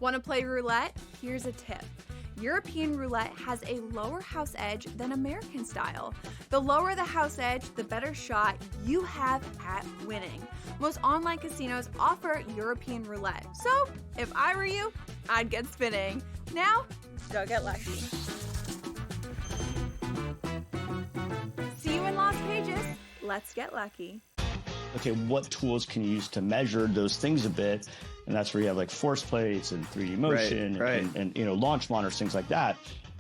Want to play roulette? Here's a tip. European roulette has a lower house edge than American style. The lower the house edge, the better shot you have at winning. Most online casinos offer European roulette. So, if I were you, I'd get spinning. Now, go get lucky. See you in Las Vegas. Let's get lucky. Okay, what tools can you use to measure those things a bit? And that's where you have like force plates and 3D motion and launch monitors, things like that.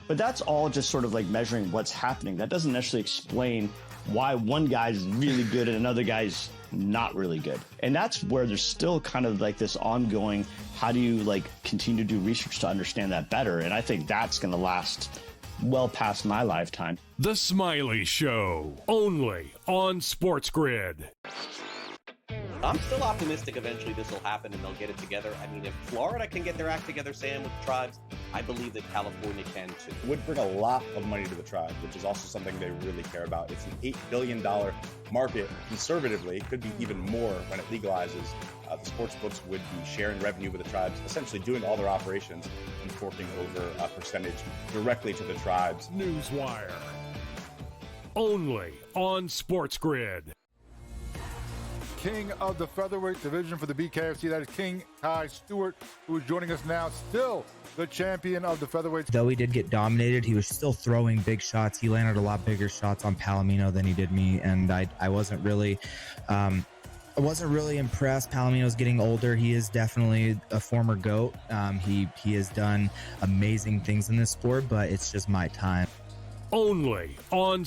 But that's all just sort of like measuring what's happening. That doesn't necessarily explain why one guy's really good and another guy's not really good. And that's where there's still kind of like this ongoing, how do you like continue to do research to understand that better? And I think that's going to last well past my lifetime. The Smiley Show, only on SportsGrid. I'm still optimistic eventually this will happen and they'll get it together. I mean, if Florida can get their act together, Sam, with the tribes, I believe that California can too. It would bring a lot of money to the tribe, which is also something they really care about. It's an $8 billion market. Conservatively, it could be even more when it legalizes. The sports books would be sharing revenue with the tribes, essentially doing all their operations and forking over a percentage directly to the tribes. Newswire, only on SportsGrid. King of the featherweight division for the BKFC. That is King Kai Stewart, who is joining us now, still the champion of the featherweight. Though he did get dominated, he was still throwing big shots. He landed a lot bigger shots on Palomino than he did me, and I wasn't really impressed. Palomino's getting older. He is definitely a former GOAT. He has done amazing things in this sport, but it's just my time. Only on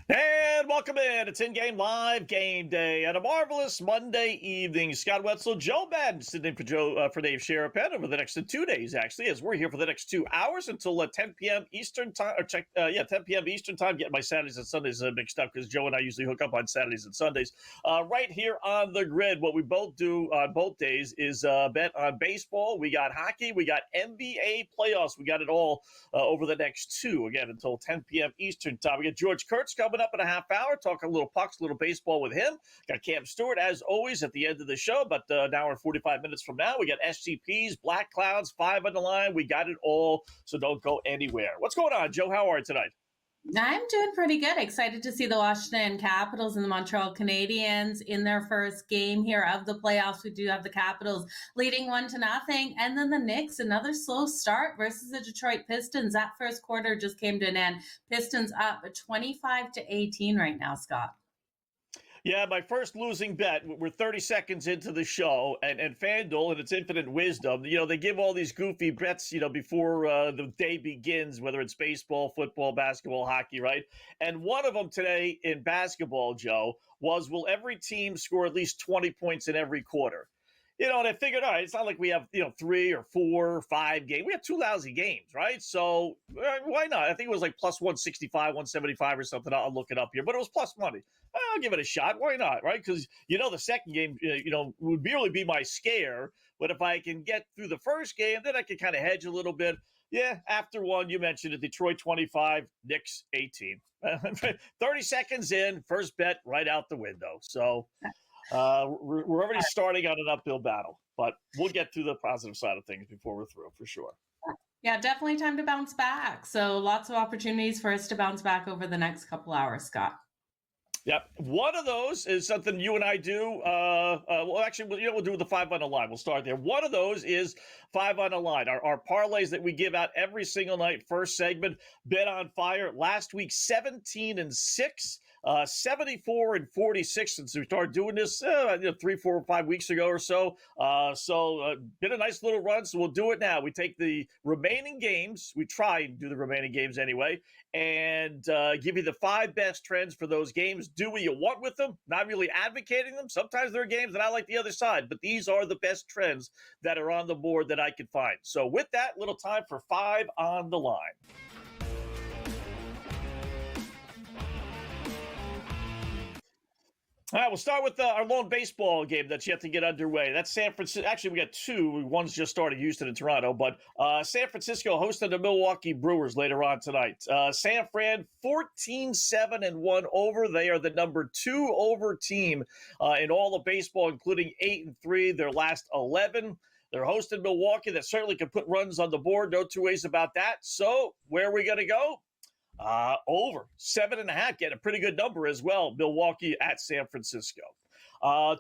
And welcome in. It's in-game live game day and a marvelous Monday evening. Scott Wetzel, Joe Madden sitting in for Dave Sherapan over the next 2 days, actually, as we're here for the next 2 hours until 10 p.m. Eastern time. 10 p.m. Eastern time. Getting my Saturdays and Sundays mixed up because Joe and I usually hook up on Saturdays and Sundays. Right here on the grid, what we both do on both days is bet on baseball. We got hockey. We got NBA playoffs. We got it all over the next 2, again, until 10 p.m. Eastern time. We got George Kurtz coming up in a half hour, talking a little pucks, a little baseball with him. Got Cam Stewart, as always, at the end of the show, but an hour and 45 minutes from now, we got SGPs, Black Clouds, 5 on the line. We got it all, so don't go anywhere. What's going on, Joe? How are you tonight? I'm doing pretty good. Excited to see the Washington Capitals and the Montreal Canadiens in their first game here of the playoffs. We do have the Capitals leading 1-0. And then the Knicks, another slow start versus the Detroit Pistons. That first quarter just came to an end. Pistons up 25-18 right now, Scott. Yeah, my first losing bet. We're 30 seconds into the show, and FanDuel, in its infinite wisdom, they give all these goofy bets, before the day begins, whether it's baseball, football, basketball, hockey, right? And one of them today in basketball, Joe, was will every team score at least 20 points in every quarter? And I figured, all right, it's not like we have, 3 or 4 or 5 games. We have 2 lousy games, right? So why not? I think it was like plus 165, 175 or something. I'll look it up here, but it was plus money. I'll give it a shot. Why not, right? Because, the second game, would really be my scare. But if I can get through the first game, then I can kind of hedge a little bit. Yeah, after one, you mentioned it, Detroit 25, Knicks 18. 30 seconds in, first bet right out the window. So we're already starting on an uphill battle, but we'll get through the positive side of things before we're through, for sure. Yeah, definitely time to bounce back. So lots of opportunities for us to bounce back over the next couple hours, Scott. Yep. One of those is something you and I do. We'll do the 5 on the line. We'll start there. One of those is 5 on the line. Our parlays that we give out every single night. First segment, Bet on Fire. Last week, 17-6. 74-46 since we started doing this 3, 4, or 5 weeks ago or so. Been a nice little run, so we'll do it now. We take the remaining games. We try and do the remaining games anyway, and give you the 5 best trends for those games. Do what you want with them. Not really advocating them. Sometimes there are games that I like the other side, but these are the best trends that are on the board that I could find. So with that, little time for 5 on the line. All right, we'll start with our lone baseball game that's yet to get underway. That's San Francisco. Actually, we got two. One's just started, Houston and Toronto. But San Francisco hosting the Milwaukee Brewers later on tonight. San Fran 14-7-1 over. They are the number 2 over team in all of baseball, including 8-3 their last 11. They're hosting Milwaukee. That certainly can put runs on the board. No two ways about that. So where are we going to go? Over 7.5, getting a pretty good number as well. Milwaukee at San Francisco.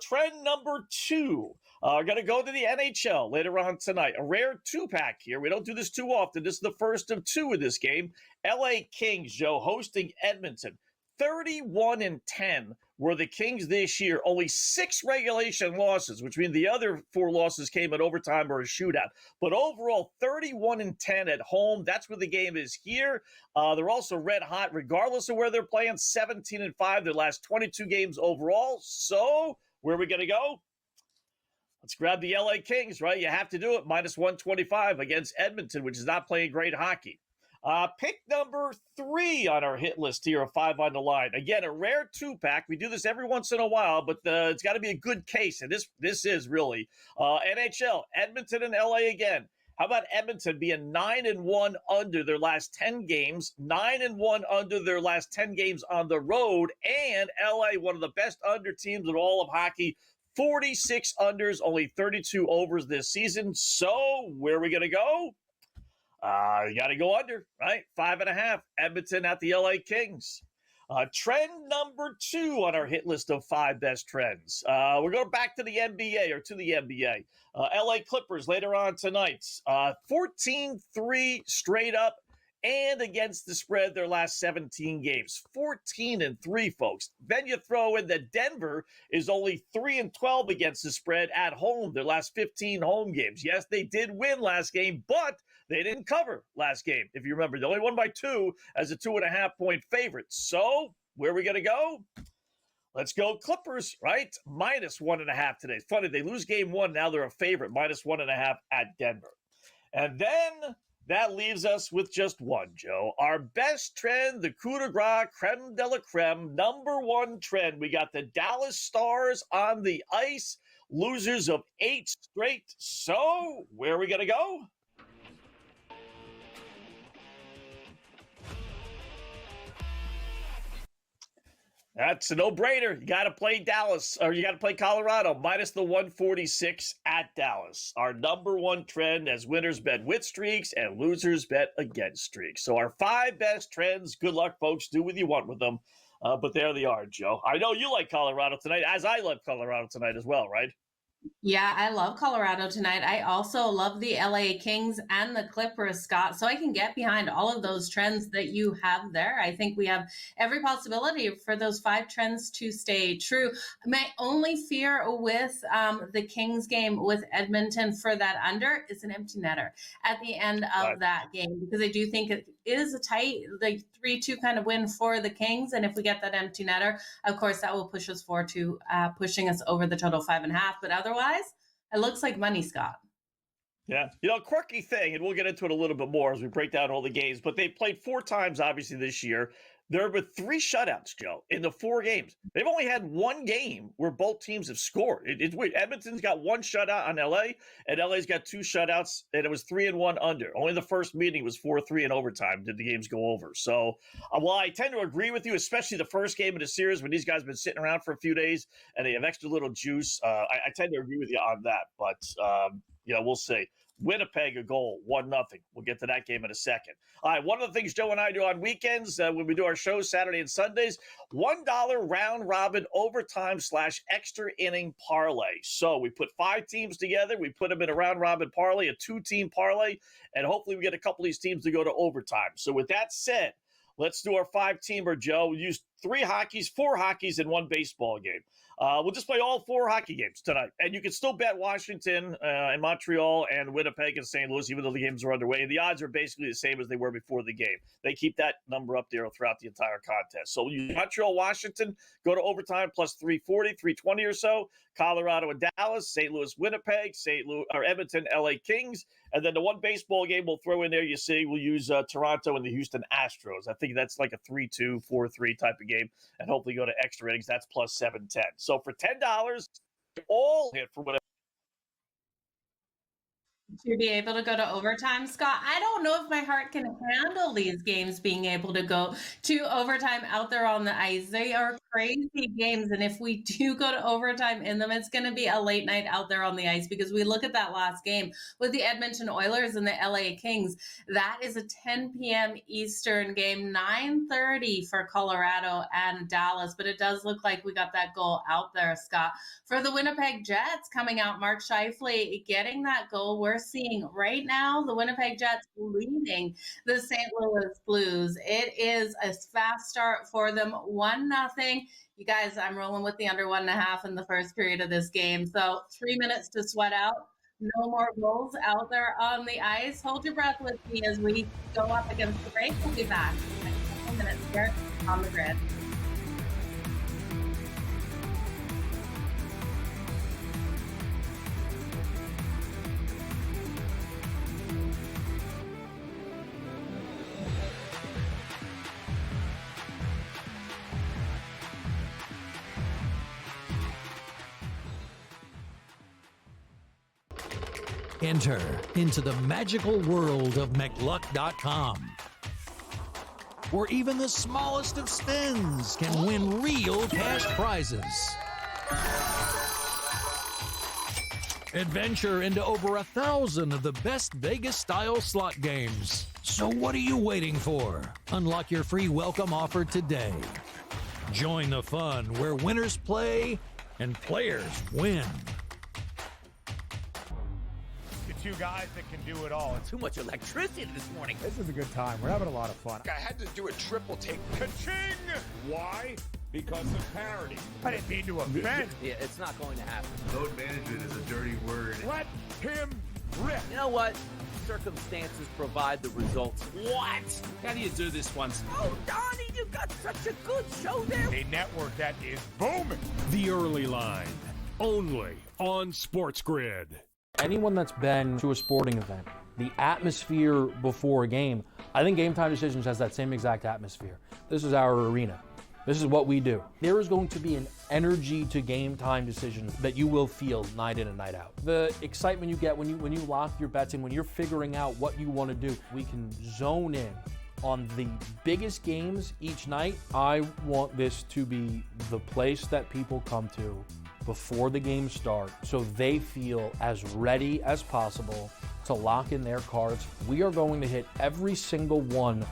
Trend number 2. Going to go to the NHL later on tonight. A rare 2-pack here. We don't do this too often. This is the first of 2 in this game. LA Kings, Joe, hosting Edmonton. 31-10 were the Kings this year. Only 6 regulation losses, which means the other 4 losses came in overtime or a shootout. But overall, 31-10 at home. That's where the game is here. They're also red hot, regardless of where they're playing. 17-5 their last 22 games overall. So where are we going to go? Let's grab the LA Kings, right? You have to do it. Minus 125 against Edmonton, which is not playing great hockey. Pick number 3 on our hit list here of 5 on the line. Again, a rare 2-pack. We do this every once in a while, but it's got to be a good case, and this is really NHL, Edmonton and LA again. How about Edmonton being 9-1 under their last 10 games, 9-1 under their last 10 games on the road, and LA, one of the best under teams in all of hockey, 46 unders, only 32 overs this season. So where are we going to go? You got to go under, right? 5.5. Edmonton at the LA Kings. Trend number 2 on our hit list of 5 best trends. We're going back to the NBA or to the NBA. LA Clippers later on tonight. 14-3 straight up and against the spread their last 17 games. 14-3, folks. Then you throw in that Denver is only 3-12 against the spread at home their last 15 home games. Yes, they did win last game, but they didn't cover last game. If you remember, they only won by 2 as a 2.5-point favorite. So where are we going to go? Let's go Clippers, right? Minus 1.5 today. It's funny, they lose game 1. Now they're a favorite. Minus 1.5 at Denver. And then that leaves us with just one, Joe. Our best trend, the coup de grace, creme de la creme, number 1 trend. We got the Dallas Stars on the ice, losers of 8 straight. So where are we going to go? That's a no-brainer. You got to play Dallas, or you got to play Colorado, minus the 146 at Dallas. Our number 1 trend as winners bet with streaks and losers bet against streaks. So our 5 best trends, good luck, folks. Do what you want with them. But there they are, Joe. I know you like Colorado tonight, as I love Colorado tonight as well, right? Yeah, I love Colorado tonight. I also love the LA Kings and the Clippers, Scott. So I can get behind all of those trends that you have there. I think we have every possibility for those 5 trends to stay true. My only fear with the Kings game with Edmonton for that under is an empty netter at the end of that game, because I do think it is a tight, like 3-2 kind of win for the Kings. And if we get that empty netter, of course, that will push us forward to pushing us over the total 5.5. But otherwise, it looks like money, Scott. Yeah. Quirky thing, and we'll get into it a little bit more as we break down all the games, but they played 4 times, obviously, this year. There were 3 shutouts, Joe, in the 4 games. They've only had 1 game where both teams have scored. It's weird. Edmonton's got 1 shutout on LA, and LA's got 2 shutouts, and it was 3-1 under. Only the first meeting was 4-3 in overtime. Did the games go over? So, while I tend to agree with you, especially the first game of the series when these guys have been sitting around for a few days and they have extra little juice, I tend to agree with you on that. But, we'll see. Winnipeg a goal, 1-0. We'll get to that game in a second. All right, one of the things Joe and I do on weekends when we do our shows Saturday and Sundays, $1 round robin overtime / extra inning parlay. So we put 5 teams together. We put them in a round robin parlay, a 2-team parlay, and hopefully we get a couple of these teams to go to overtime. So with that said, let's do our 5-teamer, Joe. We'll use 4 hockeys, and 1 baseball game. We'll just play all 4 hockey games tonight. And you can still bet Washington and Montreal and Winnipeg and St. Louis, even though the games are underway. And the odds are basically the same as they were before the game. They keep that number up there throughout the entire contest. So Montreal, Washington, go to overtime plus 340, 320 or so. Colorado and Dallas, St. Louis, Winnipeg, Edmonton, LA Kings. And then the 1 baseball game we'll throw in there, we'll use Toronto and the Houston Astros. I think that's like a 3-2, 4-3 type of game and hopefully go to extra innings. That's plus 710. So for $10, all hit for whatever. To be able to go to overtime, Scott. I don't know if my heart can handle these games being able to go to overtime out there on the ice. They are crazy games. And if we do go to overtime in them, it's going to be a late night out there on the ice, because we look at that last game with the Edmonton Oilers and the LA Kings. That is a 10 p.m. Eastern game, 9:30 for Colorado and Dallas. But it does look like we got that goal out there, Scott. For the Winnipeg Jets coming out, Mark Scheifele getting that goal. We're seeing right now the Winnipeg Jets leading the St. Louis Blues. It is a fast start for them, 1-0. You guys, I'm rolling with the under 1.5 in the first period of this game. So 3 minutes to sweat out. No more goals out there on the ice. Hold your breath with me as we go up against the break. We'll be back in a couple minutes here on the grid. Enter into the magical world of McLuck.com, where even the smallest of spins can win real cash prizes. Adventure into over 1,000 of the best Vegas-style slot games. So what are you waiting for? Unlock your free welcome offer today. Join the fun where winners play and players win. Two guys that can do it all. Too much electricity this morning. This is a good time. We're having a lot of fun. I had to do a triple take. Ka-ching! Why? Because of parity. I didn't mean to offend. Yeah, it's not going to happen. Load management is a dirty word. Let him rip. You know what? Circumstances provide the results. What? How do you do this once? Oh, Donnie, you got such a good show there. A network that is booming. The Early Line, only on SportsGrid. Anyone that's been to a sporting event, the atmosphere before a game, I think Game Time Decisions has that same exact atmosphere. This is our arena. This is what we do. There is going to be an energy to Game Time Decisions that you will feel night in and night out. The excitement you get when you lock your bets in, when you're figuring out what you want to do, we can zone in on the biggest games each night. I want this to be the place that people come to before the game starts, so they feel as ready as possible to lock in their cards. We are going to hit every single one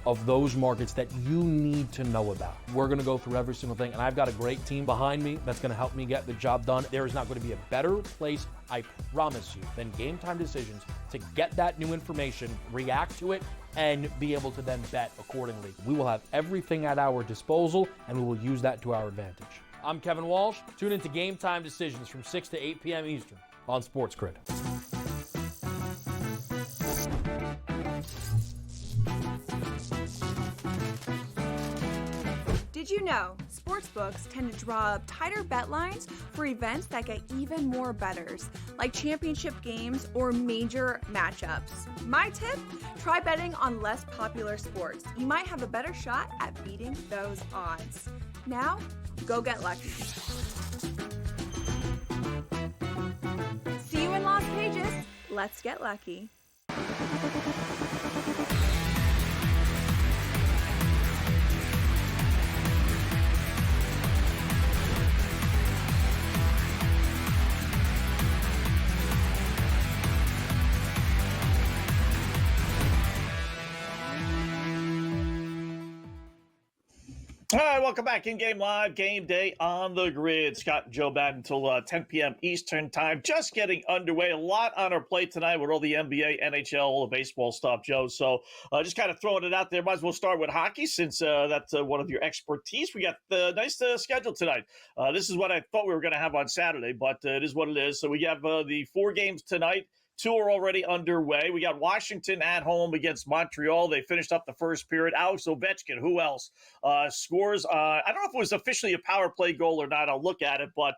of those markets that you need to know about. We're gonna go through every single thing, and I've got a great team behind me that's gonna help me get the job done. There is not gonna be a better place, I promise you, than Game Time Decisions to get that new information, react to it, and be able to then bet accordingly. We will have everything at our disposal, and we will use that to our advantage. I'm Kevin Walsh. Tune into Game Time Decisions from 6 to 8 p.m. Eastern on SportsGrid. Did you know sportsbooks tend to draw up tighter bet lines for events that get even more bettors, like championship games or major matchups? My tip, try betting on less popular sports. You might have a better shot at beating those odds. Now, go get lucky. See you in Las Vegas. Let's get lucky. All right, welcome back. In-game live, game day on the grid. Scott and Joe Madden until 10 p.m. Eastern time. Just getting underway. A lot on our plate tonight with all the NBA, NHL, all the baseball stuff, Joe. So just kind of throwing it out there. Might as well start with hockey since that's one of your expertise. We got the nice schedule tonight. This is what I thought we were going to have on Saturday, but it is what it is. So we have the 4 games tonight. 2 are already underway. We got Washington at home against Montreal. They finished up the first period. Alex Ovechkin, who else? Scores. I don't know if it was officially a power play goal or not. I'll look at it. But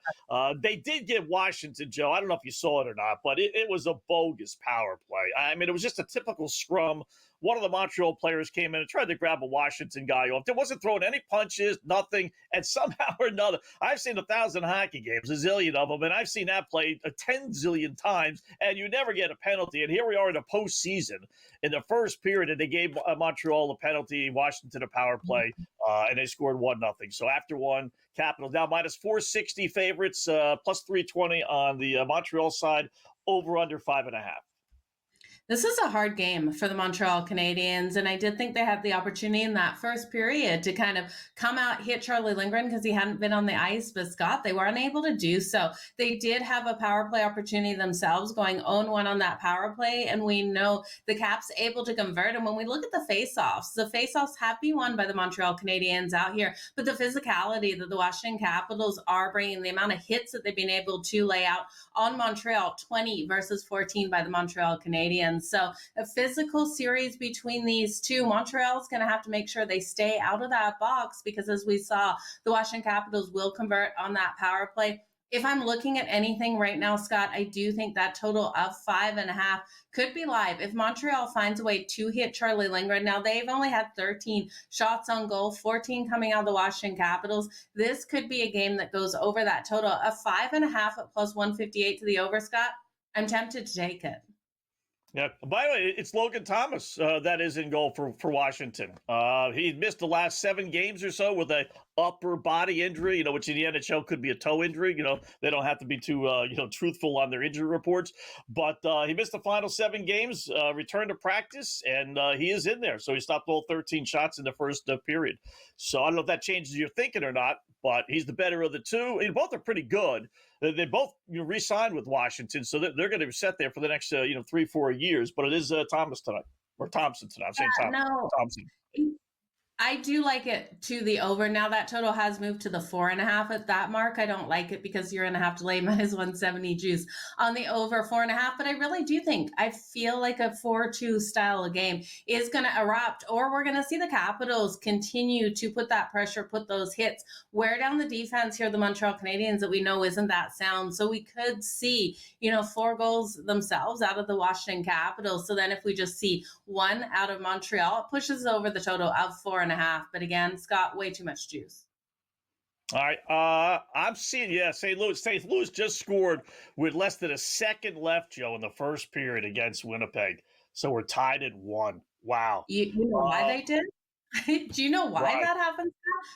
they did give Washington, Joe, I don't know if you saw it or not, but it was a bogus power play. I mean, it was just a typical scrum. one of the Montreal players came in and tried to grab a Washington guy off. There wasn't throwing any punches, nothing, and somehow or another, I've seen 1,000 hockey games, a zillion of them, and I've seen that played 10 zillion times, and you never get a penalty. And here we are in the postseason in the first period, and they gave Montreal a penalty, Washington a power play, and they scored 1-0. So after one, Capitals now minus 460 favorites, plus 320 on the Montreal side, over under 5.5. This is a hard game for the Montreal Canadiens, and I did think they had the opportunity in that first period to kind of come out, hit Charlie Lindgren because he hadn't been on the ice, but Scott, they were unable to do so. They did have a power play opportunity themselves, going 0-1 on that power play, and we know the Caps able to convert. And when we look at the faceoffs have been won by the Montreal Canadiens out here, but the physicality that the Washington Capitals are bringing, the amount of hits that they've been able to lay out on Montreal, 20 versus 14 by the Montreal Canadiens. So a physical series between these two. Montreal's going to have to make sure they stay out of that box because, as we saw, the Washington Capitals will convert on that power play. If I'm looking at anything right now, Scott, I do think that total of 5.5 could be live. If Montreal finds a way to hit Charlie Lindgren, now they've only had 13 shots on goal, 14 coming out of the Washington Capitals. This could be a game that goes over that total of 5.5 at plus 158 to the over, Scott. I'm tempted to take it. Yeah. By the way, it's Logan Thomas that is in goal for Washington. He missed the last 7 games or so with a upper body injury, which in the NHL could be a toe injury. They don't have to be too, truthful on their injury reports. But he missed the final 7 games, returned to practice, and he is in there. So he stopped all 13 shots in the first period. So I don't know if that changes your thinking or not, but he's the better of the two. Both are pretty good. They both re-signed with Washington, so they're going to be set there for the next 3-4 years. But it is Thomas tonight, or Thompson tonight. I'm saying Thompson. I do like it to the over. Now that total has moved to the 4.5 at that mark. I don't like it because you're going to have to lay minus 170 juice on the over 4.5. But I really do think, I feel like a 4-2 style of game is going to erupt, or we're going to see the Capitals continue to put that pressure, put those hits, wear down the defense here, the Montreal Canadiens that we know isn't that sound. So we could see, 4 goals themselves out of the Washington Capitals. So then if we just see 1 out of Montreal, it pushes over the total of 4.5. But again, Scott, way too much juice. All right. I'm seeing, St. Louis just scored with less than a second left, Joe, in the first period against Winnipeg. So we're tied at 1. Wow. You know why they did? Do you know why that happened?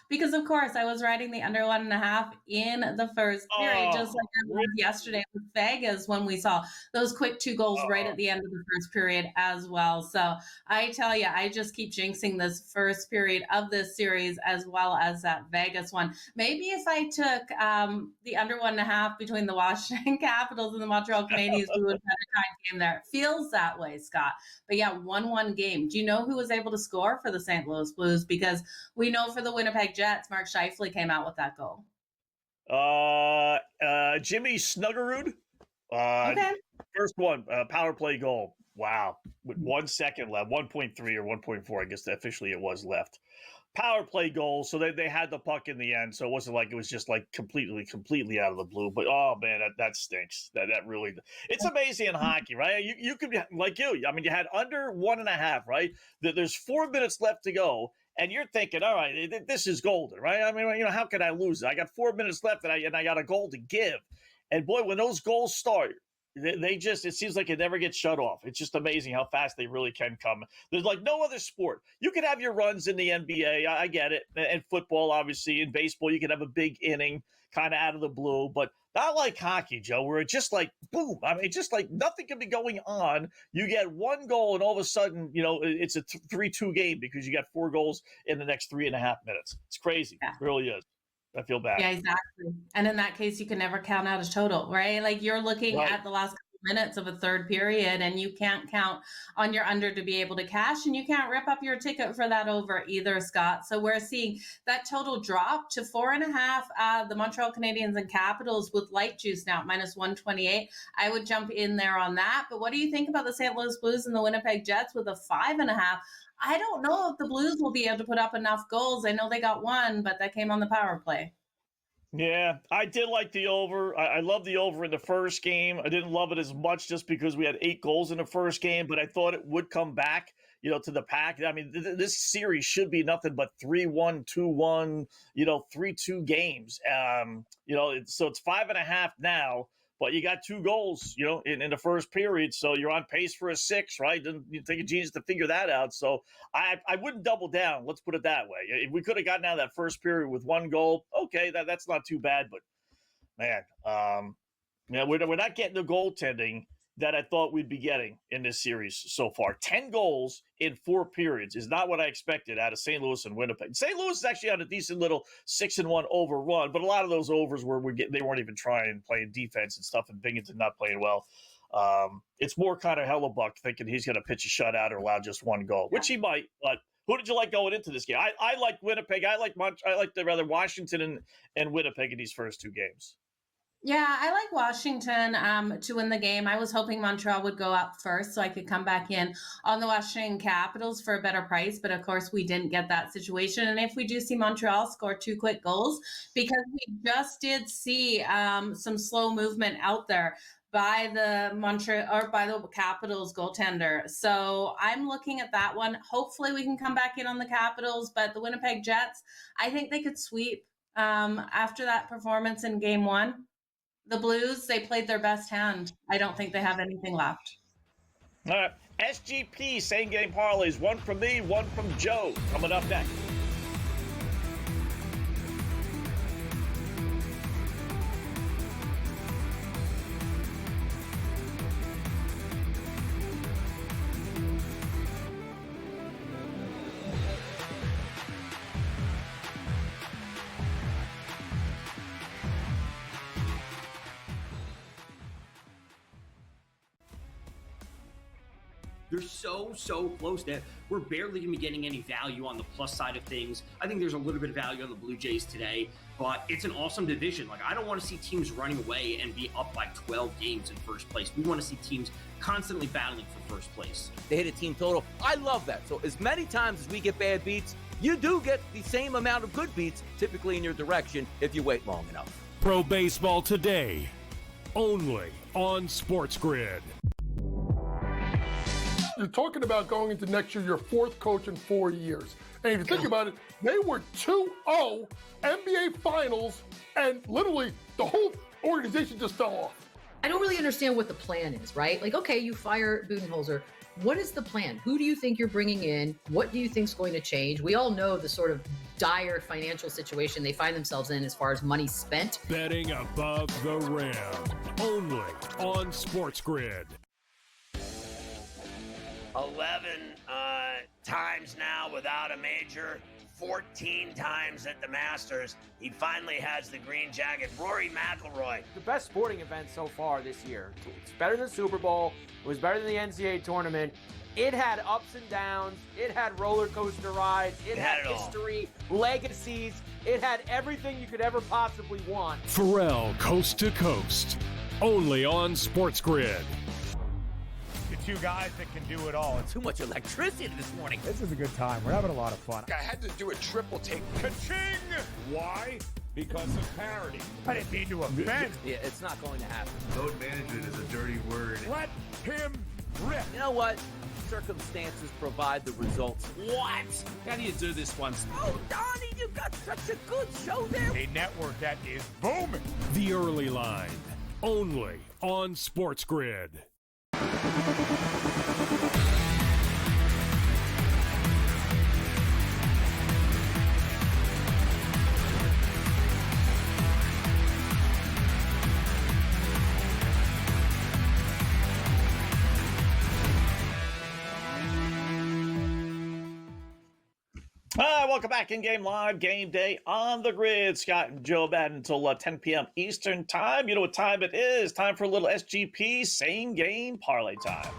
Because, of course, I was riding the under 1.5 in the first period, just like I was yesterday with Vegas when we saw those quick 2 goals right at the end of the first period as well. So I tell you, I just keep jinxing this first period of this series as well as that Vegas one. Maybe if I took the under 1.5 between the Washington Capitals and the Montreal Canadiens, we would have had a tight game there. It feels that way, Scott. But yeah, 1-1 game. Do you know who was able to score for the St. Louis Blues? Because we know for the Winnipeg Jets, Mark Scheifele came out with that goal. Jimmy Snuggerud. Okay. First one, power play goal. Wow. With 1 second left, 1.3 or 1.4, I guess officially it was left. Power play goal, so they had the puck in the end, so it wasn't like it was just like completely out of the blue. But oh man, that stinks. That really, it's amazing in hockey, right? You could be like you. I mean, you had under 1.5, right? There's 4 minutes left to go, and you're thinking, all right, this is golden, right? I mean, how could I lose it? I got 4 minutes left, and I got a goal to give. And boy, when those goals start, they just, it seems like it never gets shut off. It's just amazing how fast they really can come. There's like no other sport. You can have your runs in the NBA, I get it, and football, obviously. In baseball, you can have a big inning kind of out of the blue, but not like hockey, Joe, where it's just like, boom. I mean, just like nothing can be going on. You get 1 goal, and all of a sudden, it's a 3-2 game because you got 4 goals in the next 3.5 minutes. It's crazy. Yeah. It really is. I feel bad. Yeah, exactly. And in that case, you can never count out a total, right? Like you're looking at the last couple minutes of a third period, and you can't count on your under to be able to cash, and you can't rip up your ticket for that over either, Scott. So we're seeing that total drop to 4.5. The Montreal Canadiens and Capitals with light juice now, minus 128. I would jump in there on that. But what do you think about the St. Louis Blues and the Winnipeg Jets with a 5.5? I don't know if the Blues will be able to put up enough goals. I know they got 1, but that came on the power play. Yeah, I did like the over. I love the over in the first game. I didn't love it as much just because we had 8 goals in the first game, but I thought it would come back. to the Pack. I mean, this series should be nothing but 3-1, 2-1, 3-2 games. So it's 5.5 now. But you got 2 goals, in the first period, so you're on pace for a 6, right? Doesn't take a genius to figure that out. So I wouldn't double down. Let's put it that way. If we could have gotten out of that first period with 1 goal, okay, that's not too bad. But man, we're not getting the goaltending that I thought we'd be getting in this series so far. 10 goals in 4 periods is not what I expected out of St. Louis and Winnipeg. St. Louis is actually on a decent little 6-1 overrun, but a lot of those overs they weren't even trying, playing defense and stuff, and Binghamton not playing well. It's more kind of Hellebuck thinking he's going to pitch a shutout or allow just 1 goal, which he might. But who did you like going into this game? I like Winnipeg. I like Washington and Winnipeg in these first 2 games. Yeah, I like Washington to win the game. I was hoping Montreal would go up first so I could come back in on the Washington Capitals for a better price. But of course, we didn't get that situation. And if we do see Montreal score 2 quick goals, because we just did see some slow movement out there by the Capitals goaltender. So I'm looking at that one. Hopefully we can come back in on the Capitals, but the Winnipeg Jets, I think they could sweep after that performance in game 1. The Blues, they played their best hand. I don't think they have anything left. All right. SGP, same game parlays. 1 from me, 1 from Joe. Coming up next. They're so close that we're barely going to be getting any value on the plus side of things. I think there's a little bit of value on the Blue Jays today, but it's an awesome division. Like, I don't want to see teams running away and be up by 12 games in first place. We want to see teams constantly battling for first place. They hit a team total. I love that. So as many times as we get bad beats, you do get the same amount of good beats typically in your direction if you wait long enough. Pro Baseball Today, only on SportsGrid. You're talking about going into next year, your 4th coach in 4 years. And if you think about it, they were 2-0 NBA Finals, and literally the whole organization just fell off. I don't really understand what the plan is, right? Like, okay, you fire Budenholzer. What is the plan? Who do you think you're bringing in? What do you think is going to change? We all know the sort of dire financial situation they find themselves in as far as money spent. Betting above the rim, only on SportsGrid. 11 times now without a major, 14 times at the Masters. He finally has the green jacket. Rory McIlroy. The best sporting event so far this year. It's better than the Super Bowl. It was better than the NCAA tournament. It had ups and downs. It had roller coaster rides. It had history, legacies. It had everything you could ever possibly want. Pharrell, Coast to Coast, only on SportsGrid. The 2 guys that can do it all. Too much electricity this morning. This is a good time. We're having a lot of fun. I had to do a triple take. Ka-ching! Why? Because of parity. I didn't mean to offend. Yeah, it's not going to happen. Load management is a dirty word. Let him rip. You know what? Circumstances provide the results. What? How do you do this one? Oh, Donnie, you got such a good show there. A network that is booming. The Early Line, only on SportsGrid. Welcome back in-game live game day on the grid. Scott and Joe Madden until 10 p.m. Eastern time. You know what time it is. Time for a little SGP same game parlay time.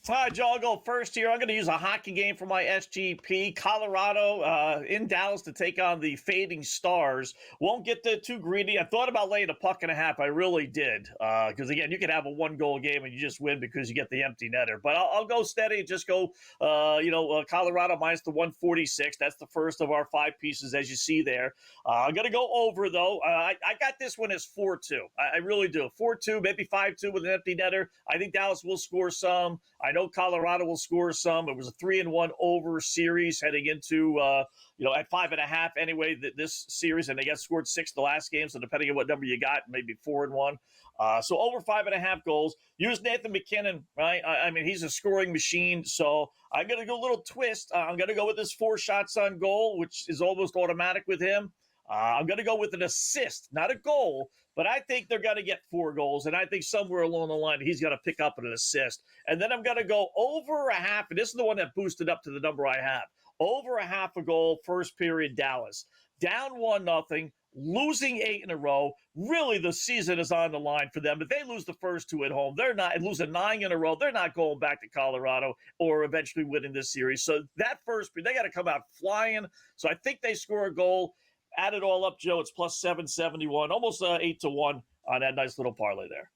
Hi, Joe. I'll go first here. I'm going to use a hockey game for my SGP. Colorado in Dallas to take on the Fading Stars. Won't get too greedy. I thought about laying a puck and a half. I really did. Because, again, you could have a one-goal game and you just win because you get the empty netter. But I'll go steady and just go, Colorado minus the 146. That's the first of our 5 pieces, as you see there. I'm going to go over, though. I got this one as 4-2. I really do. 4-2, maybe 5-2 with an empty netter. I think Dallas will score some. I know Colorado will score some. It was a 3-1 over series heading into, at 5.5 anyway, this series, and they got scored 6 the last game. So depending on what number you got, maybe 4-1. So over 5.5 goals. Use Nathan McKinnon, right? I mean, he's a scoring machine. So I'm going to go a little twist. I'm going to go with his 4 shots on goal, which is almost automatic with him. I'm going to go with an assist, not a goal, but I think they're going to get 4 goals, and I think somewhere along the line he's going to pick up an assist. And then I'm going to go over a half, and this is the one that boosted up to the number I have. Over a half a goal, first period, Dallas. Down 1-0, losing 8 in a row. Really, the season is on the line for them. If they lose the first 2 at home, they're not, and losing 9 in a row, they're not going back to Colorado or eventually winning this series. So that first period, they got to come out flying. So I think they score a goal. Add it all up, Joe, it's plus 771, almost 8-1 on that nice little parlay there.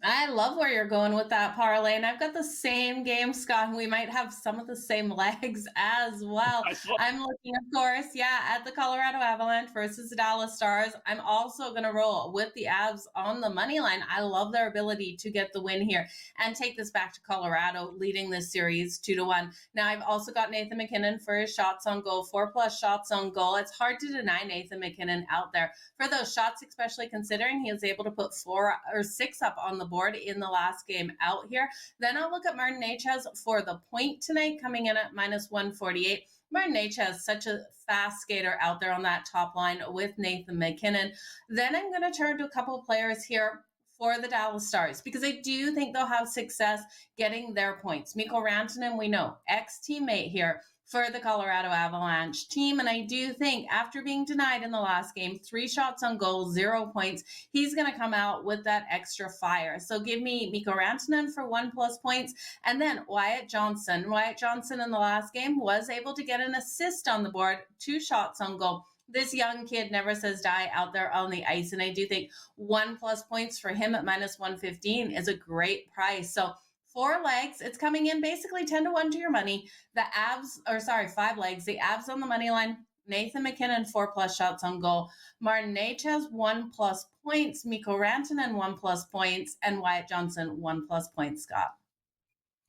I love where you're going with that parlay, and I've got the same game, Scott, and we might have some of the same legs as well. I'm looking, of course, at the Colorado Avalanche versus the Dallas Stars. I'm also going to roll with the Avs on the money line. I love their ability to get the win here and take this back to Colorado, leading this series 2-1. Now, I've also got Nathan McKinnon for his shots on goal, 4+ shots on goal. It's hard to deny Nathan McKinnon out there for those shots, especially considering he was able to put 4 or 6 up on the board in the last game out here. Then I'll look at Martin Necas for the point tonight, coming in at minus 148. Martin Necas, such a fast skater out there on that top line with Nathan McKinnon. Then I'm going to turn to a couple of players here for the Dallas Stars, because I do think they'll have success getting their points. Mikko Rantanen, we know, ex-teammate here for the Colorado Avalanche team. And I do think after being denied in the last game, 3 shots on goal, 0 points, he's going to come out with that extra fire. So give me Mikko Rantanen for 1+ points. And then Wyatt Johnson. Wyatt Johnson in the last game was able to get an assist on the board, 2 shots on goal. This young kid never says die out there on the ice. And I do think 1+ points for him at minus 115 is a great price. So 4 legs, it's coming in basically 10-1 to your money. The Avs, 5 legs, the Avs on the money line, Nathan McKinnon, 4+ shots on goal. Martin Necas, 1+ points. Mikko Rantanen, 1+ points. And Wyatt Johnson, 1+ points, Scott.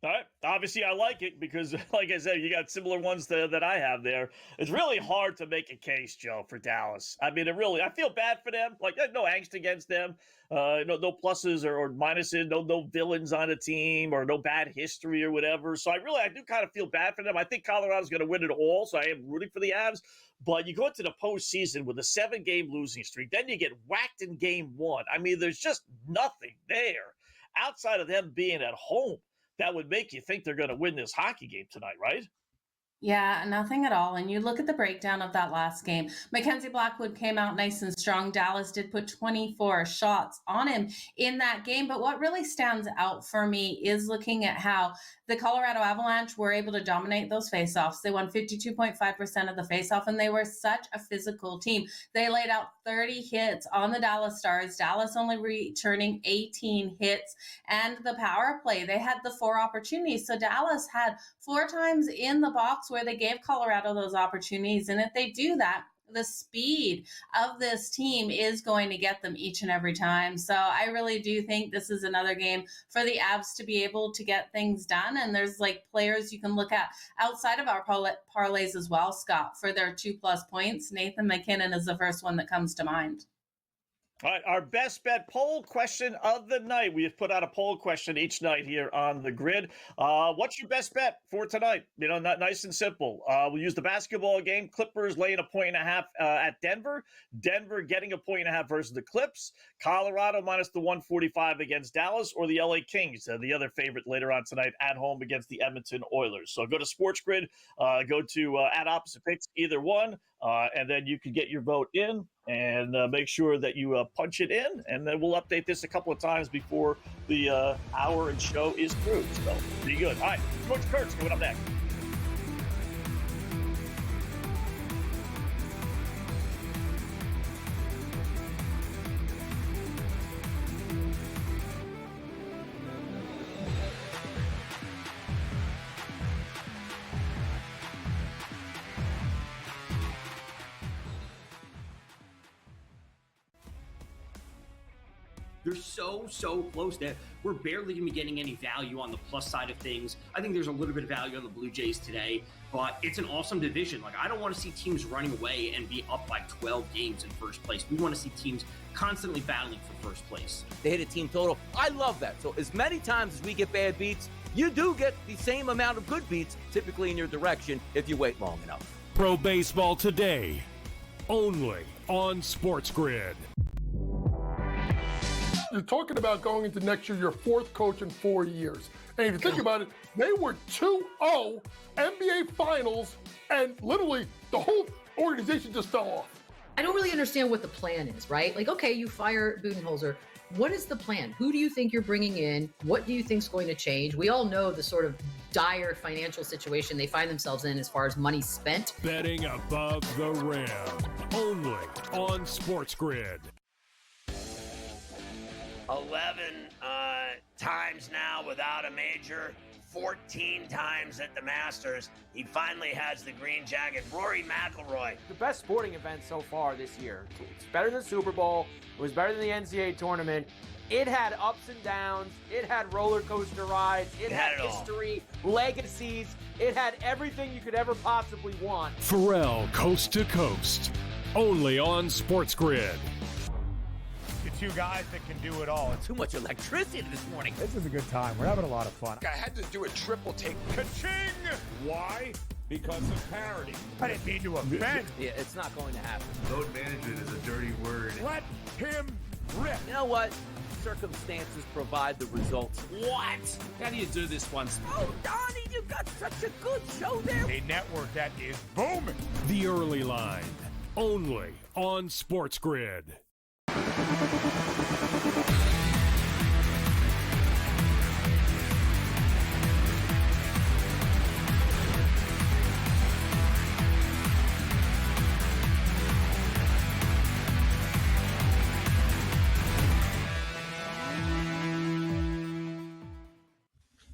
All right. Obviously, I like it because, like I said, you got similar ones that I have there. It's really hard to make a case, Joe, for Dallas. I mean, I feel bad for them. Like, no angst against them. No pluses or minuses. No villains on the team or no bad history or whatever. So I do kind of feel bad for them. I think Colorado's going to win it all, so I am rooting for the Avs. But you go into the postseason with a 7-game losing streak. Then you get whacked in game 1. I mean, there's just nothing there outside of them being at home that would make you think they're going to win this hockey game tonight, right? Yeah, nothing at all. And you look at the breakdown of that last game. Mackenzie Blackwood came out nice and strong. Dallas did put 24 shots on him in that game. But what really stands out for me is looking at how the Colorado Avalanche were able to dominate those faceoffs. They won 52.5% of the faceoff, and they were such a physical team. They laid out 30 hits on the Dallas Stars. Dallas only returning 18 hits. And the power play, they had the 4 opportunities. So Dallas had 4 times in the box where they gave Colorado those opportunities. And if they do that, the speed of this team is going to get them each and every time. So I really do think this is another game for the Avs to be able to get things done. And there's players you can look at outside of our parlays as well, Scott, for their 2+ points. Nathan McKinnon is the first one that comes to mind. All right, our best bet poll question of the night. We have put out a poll question each night here on the grid. What's your best bet for tonight? Not nice and simple. We'll use the basketball game. Clippers laying 1.5 at Denver. Denver getting 1.5 versus the Clips. Colorado minus the 145 against Dallas, or the LA Kings, the other favorite later on tonight at home against the Edmonton Oilers. So go to SportsGrid, go to at opposite picks, either one, and then you can get your vote in. and make sure that you punch it in, and then we'll update this a couple of times before the hour and show is through. So, be good. All right, George Kurtz coming up next. They're so close that we're barely going to be getting any value on the plus side of things. I think there's a little bit of value on the Blue Jays today, but it's an awesome division. Like, I don't want to see teams running away and be up by 12 games in first place. We want to see teams constantly battling for first place. They hit a team total. I love that. So as many times as we get bad beats, you do get the same amount of good beats typically in your direction if you wait long enough. Pro Baseball Today, only on SportsGrid. You're talking about going into next year, your fourth coach in 4 years. And if you think about it, they were 2-0 NBA Finals, and literally the whole organization just fell off. I don't really understand what the plan is, right? Like, okay, you fire Budenholzer. What is the plan? Who do you think you're bringing in? What do you think is going to change? We all know the sort of dire financial situation they find themselves in as far as money spent. Betting above the rim, only on SportsGrid. 11 times now without a major, 14 times at the Masters. He finally has the green jacket. Rory McIlroy. The best sporting event so far this year. It's better than Super Bowl. It was better than the NCAA tournament. It had ups and downs. It had roller coaster rides. It had history, legacies. It had everything you could ever possibly want. Pharrell Coast to Coast, only on SportsGrid. Two guys that can do it all. Too much electricity this morning. This is a good time. We're having a lot of fun. I had to do a triple take. Ka-ching! Why? Because of parity. I didn't mean to offend. Yeah, it's not going to happen. Load management is a dirty word. Let him rip. You know what? Circumstances provide the results. What? How do you do this once? Oh, Donnie, you got such a good show there. A network that is booming. The Early Line, only on SportsGrid.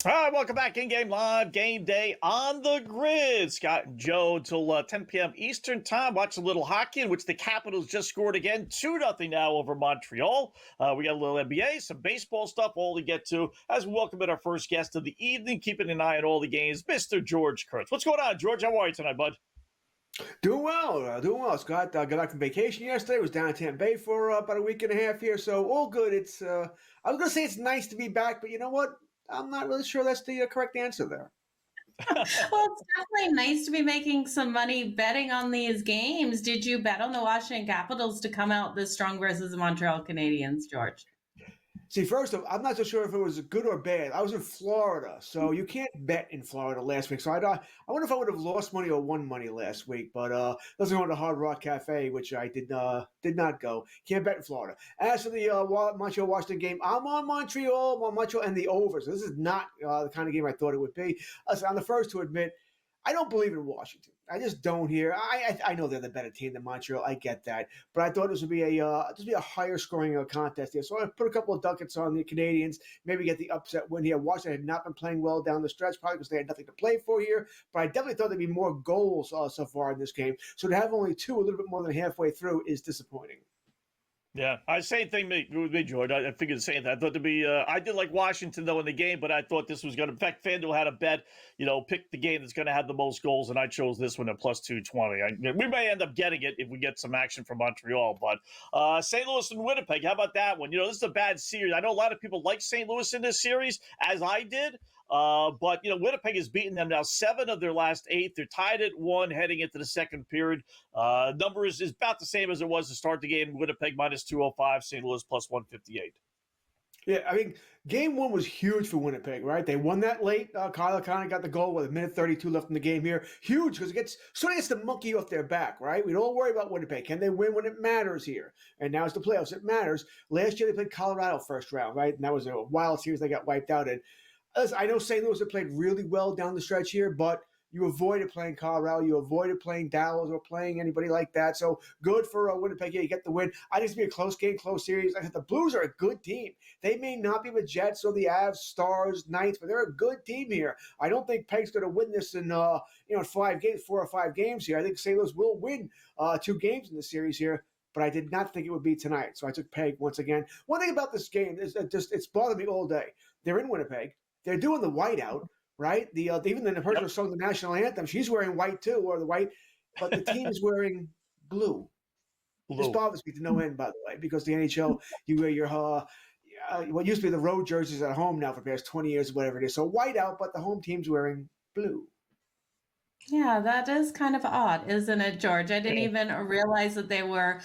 All right, welcome back. In-game live, game day on the grid. Scott and Joe until 10 p.m. Eastern time. Watch a little hockey in which the Capitals just scored again. 2-0 now over Montreal. We got a little NBA, some baseball stuff, all to get to as we welcome in our first guest of the evening, keeping an eye on all the games, Mr. George Kurtz. What's going on, George? How are you tonight, bud? Doing well, Scott. Got back from vacation yesterday. Was down in Tampa Bay for about a week and a half here, so all good. It's I was going to say it's nice to be back, but you know what? I'm not really sure that's the correct answer there. Well, it's definitely nice to be making some money betting on these games. Did you bet on the Washington Capitals to come out this strong versus the Montreal Canadiens, George? See, first off, I'm not so sure if it was good or bad. I was in Florida, so you can't bet in Florida last week. So I wonder if I would have lost money or won money last week. But let's go to the Hard Rock Cafe, which I did not go. Can't bet in Florida. As for the Montreal-Washington game, I'm on Montreal and the over. So this is not the kind of game I thought it would be. Listen, I'm the first to admit I don't believe in Washington. I just don't here. I know they're the better team than Montreal. I get that, but I thought this would be a higher scoring contest here. So I put a couple of ducats on the Canadians. Maybe get the upset win here. Washington had not been playing well down the stretch, probably because they had nothing to play for here. But I definitely thought there'd be more goals so far in this game. So to have only two, a little bit more than halfway through, is disappointing. Yeah, same thing with me, George. I figured the same thing. I thought to be, I did like Washington though in the game, but I thought this was going to. In fact, FanDuel had a bet, pick the game that's going to have the most goals, and I chose this one at plus 220. We may end up getting it if we get some action from Montreal, but St. Louis and Winnipeg, how about that one? This is a bad series. I know a lot of people like St. Louis in this series, as I did. But Winnipeg has beaten them now 7 of their last 8. They're tied at 1 heading into the second period. Number is about the same as it was to start the game. Winnipeg minus 205, St. Louis plus 158. Yeah, I mean, game one was huge for Winnipeg, right? They won that late. Kyler kind of got the goal with a minute 32 left in the game here. Huge because it sort of gets the monkey off their back, right? We don't worry about Winnipeg. Can they win when it matters here? And now it's the playoffs. It matters. Last year they played Colorado first round, right? And that was a wild series they got wiped out in. I know St. Louis had played really well down the stretch here, but you avoided playing Colorado. You avoided playing Dallas or playing anybody like that. So good for Winnipeg. Yeah, you get the win. I think it's going to be a close game, close series. I think the Blues are a good team. They may not be the Jets or the Avs, Stars, Knights, but they're a good team here. I don't think Peg's going to win this in 4 or 5 games here. I think St. Louis will win 2 games in the series here, but I did not think it would be tonight. So I took Peg once again. One thing about this game is that it's bothered me all day. They're in Winnipeg. They're doing the whiteout. Right? Even the person who sung the national anthem, she's wearing white too, or the white, but the team is wearing blue. This bothers me to no end, by the way, because the NHL, you wear your what used to be the road jerseys at home now for the past 20 years, whatever it is. So white out, but the home team's wearing blue. Yeah, that is kind of odd, isn't it, George? I didn't even realize that they were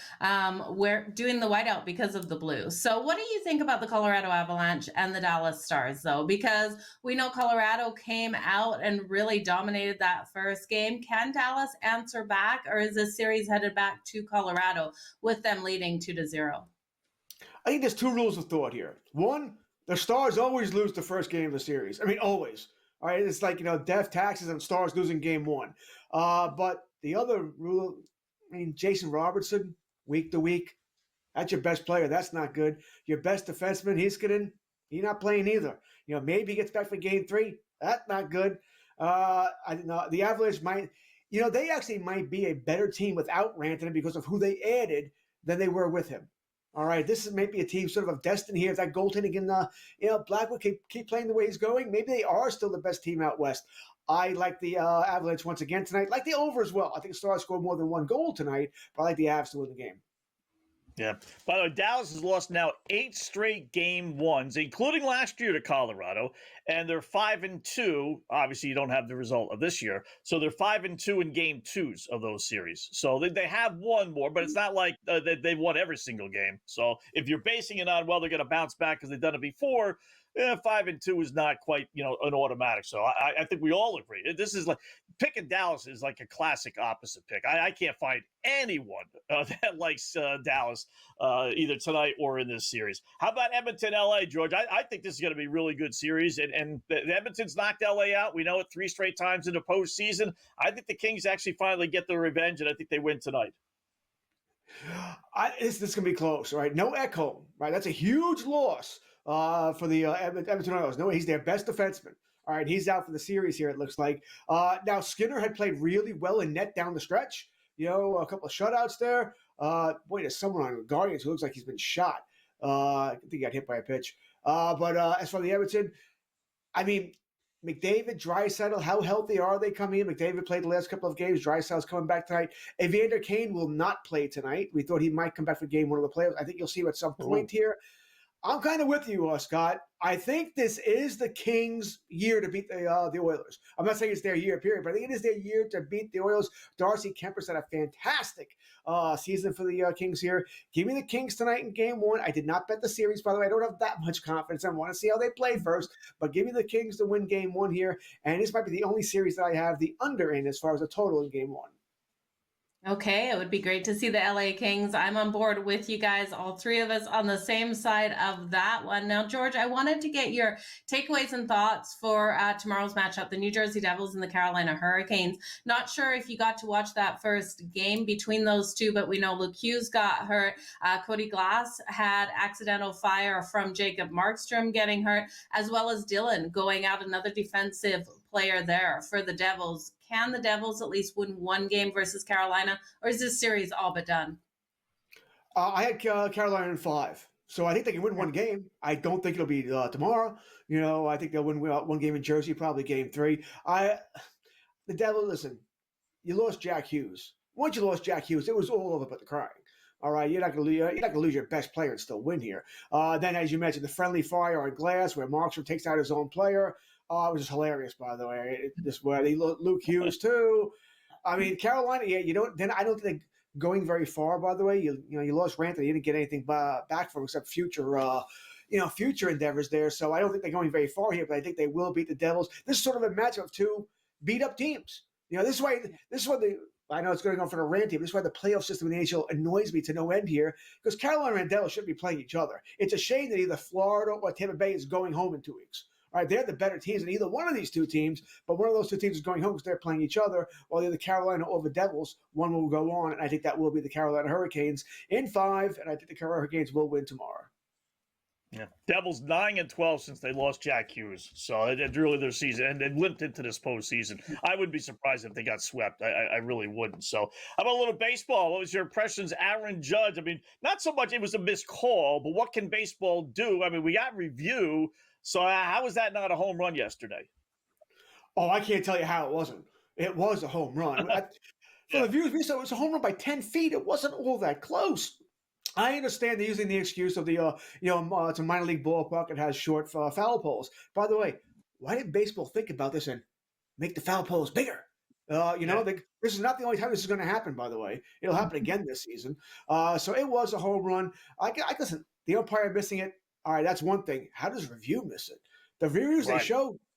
doing the whiteout because of the blue. So what do you think about the Colorado Avalanche and the Dallas Stars, though? Because we know Colorado came out and really dominated that first game. Can Dallas answer back, or is this series headed back to Colorado with them leading 2-0? I think there's 2 rules of thought here. One, the Stars always lose the first game of the series. I mean, always. All right, it's like, death, taxes, and Stars losing game 1. But the other rule, I mean, Jason Robertson, week to week, that's your best player. That's not good. Your best defenseman, he's not playing either. Maybe he gets back for game 3. That's not good. I don't know. The Avalanche might, they actually might be a better team without Rantanen because of who they added than they were with him. All right, this is maybe a team sort of destiny here. If that goaltending can, Blackwood keep playing the way he's going, maybe they are still the best team out west. I like the Avalanche once again tonight. Like the over as well. I think the Stars scored more than 1 goal tonight, but I like the Avs to win the game. Yeah. By the way, Dallas has lost now 8 straight game 1s, including last year to Colorado, and they're 5-2. Obviously, you don't have the result of this year, so they're 5-2 in game 2s of those series. So they have won more, but it's not like they've won every single game. So if you're basing it on, well, they're going to bounce back because they've done it before, 5-2 is not quite, an automatic. So I think we all agree. This is like picking Dallas is like a classic opposite pick. I can't find anyone that likes Dallas either tonight or in this series. How about Edmonton, LA, George? I think this is going to be a really good series. And the Edmonton's knocked LA out. We know it 3 straight times in the postseason. I think the Kings actually finally get their revenge, and I think they win tonight. This is going to be close, right? No Ekholm, right? That's a huge loss for the Edmonton Oilers. No, he's their best defenseman. All right, he's out for the series here, it looks like. Now, Skinner had played really well in net down the stretch. A couple of shutouts there. Boy, there's someone on Guardians who looks like he's been shot. I think he got hit by a pitch. But as for the Edmonton, I mean, McDavid, Draisaitl, how healthy are they coming in? McDavid played the last couple of games. Draisaitl's coming back tonight. Evander Kane will not play tonight. We thought he might come back for game 1 of the playoffs. I think you'll see him at some point here. I'm kind of with you, Scott. I think this is the Kings' year to beat the Oilers. I'm not saying it's their year, period, but I think it is their year to beat the Oilers. Darcy Kemper's had a fantastic season for the Kings here. Give me the Kings tonight in game 1. I did not bet the series, by the way. I don't have that much confidence. I want to see how they play first, but give me the Kings to win game 1 here. And this might be the only series that I have the under in as far as the total in game 1. Okay, it would be great to see the LA Kings. I'm on board with you guys, all 3 of us on the same side of that one. Now, George, I wanted to get your takeaways and thoughts for tomorrow's matchup, the New Jersey Devils and the Carolina Hurricanes. Not sure if you got to watch that first game between those 2, but we know Luke Hughes got hurt. Cody Glass had accidental fire from Jacob Markstrom getting hurt, as well as Dylan going out, another defensive player there for the Devils. Can the Devils at least win 1 game versus Carolina, or is this series all but done? I had Carolina in 5, so I think they can win 1 game. I don't think it'll be tomorrow. I think they'll win 1 game in Jersey, probably game 3. The Devils, listen, you lost Jack Hughes. Once you lost Jack Hughes, it was all over but the crying. All right, you're not going to lose your best player and still win here. Then, as you mentioned, the friendly fire on Glass, where Markstrom takes out his own player. It was just hilarious, by the way. This where they Luke Hughes too. I mean, Carolina. Yeah, I don't think going very far. By the way, you lost Rantanen. You didn't get anything back from except future future endeavors there. So I don't think they're going very far here, but I think they will beat the Devils. This is sort of a matchup of two beat up teams. This is why I know it's going on for the rant here, but this is why the playoff system in the NHL annoys me to no end here, because Carolina and Devils shouldn't be playing each other. It's a shame that either Florida or Tampa Bay is going home in 2 weeks. All right, they're the better teams than either one of these two teams, but one of those two teams is going home because they're playing each other, while either Carolina or the Devils, one will go on, and I think that will be the Carolina Hurricanes in 5, and I think the Carolina Hurricanes will win tomorrow. Yeah, Devils 9-12 since they lost Jack Hughes, so it's really their season, and they limped into this postseason. I would be surprised if they got swept. I really wouldn't. So, how about a little baseball? What was your impressions, Aaron Judge? I mean, not so much it was a missed call, but what can baseball do? I mean, we got review. So how was that not a home run yesterday? Oh, I can't tell you how it wasn't. It was a home run. For the viewers, we said it was a home run by 10 feet. It wasn't all that close. I understand they're using the excuse of it's a minor league ballpark. It has short foul poles. By the way, why didn't baseball think about this and make the foul poles bigger? This is not the only time this is going to happen, by the way. It'll happen again this season. So it was a home run. Listen, the umpire missing it, all right, that's one thing. How does review miss it? The reviews they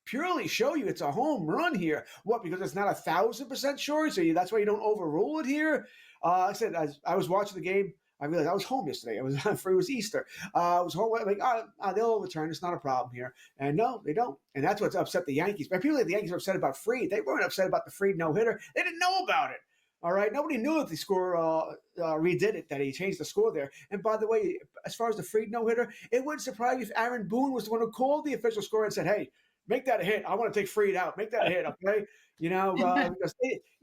purely show you it's a home run here. What? Because it's not 1,000% sure, so that's why you don't overrule it here. Like I said, as I was watching the game, I realized I was home yesterday. It was Easter. I was home. I'm like, they'll overturn. It's not a problem here. And no, they don't. And that's what's upset the Yankees. But people like the Yankees are upset about Fried. They weren't upset about the Fried no-hitter. They didn't know about it. All right, nobody knew that the score redid it, that he changed the score there. And by the way, as far as the Fried no-hitter, it wouldn't surprise me if Aaron Boone was the one who called the official score and said, hey, make that a hit. I want to take Fried out. Make that a hit, okay? Because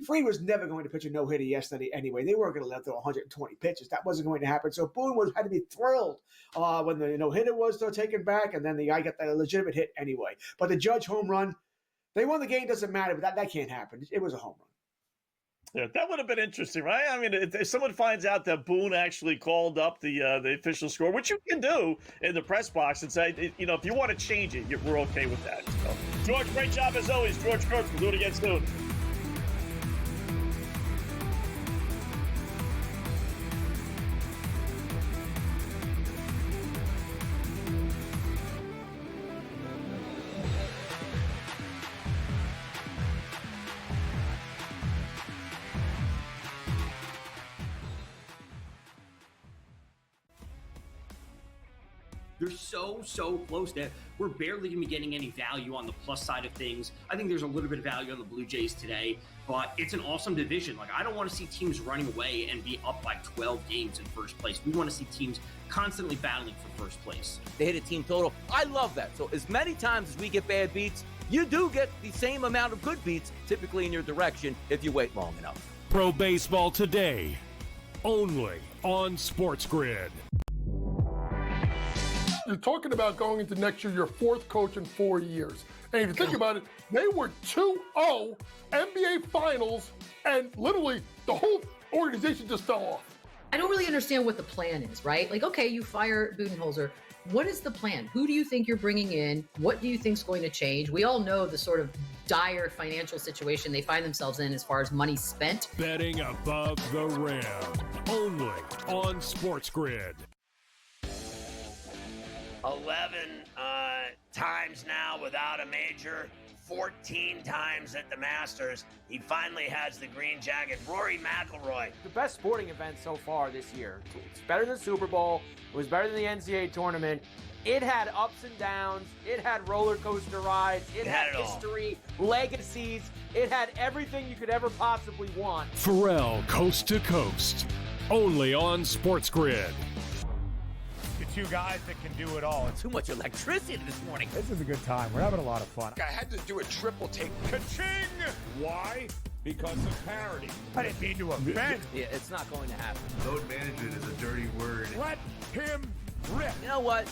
Fried was never going to pitch a no-hitter yesterday anyway. They weren't going to let throw 120 pitches. That wasn't going to happen. So Boone had to be thrilled when the no-hitter was taken back, and then the guy got that legitimate hit anyway. But the Judge home run, they won the game, doesn't matter, but that can't happen. It was a home run. Yeah, that would have been interesting, right? I mean, if someone finds out that Boone actually called up the official score, which you can do in the press box and say, if you want to change it, we're okay with that. So, George, great job as always. George Kurtz, we'll do it again soon. They're so close that we're barely going to be getting any value on the plus side of things. I think there's a little bit of value on the Blue Jays today, but it's an awesome division. Like, I don't want to see teams running away and be up by 12 games in first place. We want to see teams constantly battling for first place. They hit a team total. I love that. So as many times as we get bad beats, you do get the same amount of good beats typically in your direction if you wait long enough. Pro Baseball Today, only on SportsGrid. You're talking about going into next year, your fourth coach in 4 years. And if you think about it, they were 2-0 NBA Finals, and literally the whole organization just fell off. I don't really understand what the plan is, right? Like, okay, you fire Budenholzer. What is the plan? Who do you think you're bringing in? What do you think is going to change? We all know the sort of dire financial situation they find themselves in as far as money spent. Betting above the rim, only on SportsGrid. 11 times now without a major, 14 times at the Masters. He finally has the green jacket. Rory McIlroy. The best sporting event so far this year. It's better than the Super Bowl. It was better than the NCAA tournament. It had ups and downs. It had roller coaster rides. It had history, legacies. It had everything you could ever possibly want. Pharrell, Coast to Coast, only on SportsGrid. Two guys that can do it all. Too much electricity this morning. This is a good time. We're having a lot of fun. I had to do a triple take. Ka-ching! Why? Because of parity. I didn't mean to offend. Yeah, it's not going to happen. Load management is a dirty word. Let him rip. You know what?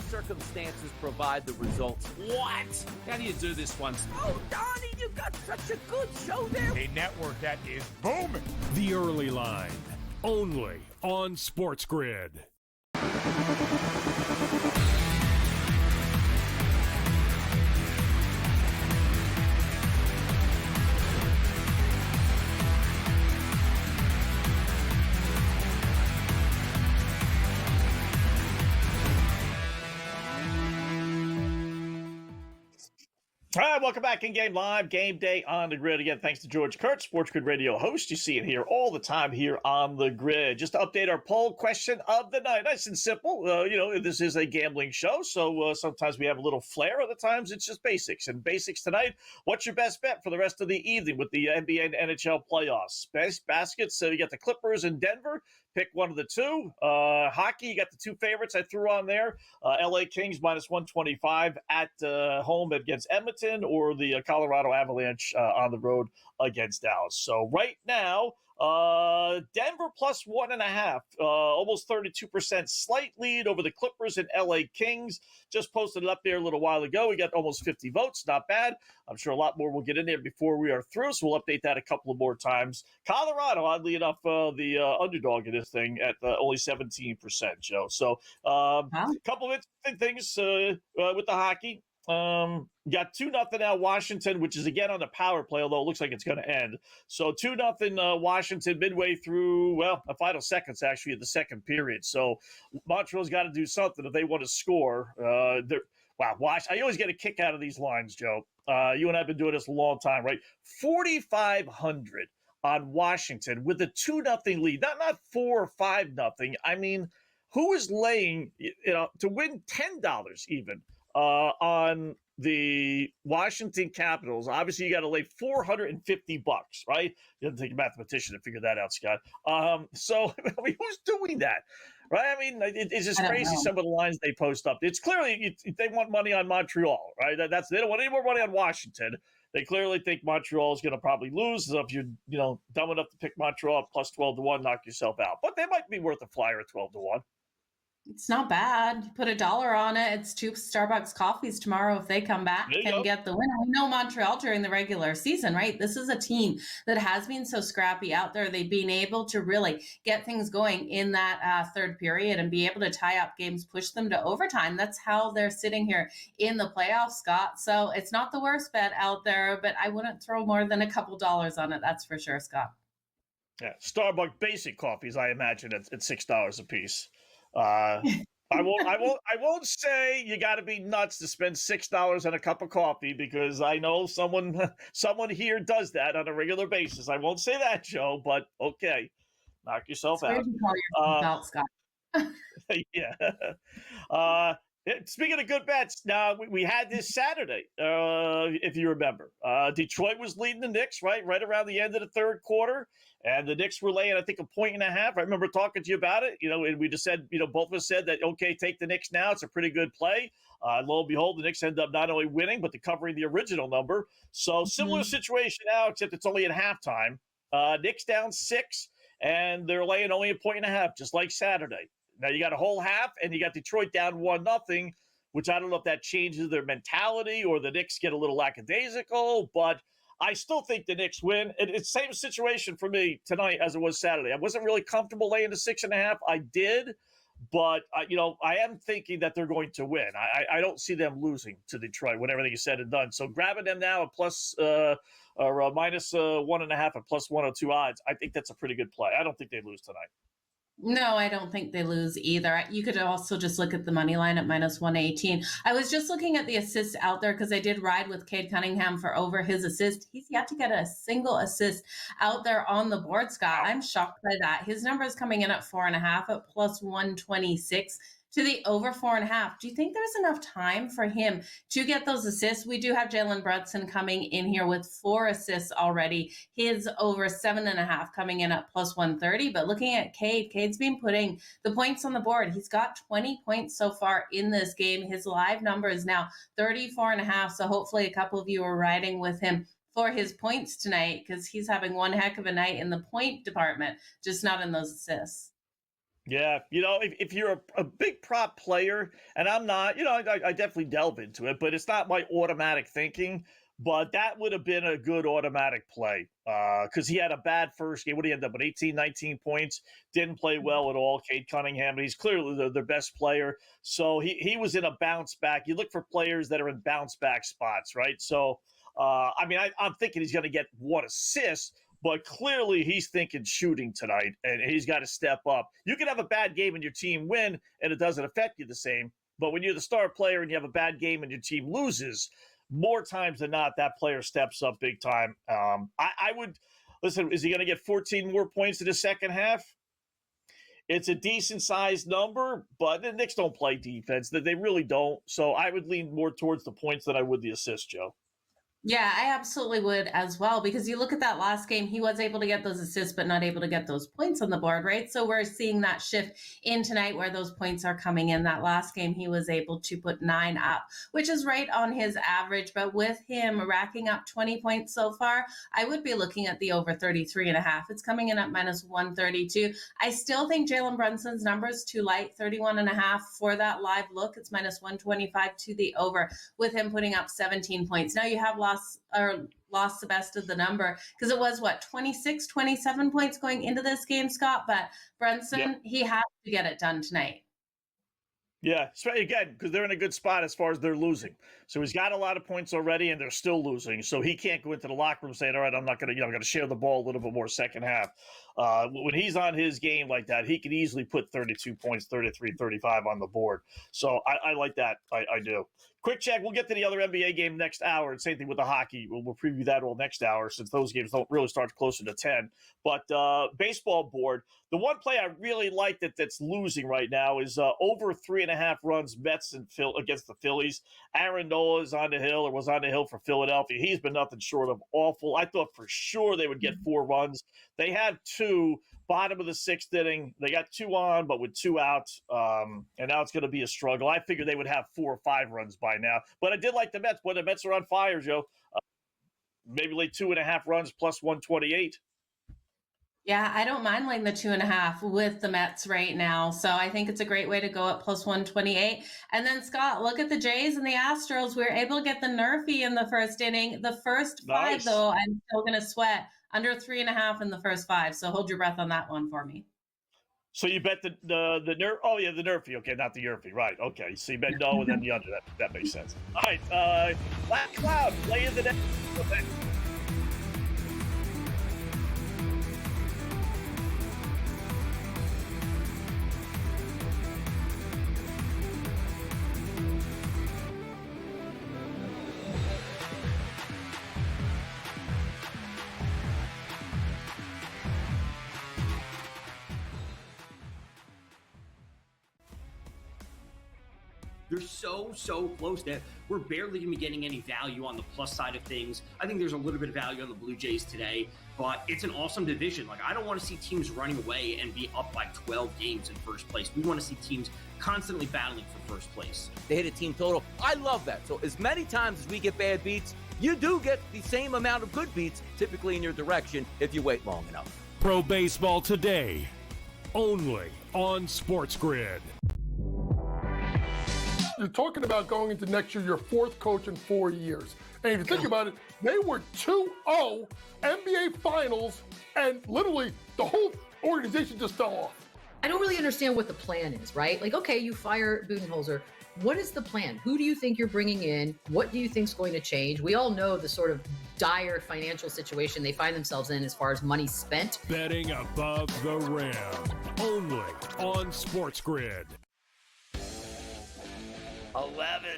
Circumstances provide the results. What? How do you do this once? Oh, Donnie, you got such a good show there. A network that is booming. The Early Line, only on SportsGrid. All right, welcome back in Game Live, Game Day on the Grid. Again, thanks to George Kurtz, SportsGrid radio host. You see it here all the time here on the Grid. Just to update our poll question of the night. Nice and simple. This is a gambling show, so sometimes we have a little flair. Other times it's just basics. And basics tonight, what's your best bet for the rest of the evening with the NBA and NHL playoffs? Best baskets, you got the Clippers in Denver. Pick one of the two. Hockey, you got the two favorites I threw on there. LA Kings minus 125 at home against Edmonton, or the Colorado Avalanche on the road against Dallas. So right now, Denver plus 1.5, almost 32%, slight lead over the Clippers and LA Kings. Just posted it up there a little while ago. We got almost 50 votes, not bad. I'm sure a lot more will get in there before we are through, so we'll update that a couple of more times. Colorado, oddly enough, the underdog in this thing at only 17%, Joe. So a couple of interesting things with the hockey. Got 2-0 now Washington, which is again on the power play, although it looks like it's going to end. So 2-0 Washington midway through, the final seconds actually of the second period. So Montreal's got to do something if they want to score. I always get a kick out of these lines, Joe. You and I have been doing this a long time, right? 4,500 on Washington with a 2-0 lead, not 4 or 5-0. I mean, who is laying, to win $10 even on the Washington Capitals? Obviously, you got to lay $450, right? You have to take a mathematician to figure that out, Scott. So, I mean, who's doing that? Right? I mean, it's just crazy some of the lines they post up. It's clearly they want money on Montreal, right? They don't want any more money on Washington. They clearly think Montreal is going to probably lose. So if you're, dumb enough to pick Montreal plus 12-1, knock yourself out. But they might be worth a flyer at 12-1. It's not bad. You put $1 on it. It's 2 Starbucks coffees tomorrow if they come back and get the win. I know Montreal during the regular season, right? This is a team that has been so scrappy out there. They've been able to really get things going in that third period and be able to tie up games, push them to overtime. That's how they're sitting here in the playoffs, Scott. So it's not the worst bet out there, but I wouldn't throw more than a couple dollars on it. That's for sure, Scott. Yeah, Starbucks basic coffees, I imagine, at $6 a piece. I won't say you got to be nuts to spend $6 on a cup of coffee, because I know someone here does that on a regular basis. I won't say that, Joe, but okay, knock yourself out. Out, Scott. Yeah. Speaking of good bets, now we had this Saturday, if you remember. Detroit was leading the Knicks, right around the end of the third quarter, and the Knicks were laying, I think, 1.5 points. I remember talking to you about it, and we just said, both of us said that, okay, take the Knicks now. It's a pretty good play. Lo and behold, the Knicks end up not only winning, but covering the original number. So similar situation now, except it's only at halftime. Knicks down 6, and they're laying only 1.5 points, just like Saturday. Now you got a whole half, and you got Detroit down 1-0, which I don't know if that changes their mentality or the Knicks get a little lackadaisical, but I still think the Knicks win. It's the same situation for me tonight as it was Saturday. I wasn't really comfortable laying the 6.5. I did, but I am thinking that they're going to win. I don't see them losing to Detroit when everything is said and done. So grabbing them now at plus or minus 1.5 at plus 102 odds, I think that's a pretty good play. I don't think they lose tonight. No, I don't think they lose either. You could also just look at the money line at minus 118. I was just looking at the assists out there because I did ride with Cade Cunningham for over his assist. He's yet to get a single assist out there on the board, Scott. I'm shocked by that. His number is coming in at 4.5 at plus 126. To the over 4.5. Do you think there's enough time for him to get those assists? We do have Jalen Brunson coming in here with 4 assists already. His over 7.5 coming in at plus 130. But looking at Cade's been putting the points on the board. He's got 20 points so far in this game. His live number is now 34.5. So hopefully a couple of you are riding with him for his points tonight, because he's having one heck of a night in the point department, just not in those assists. Yeah, if you're a big prop player, and I'm not, I definitely delve into it, but it's not my automatic thinking. But that would have been a good automatic play because he had a bad first game. What did he end up with? 18, 19 points. Didn't play well at all, Cade Cunningham. But he's clearly their best player. So he was in a bounce back. You look for players that are in bounce back spots, right? So, I'm thinking he's going to get 1 assist. But clearly he's thinking shooting tonight, and he's got to step up. You can have a bad game and your team win, and it doesn't affect you the same. But when you're the star player and you have a bad game and your team loses, more times than not, that player steps up big time. I would listen. Is he going to get 14 more points in the second half? It's a decent sized number, but the Knicks don't play defense. They really don't. So I would lean more towards the points than I would the assists, Joe. Yeah, I absolutely would as well, because you look at that last game, he was able to get those assists, but not able to get those points on the board, right? So we're seeing that shift in tonight where those points are coming in. That last game, he was able to put 9 up, which is right on his average. But with him racking up 20 points so far, I would be looking at the over 33.5. It's coming in at minus 132. I still think Jalen Brunson's number is too light, 31.5 for that live look. It's minus 125 to the over, with him putting up 17 points. Now you have lost the best of the number, because it was 26, 27 points going into this game, Scott. But Brunson, he has to get it done tonight. Yeah, again, because they're in a good spot as far as they're losing. So he's got a lot of points already, and they're still losing. So he can't go into the locker room saying, "All right, I'm not going to, I'm going to share the ball a little bit more second half." When he's on his game like that, he can easily put 32 points, 33, 35 on the board. So I like that. I do. Quick check. We'll get to the other NBA game next hour. And same thing with the hockey. We'll preview that all next hour, since those games don't really start closer to 10. But baseball board, the one play I really like that's losing right now is over 3.5 runs Mets and against the Phillies. Aaron Nola is on the hill, or was on the hill for Philadelphia. He's been nothing short of awful. I thought for sure they would get 4 runs. They had 2, bottom of the 6th inning. They got 2 on, but with 2 outs. And now it's going to be a struggle. I figured they would have 4 or 5 runs by now. But I did like the Mets. Boy, the Mets are on fire, Joe. Maybe like 2.5 runs plus 128. Yeah, I don't mind laying the 2.5 with the Mets right now. So I think it's a great way to go at plus 128. And then, Scott, look at the Jays and the Astros. We were able to get the Nerfy in the first inning. The first 5, though, I'm still going to sweat under 3.5 in the first 5. So hold your breath on that one for me. So you bet the Nerf? Oh, yeah, the Nerfy. Okay, not the Yerfy. Right. Okay. So you bet no and then the under. That makes sense. All right. Black Cloud, play of the day. Okay. They're so close that we're barely going to be getting any value on the plus side of things. I think there's a little bit of value on the Blue Jays today, but it's an awesome division. Like, I don't want to see teams running away and be up by 12 games in first place. We want to see teams constantly battling for first place. They hit a team total. I love that. So as many times as we get bad beats, you do get the same amount of good beats, typically in your direction, if you wait long enough. Pro Baseball Today, only on SportsGrid. You're talking about going into next year, your 4th coach in 4 years. And if you think about it, they were 2-0 NBA Finals, and literally the whole organization just fell off. I don't really understand what the plan is, right? Like, okay, you fire Budenholzer. What is the plan? Who do you think you're bringing in? What do you think is going to change? We all know the sort of dire financial situation they find themselves in as far as money spent. Betting above the rim, only on SportsGrid. 11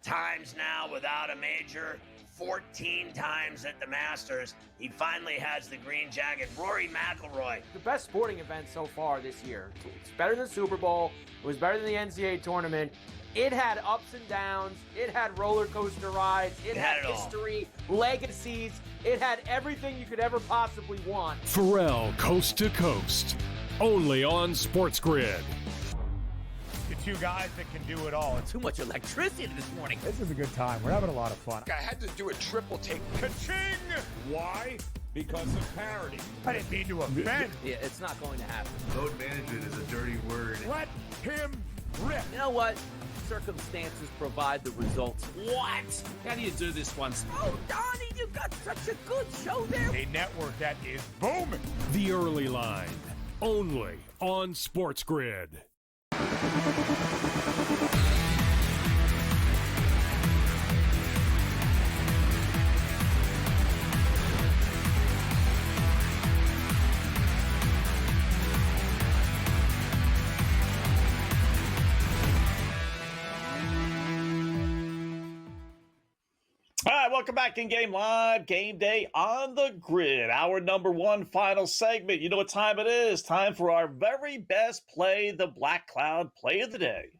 times now without a major, 14 times at the Masters. He finally has the green jacket. Rory McIlroy. The best sporting event so far this year. It's better than the Super Bowl. It was better than the NCAA tournament. It had ups and downs. It had roller coaster rides. It had history, legacies. It had everything you could ever possibly want. Pharrell, Coast to Coast, only on SportsGrid. Two guys that can do it all. Too much electricity this morning. This is a good time. We're having a lot of fun. I had to do a triple take. Ka-ching! Why? Because of parity. I didn't mean to offend. Yeah, it's not going to happen. Load management is a dirty word. Let him rip. You know what? Circumstances provide the results. What? How do you do this one? Oh, Donnie, you got such a good show there. A network that is booming. The Early Line, only on SportsGrid. All right, welcome back in Game Live, Game Day on the Grid, our number one final segment. You know what time it is? Time for our very best play, the Black Cloud Play of the Day.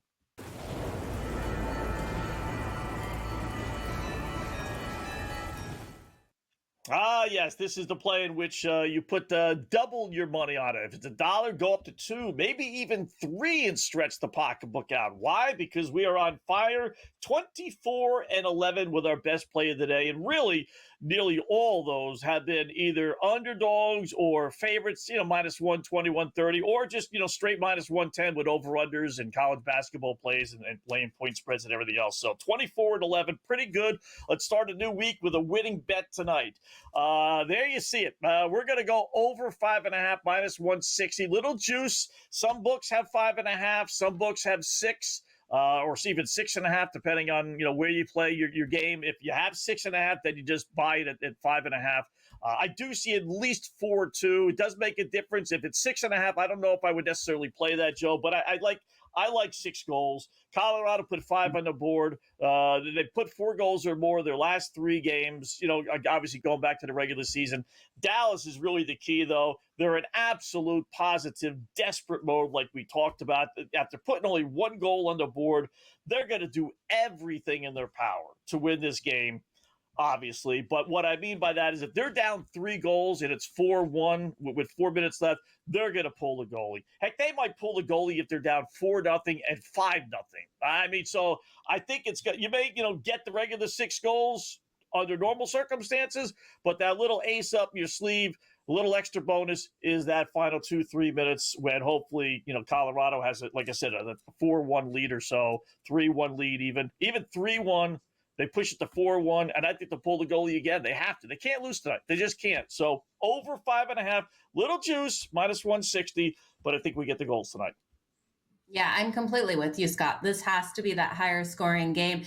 Ah, yes, this is the play in which you put double your money on it. If it's $1, go up to 2, maybe even 3 and stretch the pocketbook out. Why? Because we are on fire 24-11 with our best play of the day. And really, nearly all those have been either underdogs or favorites, minus 120, 130, or just, straight minus 110 with over-unders and college basketball plays and playing point spreads and everything else. So 24-11, pretty good. Let's start a new week with a winning bet tonight. There you see it. We're going to go over 5.5 minus 160. Little juice. Some books have 5.5. Some books have 6. Or even 6.5, depending on where you play your game. If you have 6.5, then you just buy it at 5.5. I do see at least 4-2. It does make a difference. If it's 6.5, I don't know if I would necessarily play that, Joe. But I like 6 goals. Colorado put 5 on the board. They put 4 goals or more their last 3 games, obviously going back to the regular season. Dallas is really the key, though. They're in absolute positive, desperate mode like we talked about. After putting only 1 goal on the board, they're going to do everything in their power to win this game, obviously. But what I mean by that is if they're down 3 goals and it's 4-1 with 4 minutes left, they're going to pull the goalie. Heck, they might pull the goalie if they're down 4-0 and 5-0. I mean, so I think it's good. You may, get the regular 6 goals under normal circumstances, but that little ace up your sleeve, a little extra bonus is that final 2-3 minutes when hopefully, Colorado has, like I said, a 4-1 lead or so, 3-1 lead even 3-1. They push it to 4-1, and I think they'll pull the goalie again. They have to. They can't lose tonight. They just can't. So over 5.5, little juice, minus 160, but I think we get the goals tonight. Yeah, I'm completely with you, Scott. This has to be that higher scoring game.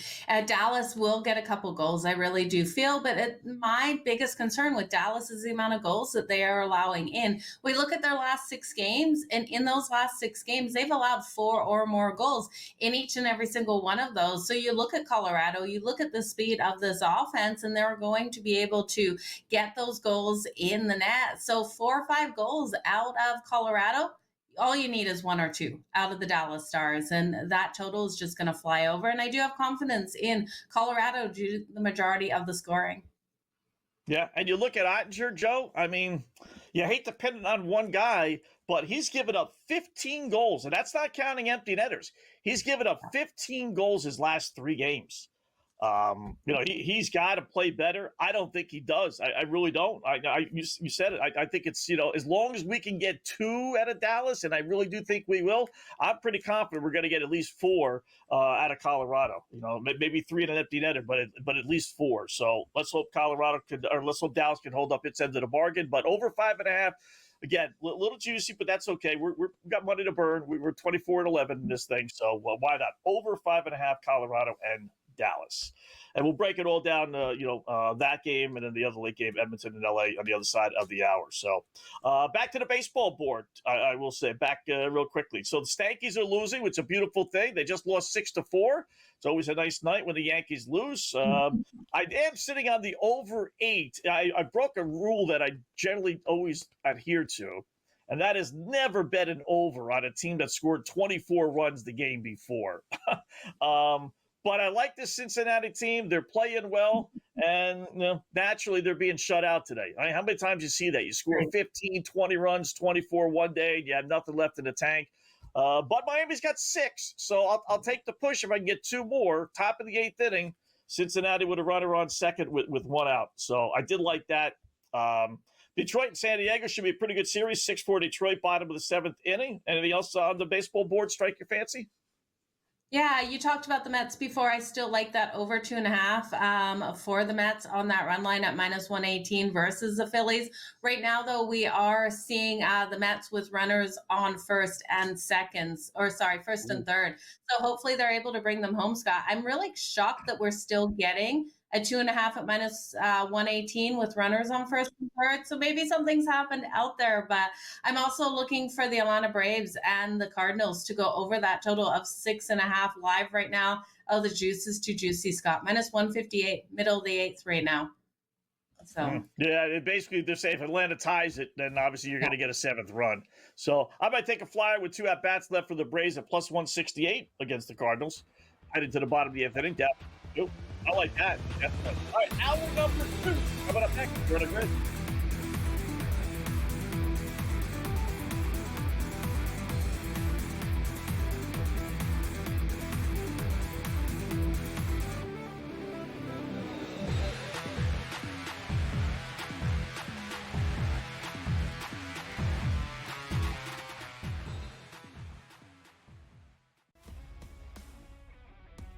Dallas will get a couple goals, I really do feel. But my biggest concern with Dallas is the amount of goals that they are allowing in. We look at their last 6 games, and in those last 6 games, they've allowed 4 or more goals in each and every single one of those. So you look at Colorado, you look at the speed of this offense, and they're going to be able to get those goals in the net. So 4 or 5 goals out of Colorado, all you need is 1 or 2 out of the Dallas Stars, and that total is just going to fly over. And I do have confidence in Colorado due to the majority of the scoring. Yeah, and you look at Ottinger, Joe, I mean, you hate depending on one guy, but he's given up 15 goals, and that's not counting empty netters. He's given up 15 goals his last 3 games. He's got to play better. I don't think he does. I really don't. You said it. I think it's, as long as we can get 2 out of Dallas, and I really do think we will, I'm pretty confident we're going to get at least 4 out of Colorado. Maybe 3 in an empty netter, but at least 4. So let's hope let's hope Dallas can hold up its end of the bargain. But over 5.5. Again, a little juicy, but that's okay. We've got money to burn. We're 24-11 in this thing, so why not? Over 5.5, Colorado and Dallas. And we'll break it all down, that game and then the other late game, Edmonton and LA on the other side of the hour. So back to the baseball board, I will say, back real quickly. So the Stankies are losing, which is a beautiful thing. They just lost 6-4. It's always a nice night when the Yankees lose. I am sitting on the over 8. I broke a rule that I generally always adhere to, and that is never bet an over on a team that scored 24 runs the game before. But I like this Cincinnati team. They're playing well, and naturally they're being shut out today. I mean, how many times you see that? You score 15, 20 runs, 24 one day, and you have nothing left in the tank. But Miami's got 6, so I'll take the push if I can get 2 more. Top of the 8th inning, Cincinnati with a runner on second with 1 out. So I did like that. Detroit and San Diego should be a pretty good series. 6-4 Detroit, bottom of the 7th inning. Anything else on the baseball board strike your fancy? Yeah, you talked about the Mets before. I still like that over 2.5 for the Mets on that run line at minus 118 versus the Phillies. Right now, though, we are seeing the Mets with runners on first and third. So hopefully they're able to bring them home, Scott. I'm really shocked that we're still getting at 2.5 at minus 118 with runners on first and third. So maybe something's happened out there, but I'm also looking for the Atlanta Braves and the Cardinals to go over that total of 6.5 live right now. Oh, the juice is too juicy, Scott. Minus 158, middle of the eighth right now. So yeah, basically they're saying if Atlanta ties it, then obviously you're going to get a seventh run. So I might take a flyer with 2 at bats left for the Braves at plus 168 against the Cardinals. Heading to the bottom of the eighth inning. Nope. I like that. Definitely. All right, hour number 2. Coming up next, we're on the grid.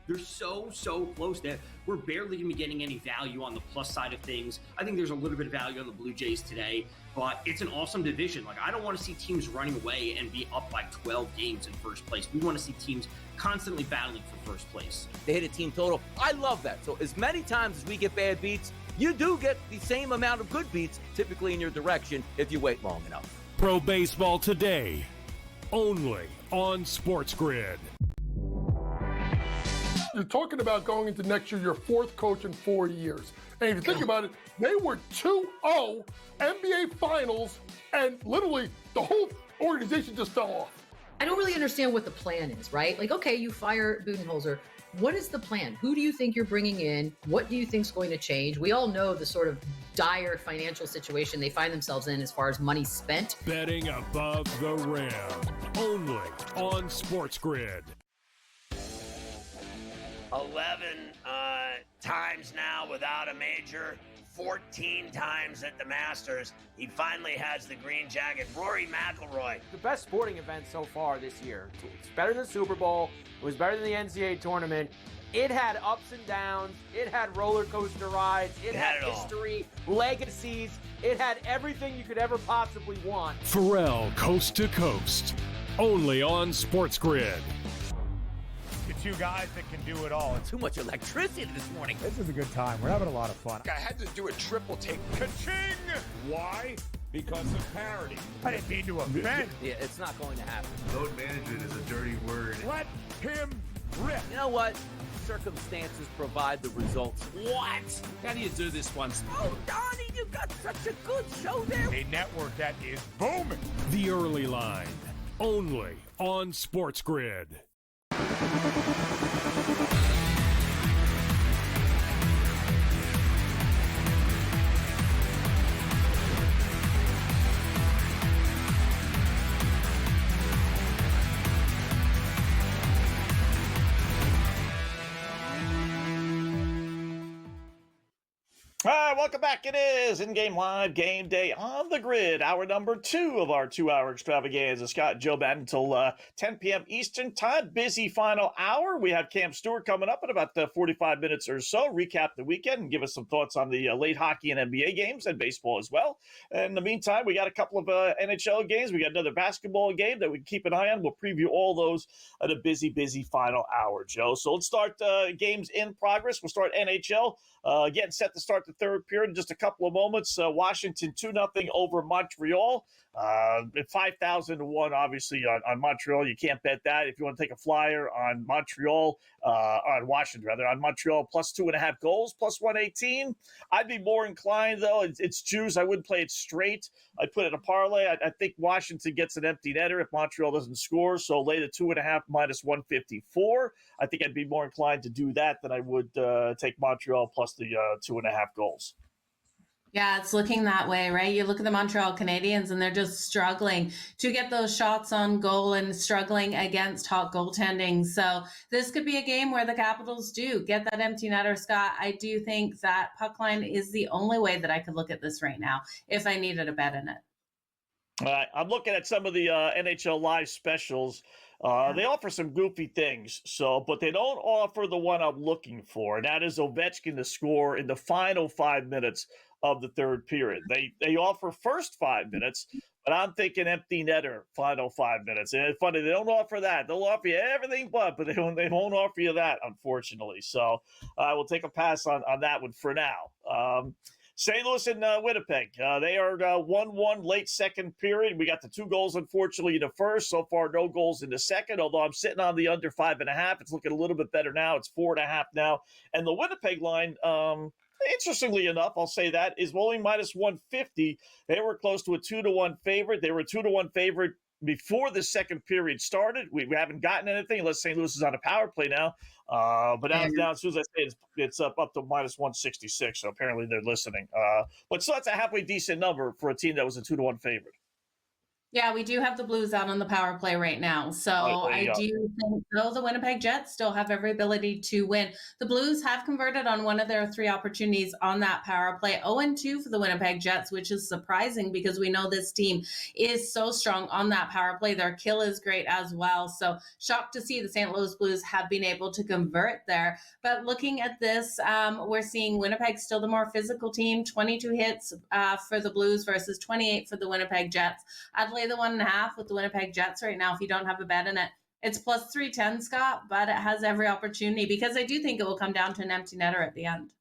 They're so close that we're barely going to be getting any value on the plus side of things. I think there's a little bit of value on the Blue Jays today, but it's an awesome division. Like, I don't want to see teams running away and be up by 12 games in first place. We want to see teams constantly battling for first place. They hit a team total. I love that. So as many times as we get bad beats, you do get the same amount of good beats typically in your direction if you wait long enough. Pro Baseball Today, only on SportsGrid. You're talking about going into next year, your 4th coach in 4 years. And if you think about it, they were 2-0 NBA Finals, and literally the whole organization just fell off. I don't really understand what the plan is, right? Like, okay, you fire Budenholzer. What is the plan? Who do you think you're bringing in? What do you think is going to change? We all know the sort of dire financial situation they find themselves in as far as money spent. Betting above the rim, only on SportsGrid. 11 times now without a major, 14 times at the Masters. He finally has the green jacket. Rory McIlroy. The best sporting event so far this year. It's better than the Super Bowl. It was better than the NCAA tournament. It had ups and downs. It had roller coaster rides. It had history, legacies. It had everything you could ever possibly want. Pharrell, Coast to Coast, only on SportsGrid. Two guys that can do it all. Too much electricity this morning. This is a good time. We're having a lot of fun. I had to do a triple take. Ka-ching! Why? Because of parity. I didn't mean to offend. Yeah, it's not going to happen. Load management is a dirty word. Let him rip. You know what? Circumstances provide the results. What? How do you do this one? Oh, Donnie, you got such a good show there. A network that is booming. The Early Line, only on SportsGrid. All right, welcome back. It is in-game live game day on the grid. Hour number 2 of our 2-hour extravaganza. Scott and Joe Madden until 10 p.m. Eastern time. Busy final hour. We have Cam Stewart coming up in about 45 minutes or so. Recap the weekend and give us some thoughts on the late hockey and NBA games and baseball as well. And in the meantime, we got a couple of NHL games. We got another basketball game that we can keep an eye on. We'll preview all those at a busy final hour, Joe. So let's start games in progress. We'll start NHL. Getting set to start the third period in just a couple of moments. Washington 2-0 over Montreal. 5,000 to 1, obviously, on Montreal. You can't bet that. If you want to take a flyer on Montreal, on Washington, rather, on Montreal, plus 2.5 goals, plus 118. I'd be more inclined, though. It's juice. I wouldn't play it straight. I'd put it in a parlay. I think Washington gets an empty netter if Montreal doesn't score. So lay the 2.5 minus 154. I think I'd be more inclined to do that than I would take Montreal plus the 2.5 goals. Yeah, it's looking that way, right? You look at the Montreal Canadiens and they're just struggling to get those shots on goal and struggling against hot goaltending. So this could be a game where the Capitals do get that empty netter, Scott. I do think that puck line is the only way that I could look at this right now if I needed a bet in it. All right, I'm looking at some of the NHL Live specials. They offer some goofy things, but they don't offer the one I'm looking for, and that is Ovechkin to score in the final 5 minutes of the third period. They offer first 5 minutes, but I'm thinking empty netter final 5 minutes. And it's funny, they don't offer that. They'll offer you everything but they won't offer you that, unfortunately. So I will take a pass on that one for now. St. Louis and Winnipeg, they are 1-1 late second period. We got the 2 goals, unfortunately, in the first. So far, no goals in the second, although I'm sitting on the under 5.5. It's looking a little bit better now. It's 4.5 now. And the Winnipeg line, interestingly enough, I'll say that, is only minus 150. They were close to a 2-1 favorite. They were a 2-1 favorite before the second period started. We haven't gotten anything unless St. Louis is on a power play now. But now as soon as I say it's up to minus 166. So apparently they're listening. But so that's a halfway decent number for a team that was a 2-1 favorite. Yeah, we do have the Blues out on the power play right now. So I do think, though, the Winnipeg Jets still have every ability to win. The Blues have converted on one of their 3 opportunities on that power play. 0-2 for the Winnipeg Jets, which is surprising because we know this team is so strong on that power play. Their kill is great as well. So shocked to see the St. Louis Blues have been able to convert there. But looking at this, we're seeing Winnipeg still the more physical team, 22 hits for the Blues versus 28 for the Winnipeg Jets. I'd lay the 1.5 with the Winnipeg Jets right now if you don't have a bet in it. It's plus 310, Scott, but it has every opportunity because I do think it will come down to an empty netter at the end.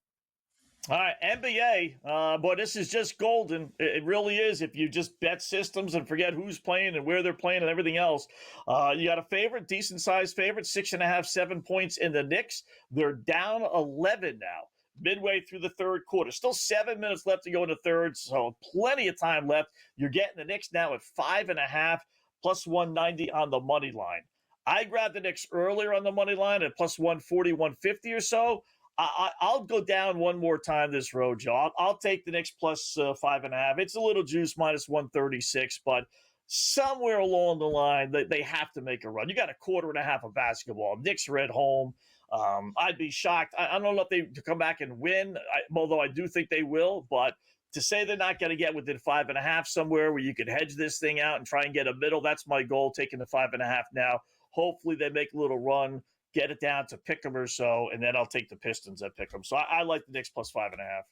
All right, NBA. Boy, this is just golden. It really is. If you just bet systems and forget who's playing and where they're playing and everything else. You got a favorite, decent-sized favorite, 6.5, 7 points in the Knicks. They're down 11 now, midway through the third quarter. Still 7 minutes left to go in the third, so plenty of time left. You're getting the Knicks now at 5.5, plus 190 on the money line. I grabbed the Knicks earlier on the money line at plus 140, 150 or so. I'll go down one more time this road, Joe. I'll take the Knicks plus 5.5. It's a little juice, minus 136, but somewhere along the line, they have to make a run. You got a quarter and a half of basketball. Knicks are at home. I'd be shocked. I don't know if they come back and win, although I do think they will. But to say they're not going to get within 5.5 somewhere where you could hedge this thing out and try and get a middle, that's my goal, taking the 5.5 now. Hopefully they make a little run, get it down to pick 'em or so, and then I'll take the Pistons at pick 'em. So I like the Knicks plus 5.5.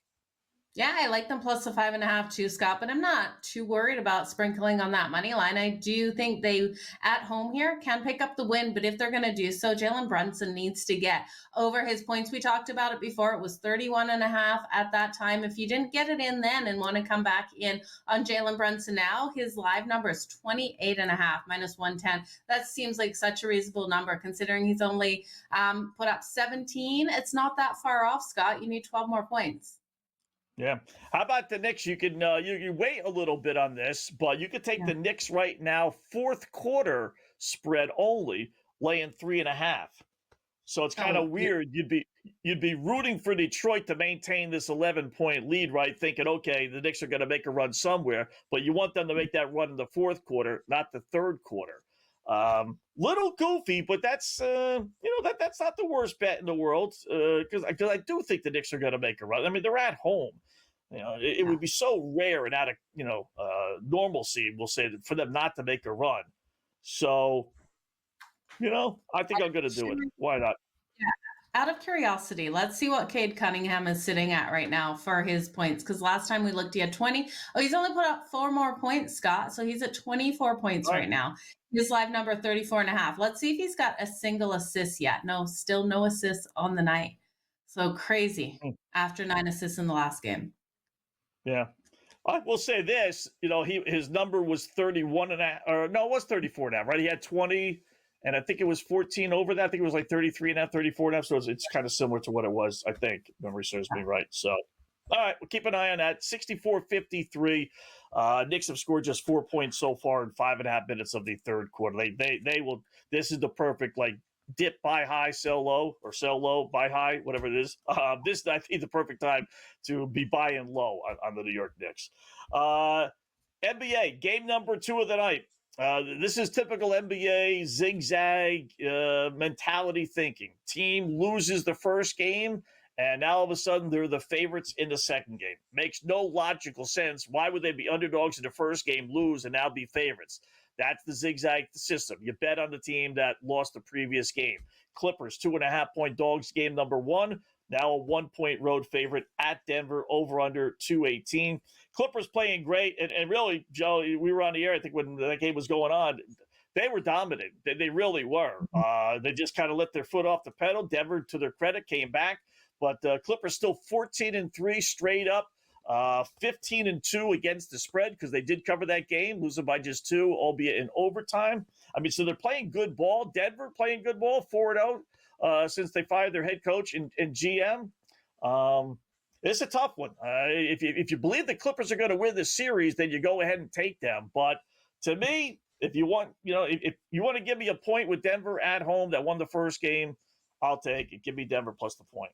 Yeah, I like them plus the 5.5 too, Scott, but I'm not too worried about sprinkling on that money line. I do think they, at home here, can pick up the win, but if they're going to do so, Jalen Brunson needs to get over his points. We talked about it before. It was 31.5 at that time. If you didn't get it in then and want to come back in on Jalen Brunson now, his live number is 28.5, minus 110. That seems like such a reasonable number considering he's only put up 17. It's not that far off, Scott. You need 12 more points. Yeah. How about the Knicks? You can you wait a little bit on this, but you could take the Knicks right now, fourth quarter spread only, laying 3.5. So it's kind of weird. You'd be rooting for Detroit to maintain this 11-point lead, right? Thinking, okay, the Knicks are going to make a run somewhere, but you want them to make that run in the fourth quarter, not the third quarter. Little goofy, but that's that's not the worst bet in the world because I do think the Knicks are going to make a run. I mean, they're at home. It would be so rare and out of normalcy, we'll say, for them not to make a run. So, I think I'm going to do it. Why not? Yeah. Out of curiosity, let's see what Cade Cunningham is sitting at right now for his points. Because last time we looked, he had 20. Oh, he's only put up 4 more points, Scott. So he's at 24 points right now. His live number 34.5. Let's see if he's got a single assist yet. No, still no assists on the night. So crazy after 9 assists in the last game. Yeah. I will say this, his number was 31.5, or no, it was 34.5, right? He had 20, and I think it was 14 over that. I think it was like 33.5, 34.5. So it's kind of similar to what it was, I think, if memory serves me right. So, all right, we'll keep an eye on that. 64-53. Knicks have scored just 4 points so far in 5.5 minutes of the third quarter. They will. This is the perfect dip, buy high, sell low, or sell low, buy high, whatever it is. This is, I think, the perfect time to be buying low on the New York Knicks. NBA game number 2 of the night. This is typical NBA zigzag mentality thinking. Team loses the first game, and now all of a sudden they're the favorites in the second game. Makes no logical sense. Why would they be underdogs in the first game, lose, and now be favorites? That's the zigzag system. You bet on the team that lost the previous game. Clippers, 2.5-point dogs, game number 1. now a 1-point road favorite at Denver, over under 218. Clippers playing great. And really, Joe, we were on the air, I think, when that game was going on. They were dominant. They really were. They just kind of let their foot off the pedal. Denver, to their credit, came back. But Clippers still 14-3 straight up. 15-2 against the spread because they did cover that game, losing by just 2, albeit in overtime. I mean, so they're playing good ball. Denver playing good ball, 4-0 since they fired their head coach and GM. It's a tough one. If you believe the Clippers are going to win this series, then you go ahead and take them. But to me, if you want, if you want to give me a point with Denver at home that won the first game, I'll take it. Give me Denver plus the point.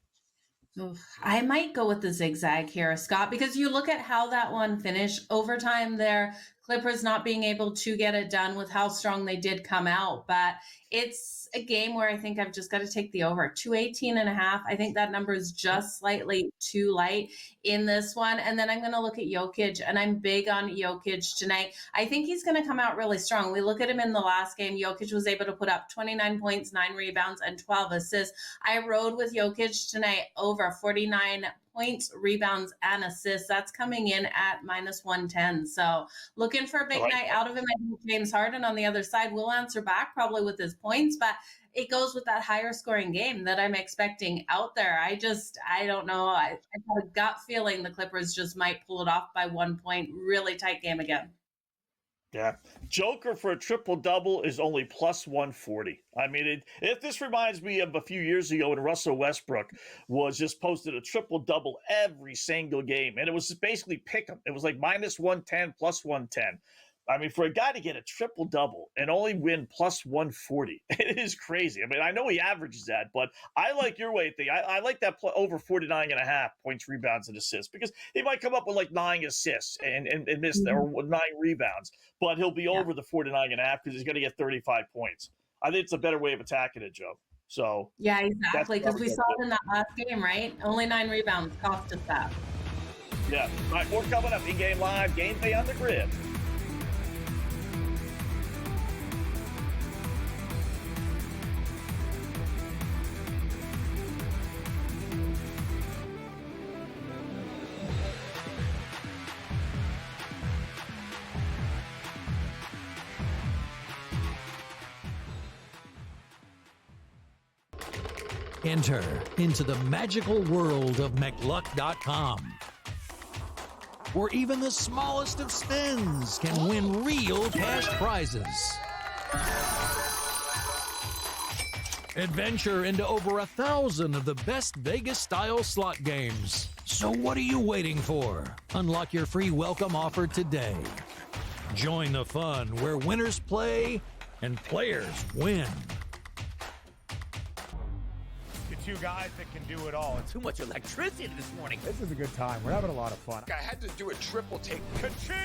I might go with the zigzag here, Scott, because you look at how that one finished. Overtime there, Clippers not being able to get it done with how strong they did come out. But it's a game where I think I've just got to take the over. 218.5. I think that number is just slightly too light in this one. And then I'm going to look at Jokic, and I'm big on Jokic tonight. I think he's going to come out really strong. We look at him in the last game. Jokic was able to put up 29 points, 9 rebounds, and 12 assists. I rode with Jokic tonight over 49 points, rebounds, and assists. That's coming in at -110. So looking for a big night out of him. I think James Harden on the other side will answer back probably with his points, but it goes with that higher scoring game that I'm expecting out there. I don't know. I have a gut feeling the Clippers just might pull it off by 1 point. Really tight game again. Yeah. Joker for a triple-double is only plus 140. I mean, if this reminds me of a few years ago when Russell Westbrook was just posted a triple-double every single game. And it was basically pick 'em. It was like -110, plus 110. I mean, for a guy to get a triple-double and only win plus 140, it is crazy. I mean, I know he averages that, but I like your way thing. I like that over 49.5 points, rebounds, and assists, because he might come up with like 9 assists and miss or 9 rebounds, but he'll be over the 49.5 because he's going to get 35 points. I think it's a better way of attacking it, Joe. So yeah, exactly, because we saw it in that last game, right? Only 9 rebounds cost us that. Yeah. All right, more coming up. In-game live, GameDay on the grid. Enter into the magical world of McLuck.com, where even the smallest of spins can win real cash prizes. Adventure into over 1,000 of the best Vegas-style slot games. So what are you waiting for? Unlock your free welcome offer today. Join the fun where winners play and players win. Two guys that can do it all. Too much electricity this morning. This is a good time. We're having a lot of fun. I had to do a triple take. Ka-ching!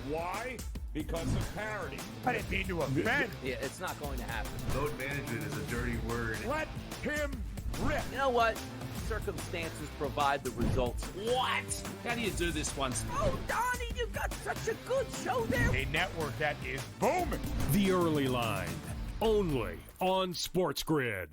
Why? Because of parity. I didn't mean to offend. Yeah, it's not going to happen. Load management is a dirty word. Let him rip. You know what? Circumstances provide the results. What? How do you do this one? Oh, Donnie, you got such a good show there. A network that is booming. The Early Line, only on SportsGrid.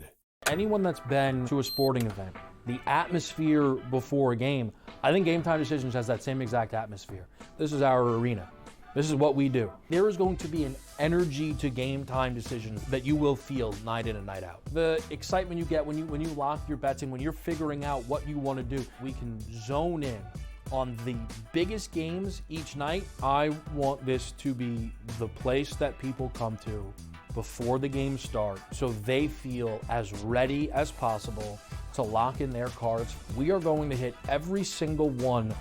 Anyone that's been to a sporting event, the atmosphere before a game, I think Game Time Decisions has that same exact atmosphere. This is our arena. This is what we do. There is going to be an energy to Game Time Decisions that you will feel night in and night out. The excitement you get when you lock your bets in, when you're figuring out what you want to do, we can zone in on the biggest games each night. I want this to be the place that people come to before the games start so they feel as ready as possible to lock in their cards. We are going to hit every single one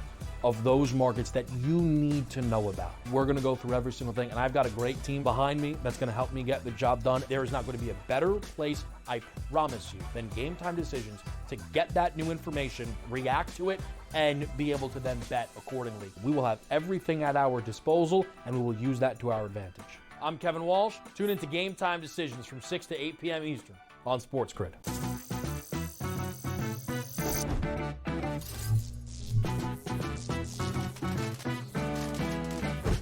of those markets that you need to know about. We're going to go through every single thing, and I've got a great team behind me that's going to help me get the job done. There is not going to be a better place, I promise you, than Game Time Decisions to get that new information, react to it, and be able to then bet accordingly. We will have everything at our disposal, and we will use that to our advantage. I'm Kevin Walsh. Tune into Game Time Decisions from 6 to 8 p.m. Eastern on SportsGrid.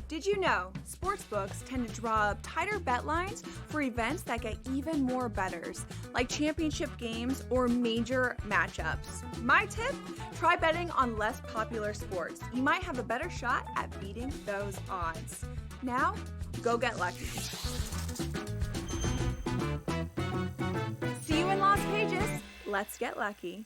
Did you know sportsbooks tend to draw up tighter bet lines for events that get even more bettors? like championship games or major matchups. My tip, try betting on less popular sports. You might have a better shot at beating those odds. Now, go get lucky. See you in Las Pages. Let's get lucky.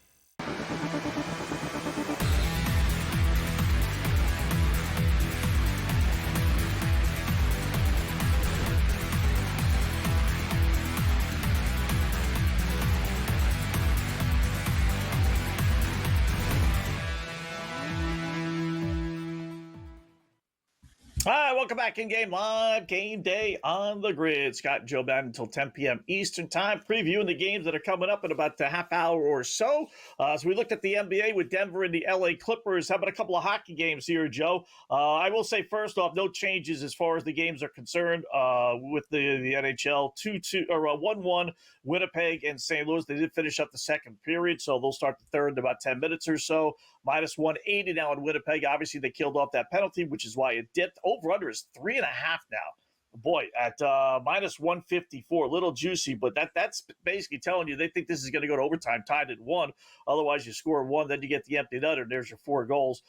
All right, welcome back in game live, game day on the grid. Scott and Joe Madden until 10 p.m. Eastern time, previewing the games that are coming up in about a half hour or so. So we looked at the NBA with Denver and the LA Clippers. How about a couple of hockey games here, Joe? I will say first off, no changes as far as the games are concerned with the NHL. 1-1 Winnipeg and St. Louis. They did finish up the second period, so they'll start the third in about 10 minutes or so. Minus 180 now in Winnipeg. Obviously, they killed off that penalty, which is why it dipped. Over-under is 3.5 now. Boy, at minus 154, a little juicy, but that's basically telling you they think this is going to go to overtime, tied at 1. Otherwise, you score 1, then you get the empty netter, and there's your 4 goals.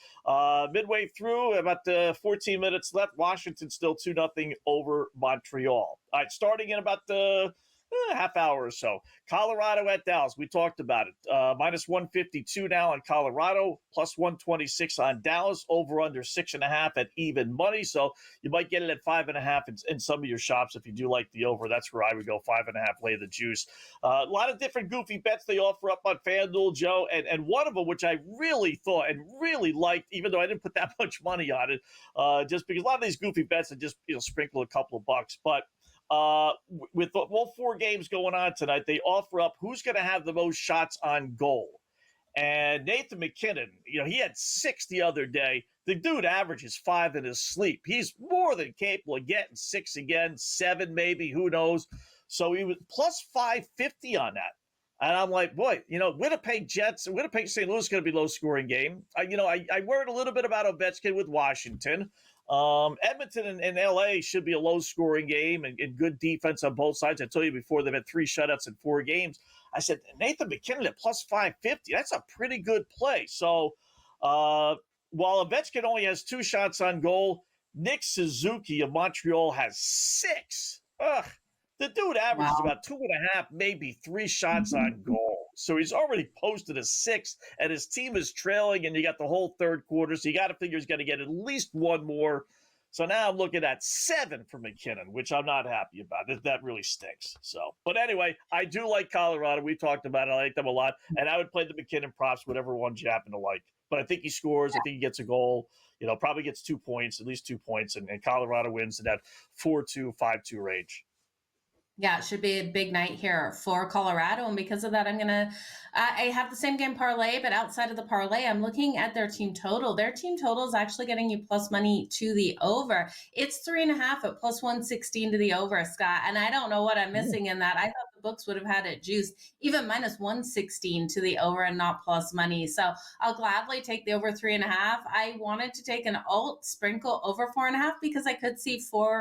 Midway through, about 14 minutes left, Washington still 2-0 over Montreal. All right, starting in about the half hour or so. Colorado at Dallas. We talked about it. Minus 152 now on Colorado, plus 126 on Dallas, over under 6.5 at even money. So you might get it at 5.5 in some of your shops if you do like the over. That's where I would go 5.5, lay the juice. A lot of different goofy bets they offer up on FanDuel, Joe, and one of them, which I really thought and really liked, even though I didn't put that much money on it, just because a lot of these goofy bets are just sprinkle a couple of bucks, but with all 4 games going on tonight, they offer up who's going to have the most shots on goal. And Nathan McKinnon, he had 6 the other day. The dude averages 5 in his sleep. He's more than capable of getting 6 again, 7 maybe, who knows. So he was plus 550 on that. And I'm like, boy, Winnipeg St. Louis is going to be a low-scoring game. I worried a little bit about Ovechkin with Washington. Edmonton and LA should be a low-scoring game and good defense on both sides. I told you before, they've had 3 shutouts in 4 games. I said, Nathan McKinnon at plus 550, that's a pretty good play. So while Ovechkin only has 2 shots on goal, Nick Suzuki of Montreal has 6. The dude averages about 2.5, maybe 3 shots on goal. So he's already posted a 6, and his team is trailing, and you got the whole third quarter, so you got to figure he's going to get at least 1 more. So now I'm looking at 7 for McKinnon, which I'm not happy about. That really stinks. So, but anyway, I do like Colorado. We talked about it. I like them a lot, and I would play the McKinnon props, whatever ones you happen to like. But I think he scores. I think he gets a goal. Probably gets 2 points, at least 2 points, and Colorado wins in that 4-2, 5-2 range. Yeah, it should be a big night here for Colorado. And because of that, I have the same game parlay, but outside of the parlay, I'm looking at their team total. Their team total is actually getting you plus money to the over. It's 3.5 at plus 116 to the over, Scott. And I don't know what I'm missing in that. I thought the books would have had it juiced, even minus 116 to the over and not plus money. So I'll gladly take the over 3.5. I wanted to take an alt sprinkle over 4.5 because I could see 5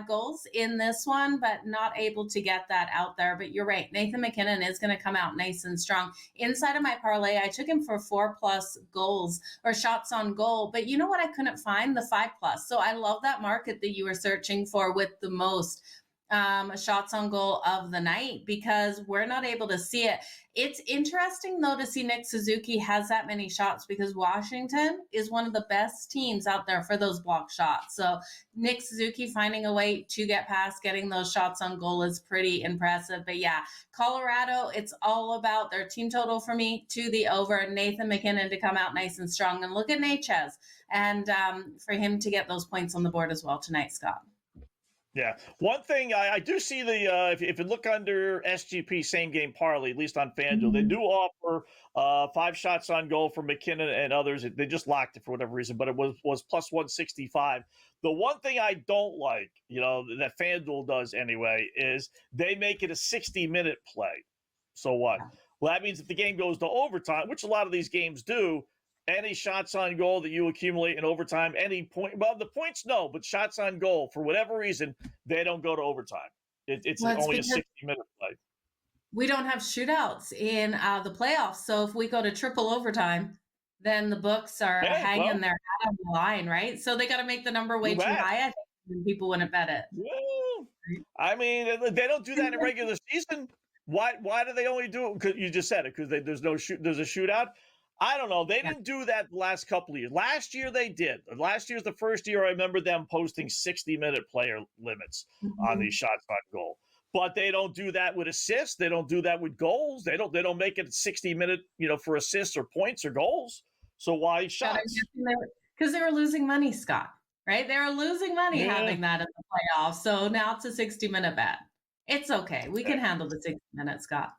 goals in this one, but not able to get that out there. But you're right. Nathan McKinnon is going to come out nice and strong. Inside of my parlay, I took him for 4+ goals or shots on goal. But you know what? I couldn't find the 5+. So I love that market that you were searching for with the most shots on goal of the night, because we're not able to see it. It's interesting, though, to see Nick Suzuki has that many shots, because Washington is one of the best teams out there for those block shots. So Nick Suzuki finding a way to get past getting those shots on goal is pretty impressive. But yeah, Colorado, it's all about their team total for me to the over. Nathan McKinnon to come out nice and strong. And look at Natchez, and for him to get those points on the board as well tonight, Scott. Yeah. One thing I do see if you look under SGP same game parlay, at least on FanDuel, they do offer 5 shots on goal for McKinnon and others. They just locked it for whatever reason, but it was plus 165. The one thing I don't like, that FanDuel does anyway, is they make it a 60-minute play. So what? Well, that means if the game goes to overtime, which a lot of these games do, any shots on goal that you accumulate in overtime, any point, well, the points, no, but shots on goal, for whatever reason, they don't go to overtime. It's only a 60-minute play. We don't have shootouts in the playoffs. So if we go to triple overtime, then the books are hanging their hat on the line, right? So they got to make the number way too high, I think, and people wouldn't bet it. Well, I mean, they don't do that in regular season. Why do they only do it? Because you just said it, because there's a shootout. I don't know. They didn't do that the last couple of years. Last year they did. Last year's the first year I remember them posting 60-minute player limits on these shots on goal. But they don't do that with assists. They don't do that with goals. They don't make it 60-minute, for assists or points or goals. So why shots? Because they were losing money, Scott. Right? They were losing money having that in the playoffs. So now it's a 60-minute bet. It's okay. We can handle the 60 minutes, Scott.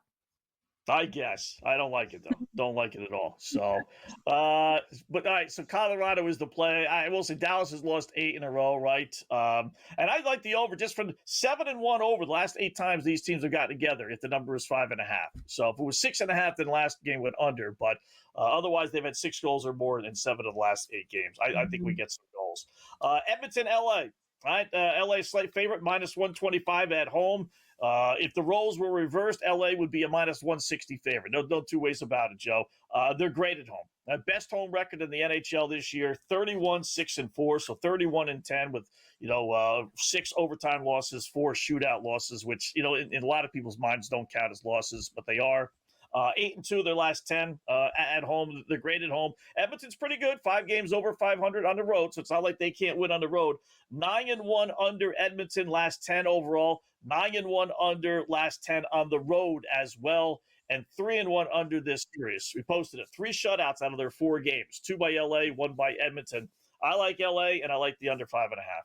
I guess. I don't like it, though. Don't like it at all. So, but all right. So Colorado is the play. I will say Dallas has lost 8 in a row, right? And I like the over just from 7-1 over the last 8 times these teams have gotten together. If the number is 5.5, so if it was 6.5, then last game went under. But otherwise, they've had 6 goals or more in 7 of the last 8 games. I think we get some goals. Edmonton, LA. Right, LA slight favorite, -125 at home. If the roles were reversed, LA would be a -160 favorite. No 2 ways about it, Joe. They're great at home. Best home record in the NHL this year, 31-6-4, so 31-10 with 6 overtime losses, 4 shootout losses, which in a lot of people's minds don't count as losses, but they are. 8-2 their last 10 at home. They're great at home. Edmonton's pretty good. 5 games over 500 on the road, so it's not like they can't win on the road. 9-1 under Edmonton last 10 overall. 9-1 under last 10 on the road as well, and 3-1 under this series. We posted it. 3 shutouts out of their 4 games. 2 by LA, 1 by Edmonton. I like LA, and I like the under 5.5.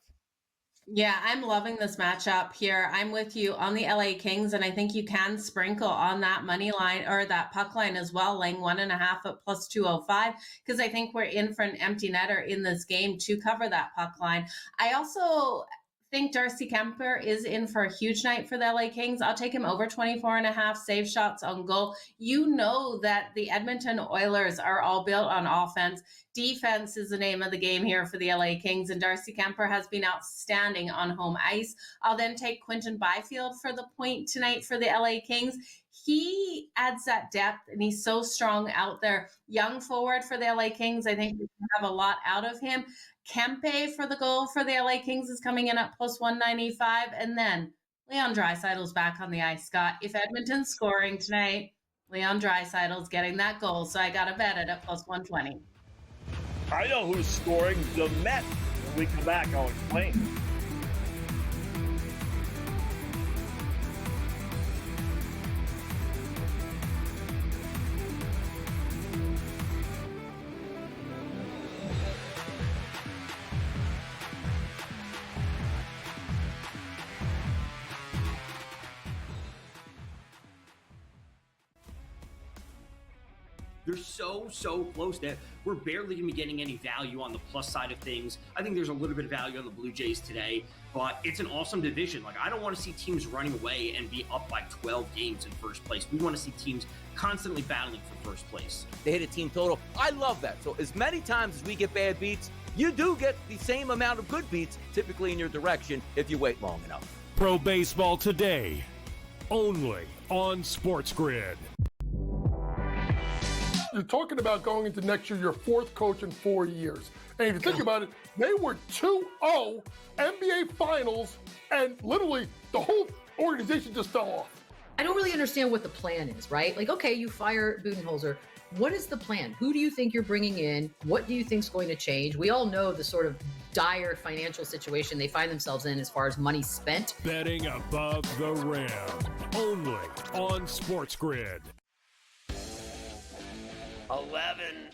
Yeah, I'm loving this matchup here. I'm with you on the LA Kings, and I think you can sprinkle on that money line or that puck line as well, laying 1.5 at +205, because I think we're in for an empty netter in this game to cover that puck line. I also think Darcy Kemper is in for a huge night for the LA Kings. I'll take him over 24.5 save shots on goal. You know that the Edmonton Oilers are all built on offense. Defense is the name of the game here for the LA Kings, and Darcy Kemper has been outstanding on home ice. I'll then take Quinton Byfield for the point tonight for the LA Kings. He adds that depth, and he's so strong out there. Young forward for the LA Kings. I think we can have a lot out of him. Kempe for the goal for the LA Kings is coming in at +195. And then Leon Draisaitl's back on the ice, Scott. If Edmonton's scoring tonight, Leon Draisaitl's getting that goal. So I got to bet it at +120. I know who's scoring. The Met. When we come back, I'll explain. They're so close that we're barely going to be getting any value on the plus side of things. I think there's a little bit of value on the Blue Jays today, but it's an awesome division. Like, I don't want to see teams running away and be up by 12 games in first place. We want to see teams constantly battling for first place. They hit a team total. I love that. So as many times as we get bad beats, you do get the same amount of good beats, typically in your direction, if you wait long enough. Pro Baseball Today, only on SportsGrid. You're talking about going into next year, your 4th coach in 4 years. And if you think about it, they were 2-0 NBA Finals, and literally the whole organization just fell off. I don't really understand what the plan is, right? Like, okay, you fire Budenholzer. What is the plan? Who do you think you're bringing in? What do you think is going to change? We all know the sort of dire financial situation they find themselves in as far as money spent. Betting above the rim, only on SportsGrid. 11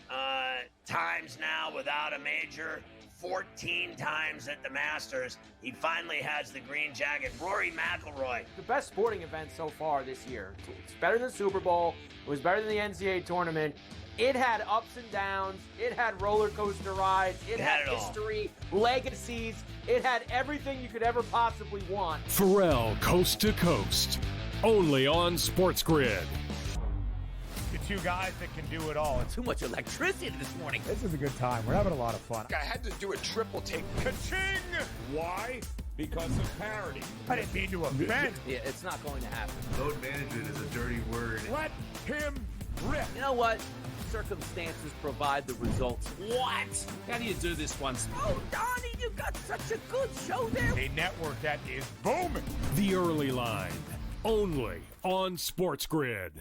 times now without a major, 14 times at the Masters. He finally has the green jacket. Rory McIlroy. The best sporting event so far this year. It's better than the Super Bowl. It was better than the NCAA tournament. It had ups and downs. It had roller coaster rides. It had history, legacies. It had everything you could ever possibly want. Pharrell, Coast to Coast, only on SportsGrid. Two guys that can do it all. Too much electricity this morning. This is a good time. We're having a lot of fun. I had to do a triple take. Ka-ching! Why? because of parity. I didn't mean to offend. Yeah, it's not going to happen. Load management is a dirty word. Let him rip. You know what? Circumstances provide the results. What? How do you do this once? Oh, Donnie, you got such a good show there. A network that is booming. The Early Line, only on SportsGrid.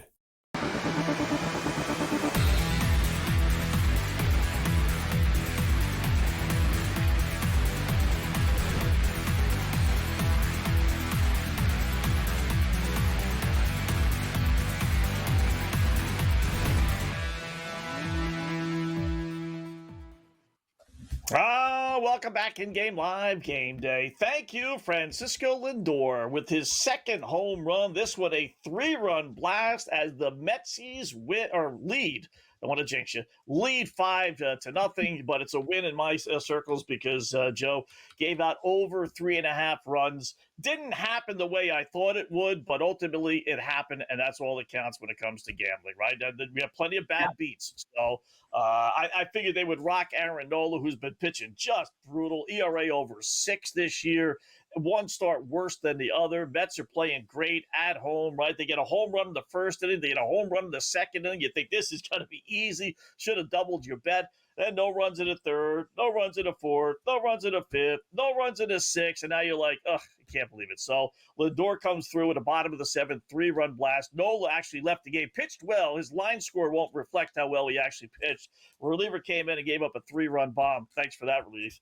Welcome back in Game Live, Game Day. Thank you, Francisco Lindor, with his second home run. This one a 3-run blast as the Metsies lead. I want to jinx you. Lead 5-0, but it's a win in my circles because Joe gave out over 3.5 runs. Didn't happen the way I thought it would, but ultimately it happened, and that's all that counts when it comes to gambling, right? We have plenty of bad beats, so I figured they would rock Aaron Nola, who's been pitching just brutal. ERA over 6 this year. One start worse than the other. Mets are playing great at home, right? They get a home run in the first inning. They get a home run in the second inning. You think this is going to be easy. Should have doubled your bet. Then no runs in the third, no runs in the fourth, no runs in the fifth, no runs in the sixth. And now you're like, ugh, I can't believe it. So Lindor comes through at the bottom of the 7th, 3-run blast. Nola actually left the game, pitched well. His line score won't reflect how well he actually pitched. A reliever came in and gave up a 3-run bomb. Thanks for that relief.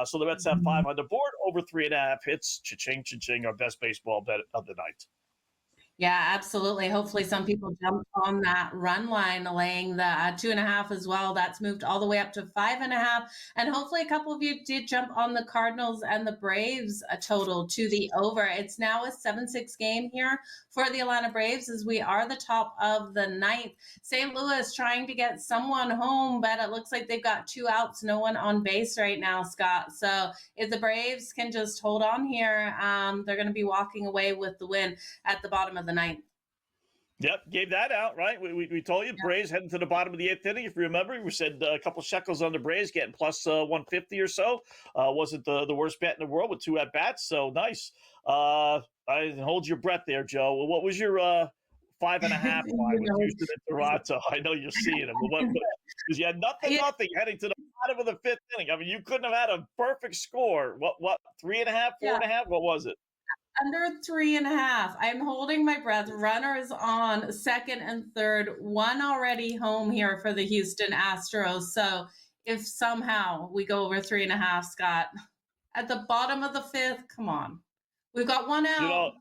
So the Mets have 5 on the board, over 3.5 hits. Cha-ching, cha-ching, our best baseball bet of the night. Yeah, absolutely. Hopefully some people jumped on that run line, laying the 2.5 as well. That's moved all the way up to 5.5. And hopefully a couple of you did jump on the Cardinals and the Braves total to the over. It's now a 7-6 game here for the Atlanta Braves as we are the top of the 9th. St. Louis trying to get someone home, but it looks like they've got 2 outs, no one on base right now, Scott. So if the Braves can just hold on here, they're going to be walking away with the win at the bottom of the 9th. Yep, gave that out, right? We told you Braves heading to the bottom of the 8th inning. If you remember, we said a couple shekels on the Braves, getting plus 150 or so. Wasn't the worst bet in the world with 2 at-bats, so nice. I hold your breath there, Joe. What was your 5.5 line with Houston and Toronto? I know you're seeing it. Because you had nothing heading to the bottom of the 5th inning. I mean, you couldn't have had a perfect score. What 3.5, 4.5? What was it? Under 3.5. I'm holding my breath. Runners on 2nd and 3rd. 1 already home here for the Houston Astros. So if somehow we go over 3.5, Scott, at the bottom of the 5th, come on. We've got 1 out. You know,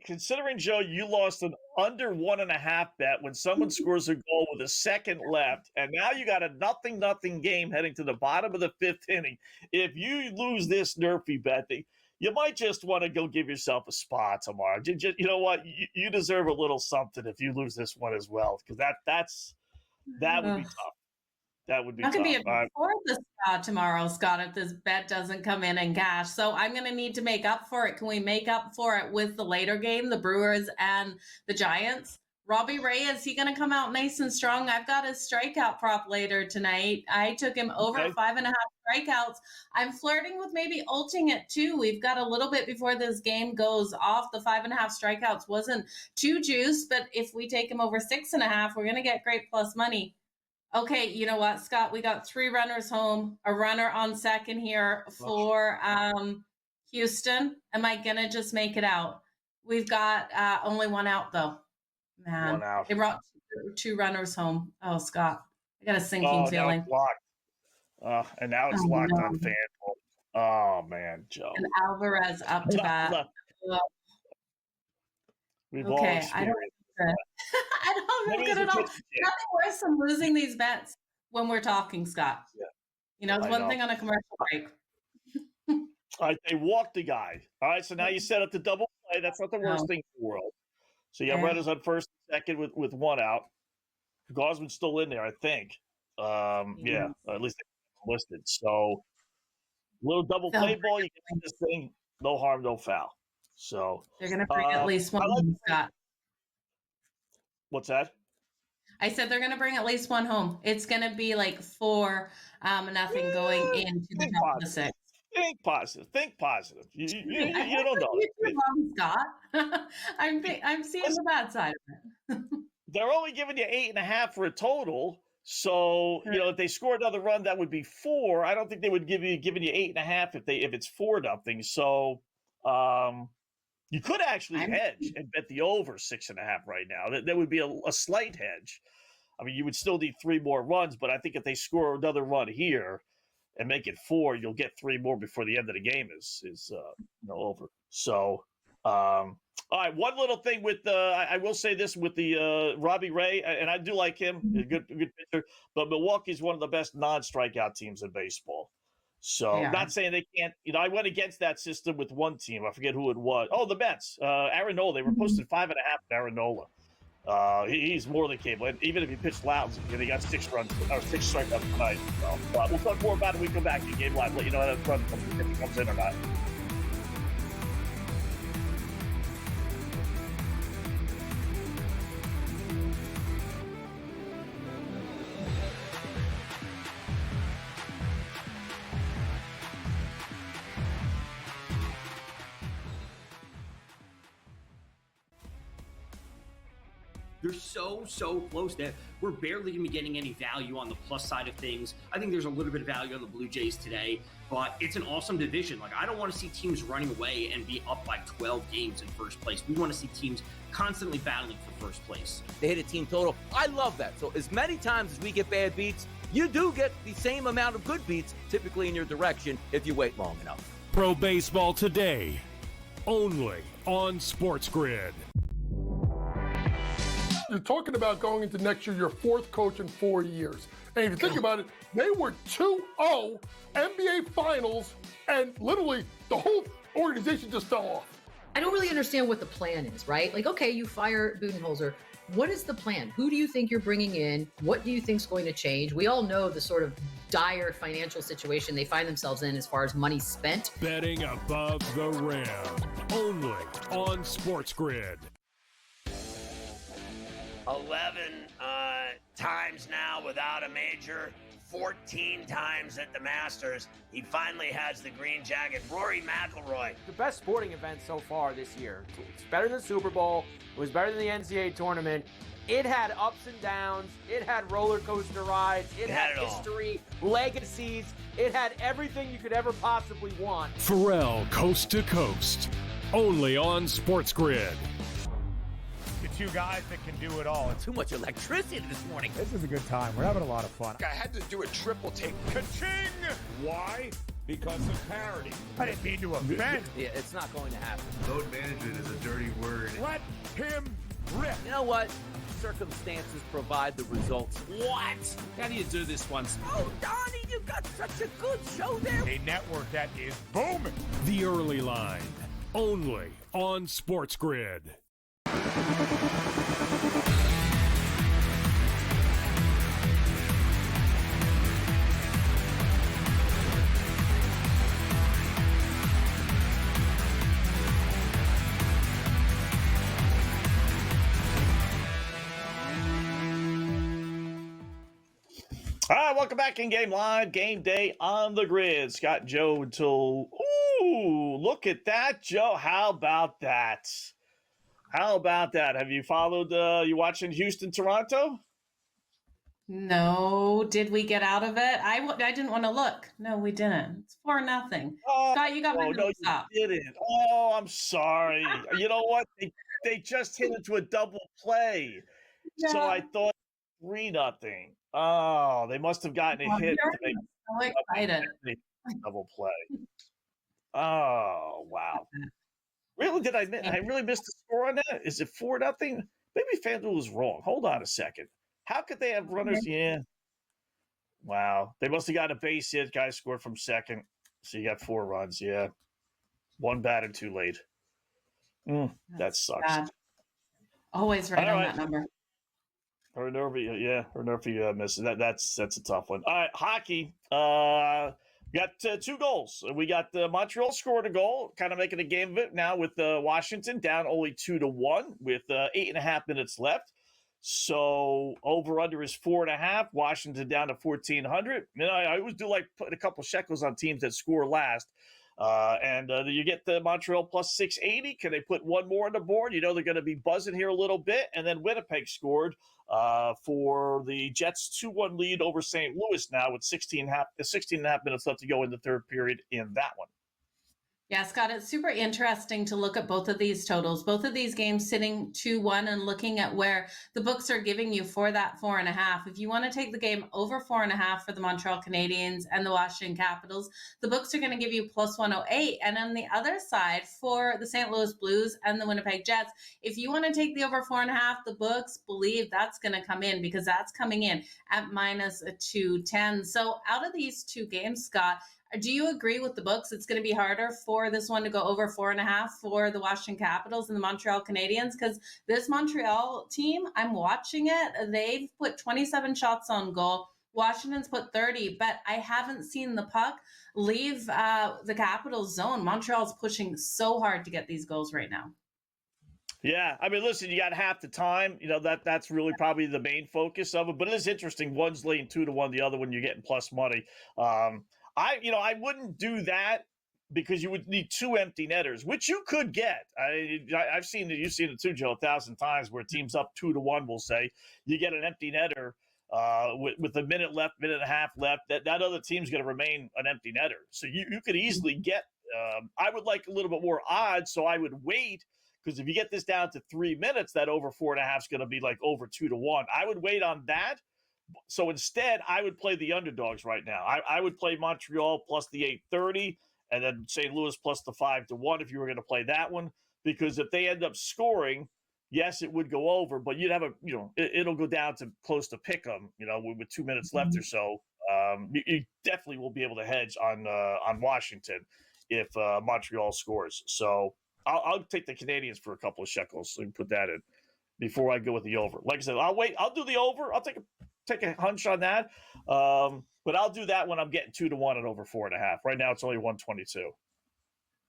considering Joe, you lost an under 1.5 bet when someone scores a goal with a second left, and now you got a 0-0 game heading to the bottom of the 5th inning. If you lose this nerfy bet, you might just want to go give yourself a spot tomorrow. You know what? You deserve a little something if you lose this one as well, because that would be tough. That would be tough. That could be a fourth tomorrow, Scott, if this bet doesn't come in and cash. So I'm going to need to make up for it. Can we make up for it with the later game, the Brewers and the Giants? Robbie Ray, is he going to come out nice and strong? I've got his strikeout prop later tonight. I took him over 5.5 strikeouts. I'm flirting with maybe ulting it too. We've got a little bit before this game goes off. The 5.5 strikeouts wasn't too juiced, but if we take him over 6.5, we're going to get great plus money. Okay, you know what, Scott? We got 3 runners home, a runner on 2nd here for Houston. Am I going to just make it out? We've got only 1 out, though. Man, 1 out. They brought 2 runners home. Oh, Scott, I got a sinking feeling. Now it's locked. And now it's locked on FanDuel. Oh, man, Joe. And Alvarez up to bat. We've all experienced I don't feel good at all. Nothing worse than losing these bets when we're talking, Scott. Yeah. You know, it's one thing on a commercial break. All right, they walked the guy. All right, so now you set up the double play. That's not the worst thing in the world. So you have runners on 1st and 2nd with 1 out. Gosman's still in there, I think. Yeah, at least they're listed. So little double play ball. You get this thing, no harm, no foul. So they're going to bring at least one, Scott. What's that? I said they're going to bring at least one home. It's going to be like 4-0 going into the top of the 6. Think positive. Think positive. You don't know. You're wrong, Scott. I'm seeing the bad side of it. They're only giving you 8.5 for a total. So, if they score another run, that would be 4. I don't think they would giving you 8.5 if it's 4-0. So, you could actually hedge and bet the over 6.5 right now. That would be a slight hedge. I mean, you would still need 3 more runs, but I think if they score another run here and make it 4, you'll get 3 more before the end of the game is over. So, all right, one little thing with I will say this with the Robbie Ray, and I do like him, a good pitcher, but Milwaukee's one of the best non-strikeout teams in baseball. So, not saying they can't. I went against that system with one team. I forget who it was. Oh, the Mets, Aaron Nola. They were posted 5.5 with Aaron Nola. He's more than capable. And even if he pitched loud, he got 6 runs or 6 strikeouts tonight. So, we'll talk more about it when we come back in Game Live. Let you know how that run if he comes in or not. They're so close that we're barely going to be getting any value on the plus side of things. I think there's a little bit of value on the Blue Jays today, but it's an awesome division. Like, I don't want to see teams running away and be up by 12 games in first place. We want to see teams constantly battling for first place. They hit a team total. I love that. So as many times as we get bad beats, you do get the same amount of good beats typically in your direction if you wait long enough. Pro Baseball Today, only on SportsGrid. You're talking about going into next year, your 4th coach in 4 years. And if you think about it, they were 2-0 NBA Finals, and literally the whole organization just fell off. I don't really understand what the plan is, right? Like, okay, you fire Budenholzer. What is the plan? Who do you think you're bringing in? What do you think is going to change? We all know the sort of dire financial situation they find themselves in as far as money spent. Betting above the rim, only on SportsGrid. 11 times now without a major, 14 times at the Masters. He finally has the green jacket. Rory McIlroy. The best sporting event so far this year. It's better than the Super Bowl. It was better than the NCAA tournament. It had ups and downs. It had roller coaster rides. It had history, legacies. It had everything you could ever possibly want. Pharrell, Coast to Coast, only on SportsGrid. Two guys that can do it all. Too much electricity this morning. This is a good time. We're having a lot of fun. I had to do a triple take. Ka-ching! Why? Because of parity. I didn't mean to offend. Yeah, it's not going to happen. Load management is a dirty word. Let him rip. You know what? Circumstances provide the results. What? How do you do this once? Oh, Donnie, you got such a good show there. A network that is booming. The Early Line, only on SportsGrid. All right, welcome back in Game Live, Game Day on the Grid. Scott and Joe until, look at that, Joe. How about that? How about that? Have you followed, you watching Houston, Toronto? No. Did we get out of it? I didn't want to look. No, we didn't. It's 4-0. Oh, Scott, you got my no, up. you didn't. Oh, I'm sorry. You know what? They just hit into a double play. So I thought 3-0. Oh, they must have gotten a hit to make so excited. Double play. Oh, wow. Really? Did I really miss the score on that? Is it 4-0? Maybe FanDuel was wrong. Hold on a second. How could they have runners? Yeah. Wow. They must have got a base hit. Guy scored from second. So you got 4 runs. Yeah. 1 batted too late. That sucks. Bad. Always right on that number. Or Nervy misses. That's a tough one. All right, hockey. We got 2 goals. We got Montreal scored a goal, kind of making a game of it now with Washington down only 2-1 with 8.5 minutes left. So over under is 4.5. Washington down to 1,400. I always do like putting a couple shekels on teams that score last. And you get the Montreal plus 680. Can they put one more on the board? They're going to be buzzing here a little bit. And then Winnipeg scored for the Jets 2-1 lead over St. Louis now with 16 and a half minutes left to go in the third period in that one. Yeah, Scott, it's super interesting to look at both of these totals. Both of these games sitting 2-1 and looking at where the books are giving you for that 4.5. If you want to take the game over 4.5 for the Montreal Canadiens and the Washington Capitals, the books are going to give you plus 108. And on the other side, for the St. Louis Blues and the Winnipeg Jets, if you want to take the over 4.5, the books believe that's going to come in because that's coming in at minus 210. So out of these two games, Scott, do you agree with the books? It's going to be harder for this one to go over 4.5 for the Washington Capitals and the Montreal Canadiens because this Montreal team, I'm watching it. They've put 27 shots on goal. Washington's put 30, but I haven't seen the puck leave the Capitals zone. Montreal's pushing so hard to get these goals right now. Yeah, I mean, listen, you got half the time. That's really probably the main focus of it. But it is interesting. One's laying 2-1, the other one you're getting plus money. I wouldn't do that because you would need two empty netters, which you could get. I've seen it. You've seen it too, Joe, 1,000 times where teams up 2-1 will say you get an empty netter with a minute left, minute and a half left. That other team's going to remain an empty netter. So you could easily get. I would like a little bit more odds, so I would wait because if you get this down to 3 minutes, that over 4.5 is going to be like over 2-1. I would wait on that. So instead, I would play the underdogs right now. I would play Montreal plus the 830 and then St. Louis plus the 5-1 if you were going to play that one. Because if they end up scoring, yes, it would go over, but you'd have it'll go down to close to pick 'em, with 2 minutes left or so. You definitely will be able to hedge on Washington if Montreal scores. So I'll take the Canadians for a couple of shekels so you can put that in before I go with the over. Like I said, I'll wait. I'll do the over. I'll take a hunch on that. But I'll do that when I'm getting 2-1 and over 4.5. Right now, it's only 122.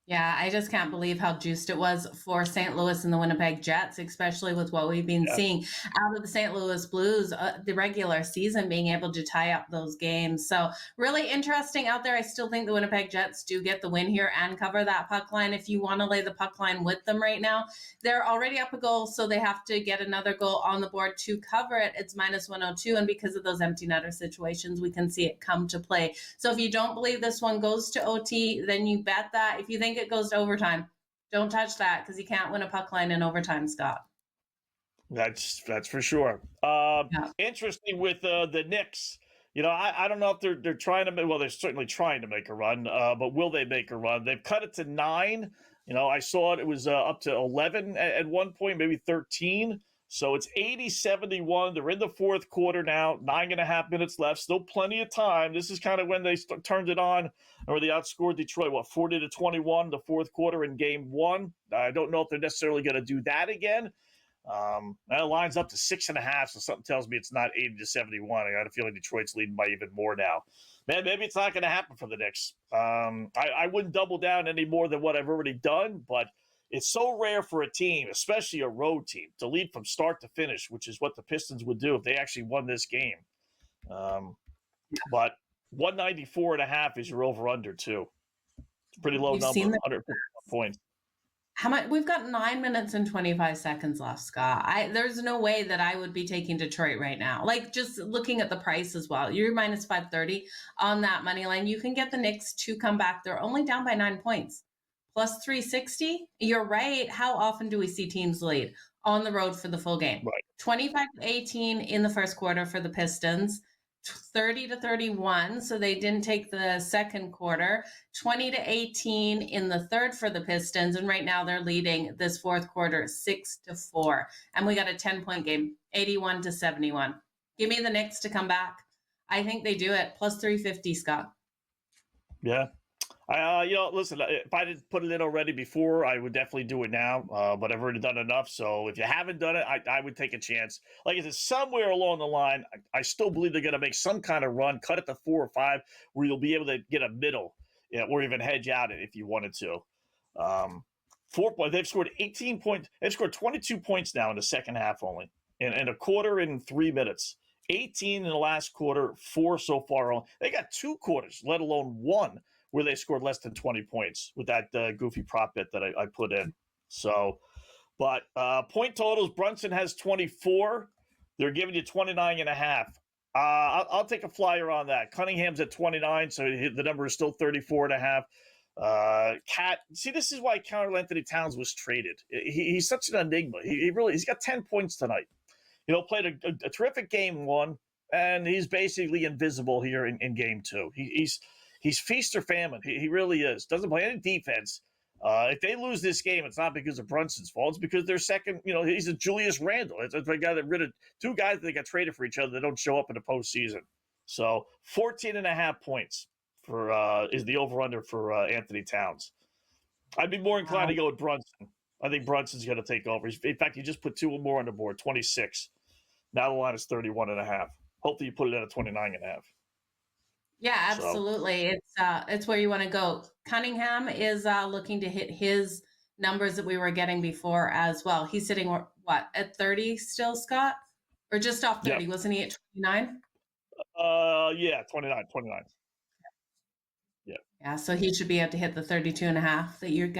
Yeah, I just can't believe how juiced it was for St. Louis and the Winnipeg Jets, especially with what we've been seeing out of the St. Louis Blues, the regular season, being able to tie up those games. So really interesting out there. I still think the Winnipeg Jets do get the win here and cover that puck line. If you want to lay the puck line with them right now, they're already up a goal, so they have to get another goal on the board to cover it. It's minus 102, and because of those empty netter situations, we can see it come to play. So if you don't believe this one goes to OT, then you bet that. If you think it goes to overtime, don't touch that because you can't win a puck line in overtime, Scott. That's for sure. Interesting with the Knicks. I don't know if they're trying to. Well, they're certainly trying to make a run, but will they make a run? They've cut it to 9. I saw it was up to 11 at one point, maybe 13. So it's 80-71. They're in the fourth quarter now, 9.5 minutes left. Still plenty of time. This is kind of when they turned it on, or they outscored Detroit, 40-21 the fourth quarter in game 1. I don't know if they're necessarily going to do that again. That line's up to 6.5, so something tells me it's not 80-71. I got a feeling Detroit's leading by even more now. Man, maybe it's not going to happen for the Knicks. I wouldn't double down any more than what I've already done, but it's so rare for a team, especially a road team, to lead from start to finish, which is what the Pistons would do if they actually won this game. But 194.5 is your over-under, too. It's a pretty low number, 151 points. How much? We've got 9 minutes and 25 seconds left, Scott. There's no way that I would be taking Detroit right now. Like, just looking at the price as well. You're minus 530 on that money line. You can get the Knicks to come back. They're only down by 9 points. Plus 360. You're right. How often do we see teams lead on the road for the full game? Right. 25-18 in the first quarter for the Pistons. 30-31, so they didn't take the second quarter. 20-18 in the third for the Pistons, and right now they're leading this fourth quarter 6-4. And we got a 10-point game, 81-71. Give me the Knicks to come back. I think they do it. Plus 350, Scott. Yeah. Listen, if I didn't put it in already before, I would definitely do it now. But I've already done enough. So if you haven't done it, I would take a chance. Like I said, somewhere along the line, I still believe they're going to make some kind of run, cut it to 4 or 5, where you'll be able to get a middle, or even hedge out it if you wanted to. 4 points. They've scored 18 points. They've scored 22 points now in the second half only in a quarter in 3 minutes. 18 in the last quarter, 4 so far on. They got 2 quarters, let alone 1, where they scored less than 20 points with that goofy prop bet that I put in. So, but point totals, Brunson has 24. They're giving you 29.5. I'll take a flyer on that. Cunningham's at 29, so the number is still 34.5. Cat, see, this is why Carl Anthony Towns was traded. He's such an enigma. He's got 10 points tonight. Played a terrific game 1, and he's basically invisible here in game 2. He's feast or famine. He really is. Doesn't play any defense. If they lose this game, it's not because of Brunson's fault. It's because their second, he's a Julius Randle. It's a guy that rid of 2 guys that got traded for each other that don't show up in the postseason. So 14.5 points is the over-under for Anthony Towns. I'd be more inclined to go with Brunson. I think Brunson's going to take over. In fact, he just put 2 more on the board, 26. Now the line is 31.5. Hopefully you put it at a 29.5. Yeah, absolutely. So. It's where you want to go. Cunningham is looking to hit his numbers that we were getting before as well. He's sitting, at 30 still, Scott? Or just off 30, wasn't he at 29? Yeah, 29. Yeah. Yeah, so he should be able to hit the 32.5 that you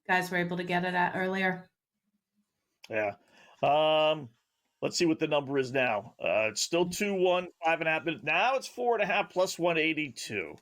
guys were able to get it at earlier. Yeah. Let's see what the number is now. It's still 2-1, 5.5 minutes. Now it's 4.5 plus 182.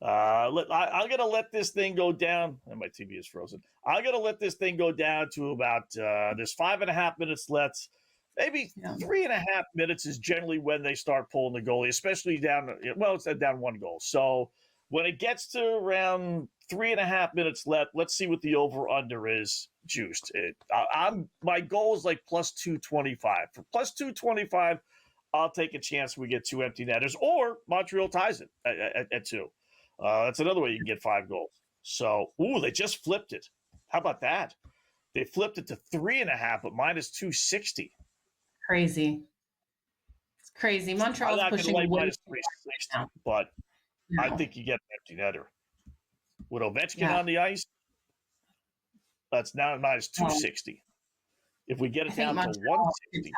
I'm going to let this thing go down. And my TV is frozen. I'm going to let this thing go down to about, there's 5.5 minutes left. Maybe 3.5 minutes is generally when they start pulling the goalie, especially down, it's down 1 goal. So when it gets to around 3.5 minutes left, let's see what the over-under is juiced. My goal is like plus 225. For plus 225, I'll take a chance we get 2 empty netters, or Montreal ties it at 2. That's another way you can get 5 goals. So, they just flipped it. How about that? They flipped it to 3.5, but minus 260. Crazy. It's crazy. Montreal's pushing minus 360, but I think you get an empty netter. With Ovechkin on the ice, that's now minus 260. If we get it down to 160.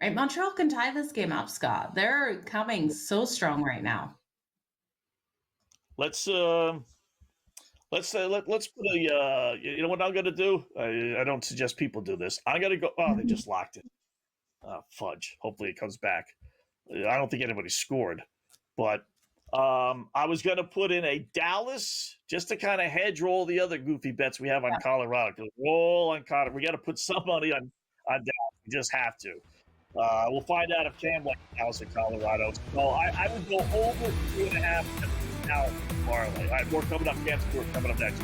Right, Montreal can tie this game up, Scott. They're coming so strong right now. Let's put a. You know what I'm gonna do? I don't suggest people do this. I'm gonna go. Oh, they just locked it. Fudge. Hopefully it comes back. I don't think anybody scored, but. I was going to put in a Dallas just to kind of hedge roll the other goofy bets we have on Colorado. Because roll on Colorado. We got to put some money on Dallas. We just have to. We'll find out if Cam likes Dallas and Colorado. So I would go over 2.5 Dallas parlay. All right, more coming up. Cam Stewart coming up next.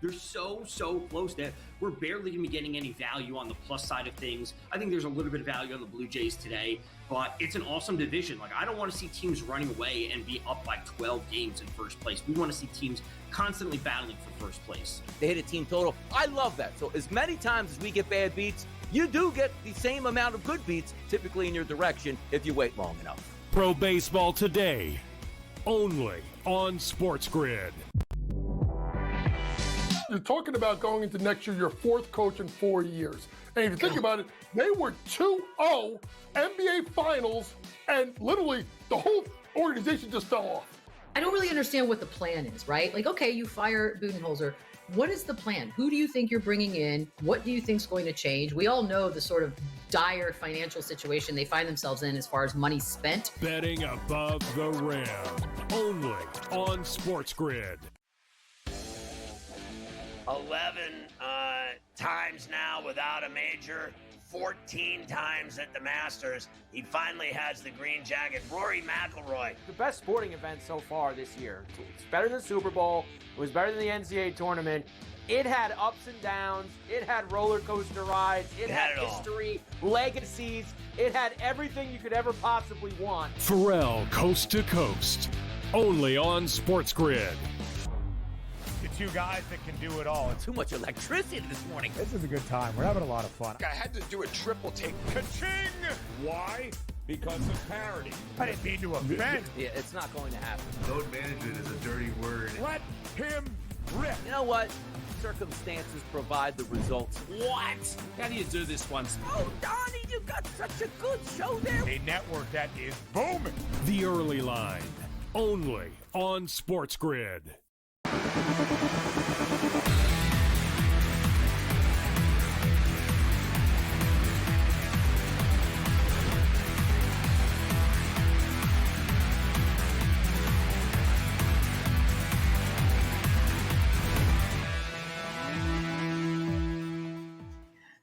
They're so close that we're barely going to be getting any value on the plus side of things. I think there's a little bit of value on the Blue Jays today, but it's an awesome division. Like, I don't want to see teams running away and be up by 12 games in first place. We want to see teams constantly battling for first place. They hit a team total. I love that. So as many times as we get bad beats, you do get the same amount of good beats, typically in your direction, if you wait long enough. Pro Baseball Today, only on SportsGrid. You're talking about going into next year, your 4th coach in 4 years. And if you think about it, they were 2-0 NBA Finals, and literally the whole organization just fell off. I don't really understand what the plan is, right? Like, okay, you fire Budenholzer. What is the plan? Who do you think you're bringing in? What do you think is going to change? We all know the sort of dire financial situation they find themselves in as far as money spent. Betting above the rim, only on SportsGrid. 11 times now without a major, 14 times at the Masters. He finally has the green jacket. Rory McIlroy. The best sporting event so far this year. It's better than the Super Bowl. It was better than the NCAA tournament. It had ups and downs. It had roller coaster rides. It had history, legacies. It had everything you could ever possibly want. Pharrell, Coast to Coast, only on SportsGrid. It's two guys that can do it all. Too much electricity this morning. This is a good time. We're having a lot of fun. I had to do a triple take. Ka-ching! Why? Because of parity. I didn't mean to offend. Yeah, it's not going to happen. Load management is a dirty word. Let him rip. You know what? Circumstances provide the results. What? How do you do this once? Oh, Donnie, you got such a good show there. A network that is booming. The Early Line, only on SportsGrid.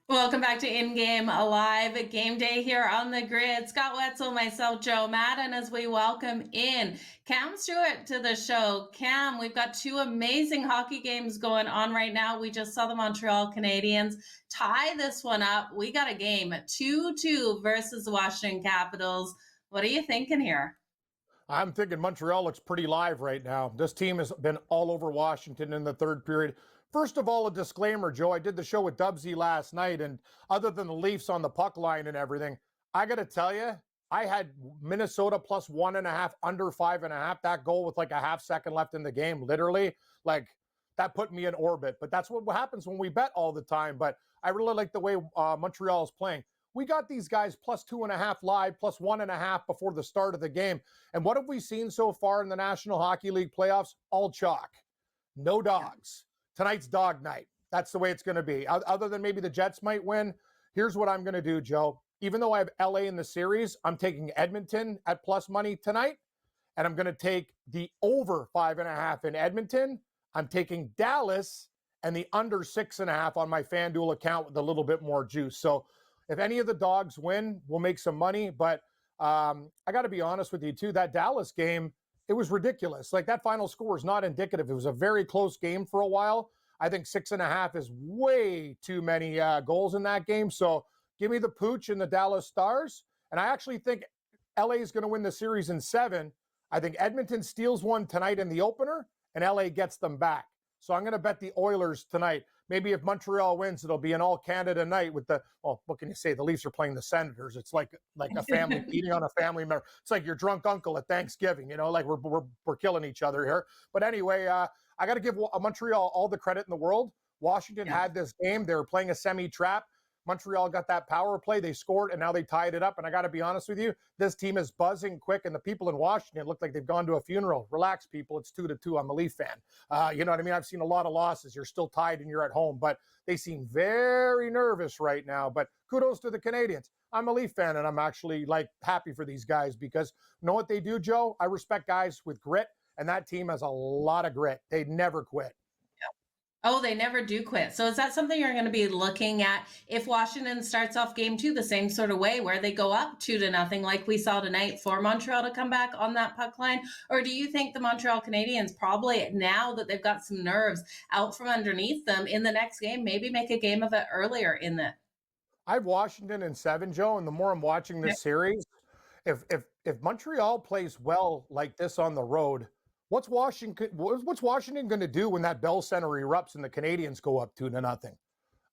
Welcome back to In Game Alive Game Day here on the grid. Scott Wetzel, myself, Joe Madden, as we welcome in Cam Stewart to the show. Cam, we've got two amazing hockey games going on right now. We just saw the Montreal Canadiens tie this one up. We got a game 2-2 versus the Washington Capitals. What are you thinking here? I'm thinking Montreal looks pretty live right now. This team has been all over Washington in the third period. First of all, a disclaimer, Joe. I did the show with Dubsy last night, and other than the Leafs on the puck line and everything, I got to tell you, I had Minnesota plus 1.5, under 5.5. That goal with like a half second left in the game, literally, like that put me in orbit. But that's what happens when we bet all the time. But I really like the way Montreal is playing. We got these guys plus 2.5 live, plus 1.5 before the start of the game. And what have we seen so far in the National Hockey League playoffs? All chalk. No dogs. Tonight's dog night. That's the way it's going to be. Other than maybe the Jets might win, here's what I'm going to do, Joe. Even though I have LA in the series, I'm taking Edmonton at plus money tonight, and I'm going to take the over 5.5 in Edmonton. I'm taking Dallas and the under 6.5 on my FanDuel account with a little bit more juice. So if any of the dogs win, we'll make some money. But I got to be honest with you, too. That Dallas game, it was ridiculous. Like, that final score is not indicative. It was a very close game for a while. I think 6.5 is way too many goals in that game. So give me the pooch and the Dallas Stars. And I actually think LA is going to win the series in 7. I think Edmonton steals one tonight in the opener, and LA gets them back. So I'm going to bet the Oilers tonight. Maybe if Montreal wins, it'll be an all-Canada night with well, what can you say? The Leafs are playing the Senators. It's like a family eating on a family member. It's like your drunk uncle at Thanksgiving, like we're killing each other here. But anyway, I got to give Montreal all the credit in the world. Washington had this game. They were playing a semi-trap. Montreal got that power play. They scored, and now they tied it up. And I got to be honest with you, this team is buzzing quick, and the people in Washington look like they've gone to a funeral. Relax, people. It's 2-2. I'm a Leaf fan. You know what I mean? I've seen a lot of losses. You're still tied, and you're at home. But they seem very nervous right now. But kudos to the Canadiens. I'm a Leaf fan, and I'm actually, happy for these guys because you know what they do, Joe? I respect guys with grit, and that team has a lot of grit. They never quit. Oh, they never do quit. So is that something you're going to be looking at if Washington starts off game 2 the same sort of way where they go up 2-0 like we saw tonight for Montreal to come back on that puck line? Or do you think the Montreal Canadiens probably, now that they've got some nerves out from underneath them in the next game, maybe make a game of it earlier in the... I have Washington in 7, Joe, and the more I'm watching this series, if Montreal plays well like this on the road, what's Washington going to do when that Bell Center erupts and the Canadiens go up 2-0?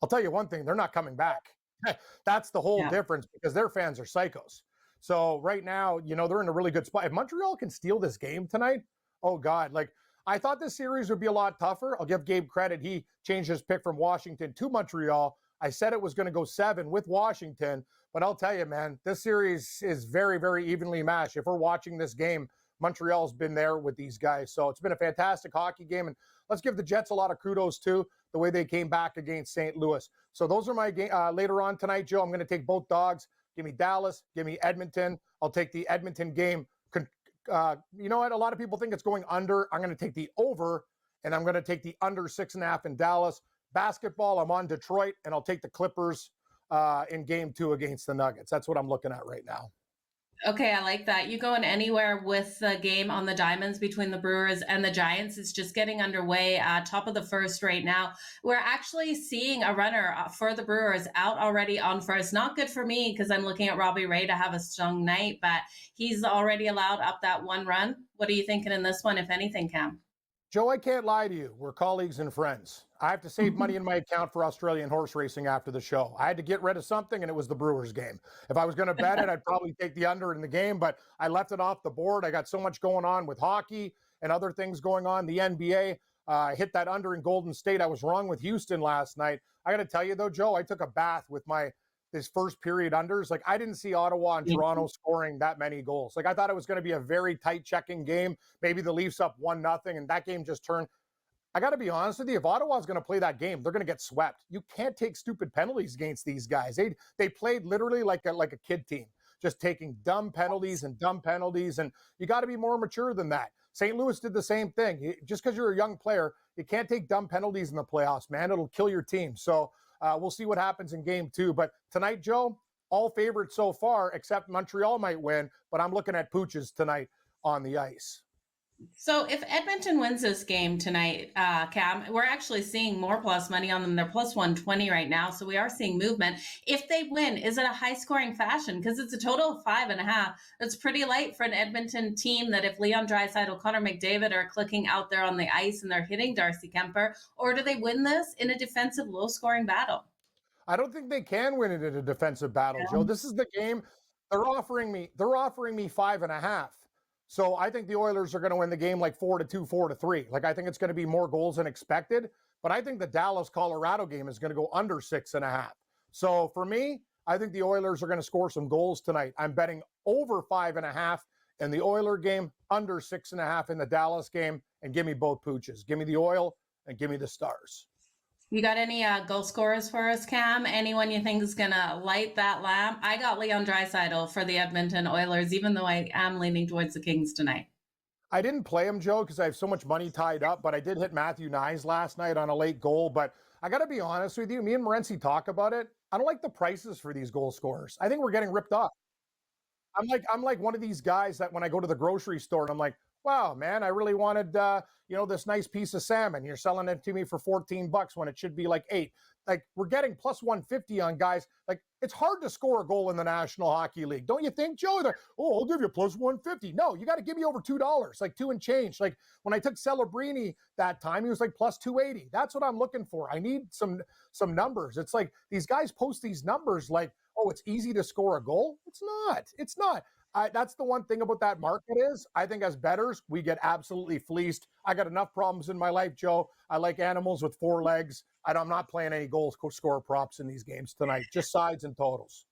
I'll tell you one thing, they're not coming back. That's the whole difference because their fans are psychos. So right now, they're in a really good spot. If Montreal can steal this game tonight, oh God, I thought this series would be a lot tougher. I'll give Gabe credit. He changed his pick from Washington to Montreal. I said it was going to go 7 with Washington, but I'll tell you, man, this series is very, very evenly matched. If we're watching this game, Montreal's been there with these guys. So it's been a fantastic hockey game. And let's give the Jets a lot of kudos, too, the way they came back against St. Louis. So those are my game later on tonight, Joe. I'm going to take both dogs. Give me Dallas. Give me Edmonton. I'll take the Edmonton game. You know what? A lot of people think it's going under. I'm going to take the over, and I'm going to take the under 6.5 in Dallas. Basketball, I'm on Detroit, and I'll take the Clippers in game 2 against the Nuggets. That's what I'm looking at right now. Okay, I like that. You going anywhere with the game on the diamonds between the Brewers and the Giants? It's just getting underway, top of the first right now. We're actually seeing a runner for the Brewers out already on first. Not good for me because I'm looking at Robbie Ray to have a strong night, but he's already allowed up that 1 run. What are you thinking in this one, if anything, Cam? Joe, I can't lie to you. We're colleagues and friends. I have to save money in my account for Australian horse racing after the show. I had to get rid of something, and it was the Brewers game. If I was going to bet it, I'd probably take the under in the game, but I left it off the board. I got so much going on with hockey and other things going on. The NBA hit that under in Golden State. I was wrong with Houston last night. I got to tell you, though, Joe, I took a bath with this first period unders. Like, I didn't see Ottawa and Toronto scoring that many goals. Like, I thought it was going to be a very tight checking game. Maybe the Leafs up 1-0, and that game just turned. I got to be honest with you. If Ottawa's going to play that game, they're going to get swept. You can't take stupid penalties against these guys. They played literally like a kid team, just taking dumb penalties, and you got to be more mature than that. St. Louis did the same thing. Just because you're a young player, you can't take dumb penalties in the playoffs, man. It'll kill your team. So we'll see what happens in game 2. But tonight, Joe, all favorites so far, except Montreal might win. But I'm looking at Pooches tonight on the ice. So if Edmonton wins this game tonight, Cam, we're actually seeing more plus money on them. They're plus 120 right now. So we are seeing movement. If they win, is it a high scoring fashion? Because it's a total of 5.5. That's pretty light for an Edmonton team that if Leon Draisaitl, Connor McDavid are clicking out there on the ice and they're hitting Darcy Kemper, or do they win this in a defensive low scoring battle? I don't think they can win it in a defensive battle, Joe. This is the game. They're offering me 5.5. So I think the Oilers are going to win the game like 4-2, 4-3. Like, I think it's going to be more goals than expected. But I think the Dallas-Colorado game is going to go under 6.5. So for me, I think the Oilers are going to score some goals tonight. I'm betting over 5.5 in the Oiler game, under 6.5 in the Dallas game, and give me both Pooches. Give me the Oil and give me the Stars. You got any goal scorers for us, Cam? Anyone you think is going to light that lamp? I got Leon Draisaitl for the Edmonton Oilers, even though I am leaning towards the Kings tonight. I didn't play him, Joe, because I have so much money tied up, but I did hit Matthew Nyes last night on a late goal. But I got to be honest with you, me and Morency talk about it. I don't like the prices for these goal scorers. I think we're getting ripped off. I'm like one of these guys that when I go to the grocery store and I'm like, wow, man, I really wanted, this nice piece of salmon. You're selling it to me for $14 when it should be like $8. Like, we're getting plus 150 on guys. Like, it's hard to score a goal in the National Hockey League. Don't you think, Joe? Like, I'll give you plus 150. No, you got to give me over $2, like 2 and change. Like, when I took Celebrini that time, he was like plus 280. That's what I'm looking for. I need some numbers. It's like these guys post these numbers like, oh, it's easy to score a goal. It's not. That's the one thing about that market is I think as bettors, we get absolutely fleeced. I got enough problems in my life, Joe. I like animals with 4 legs. I'm not playing any goal score props in these games tonight, just sides and totals.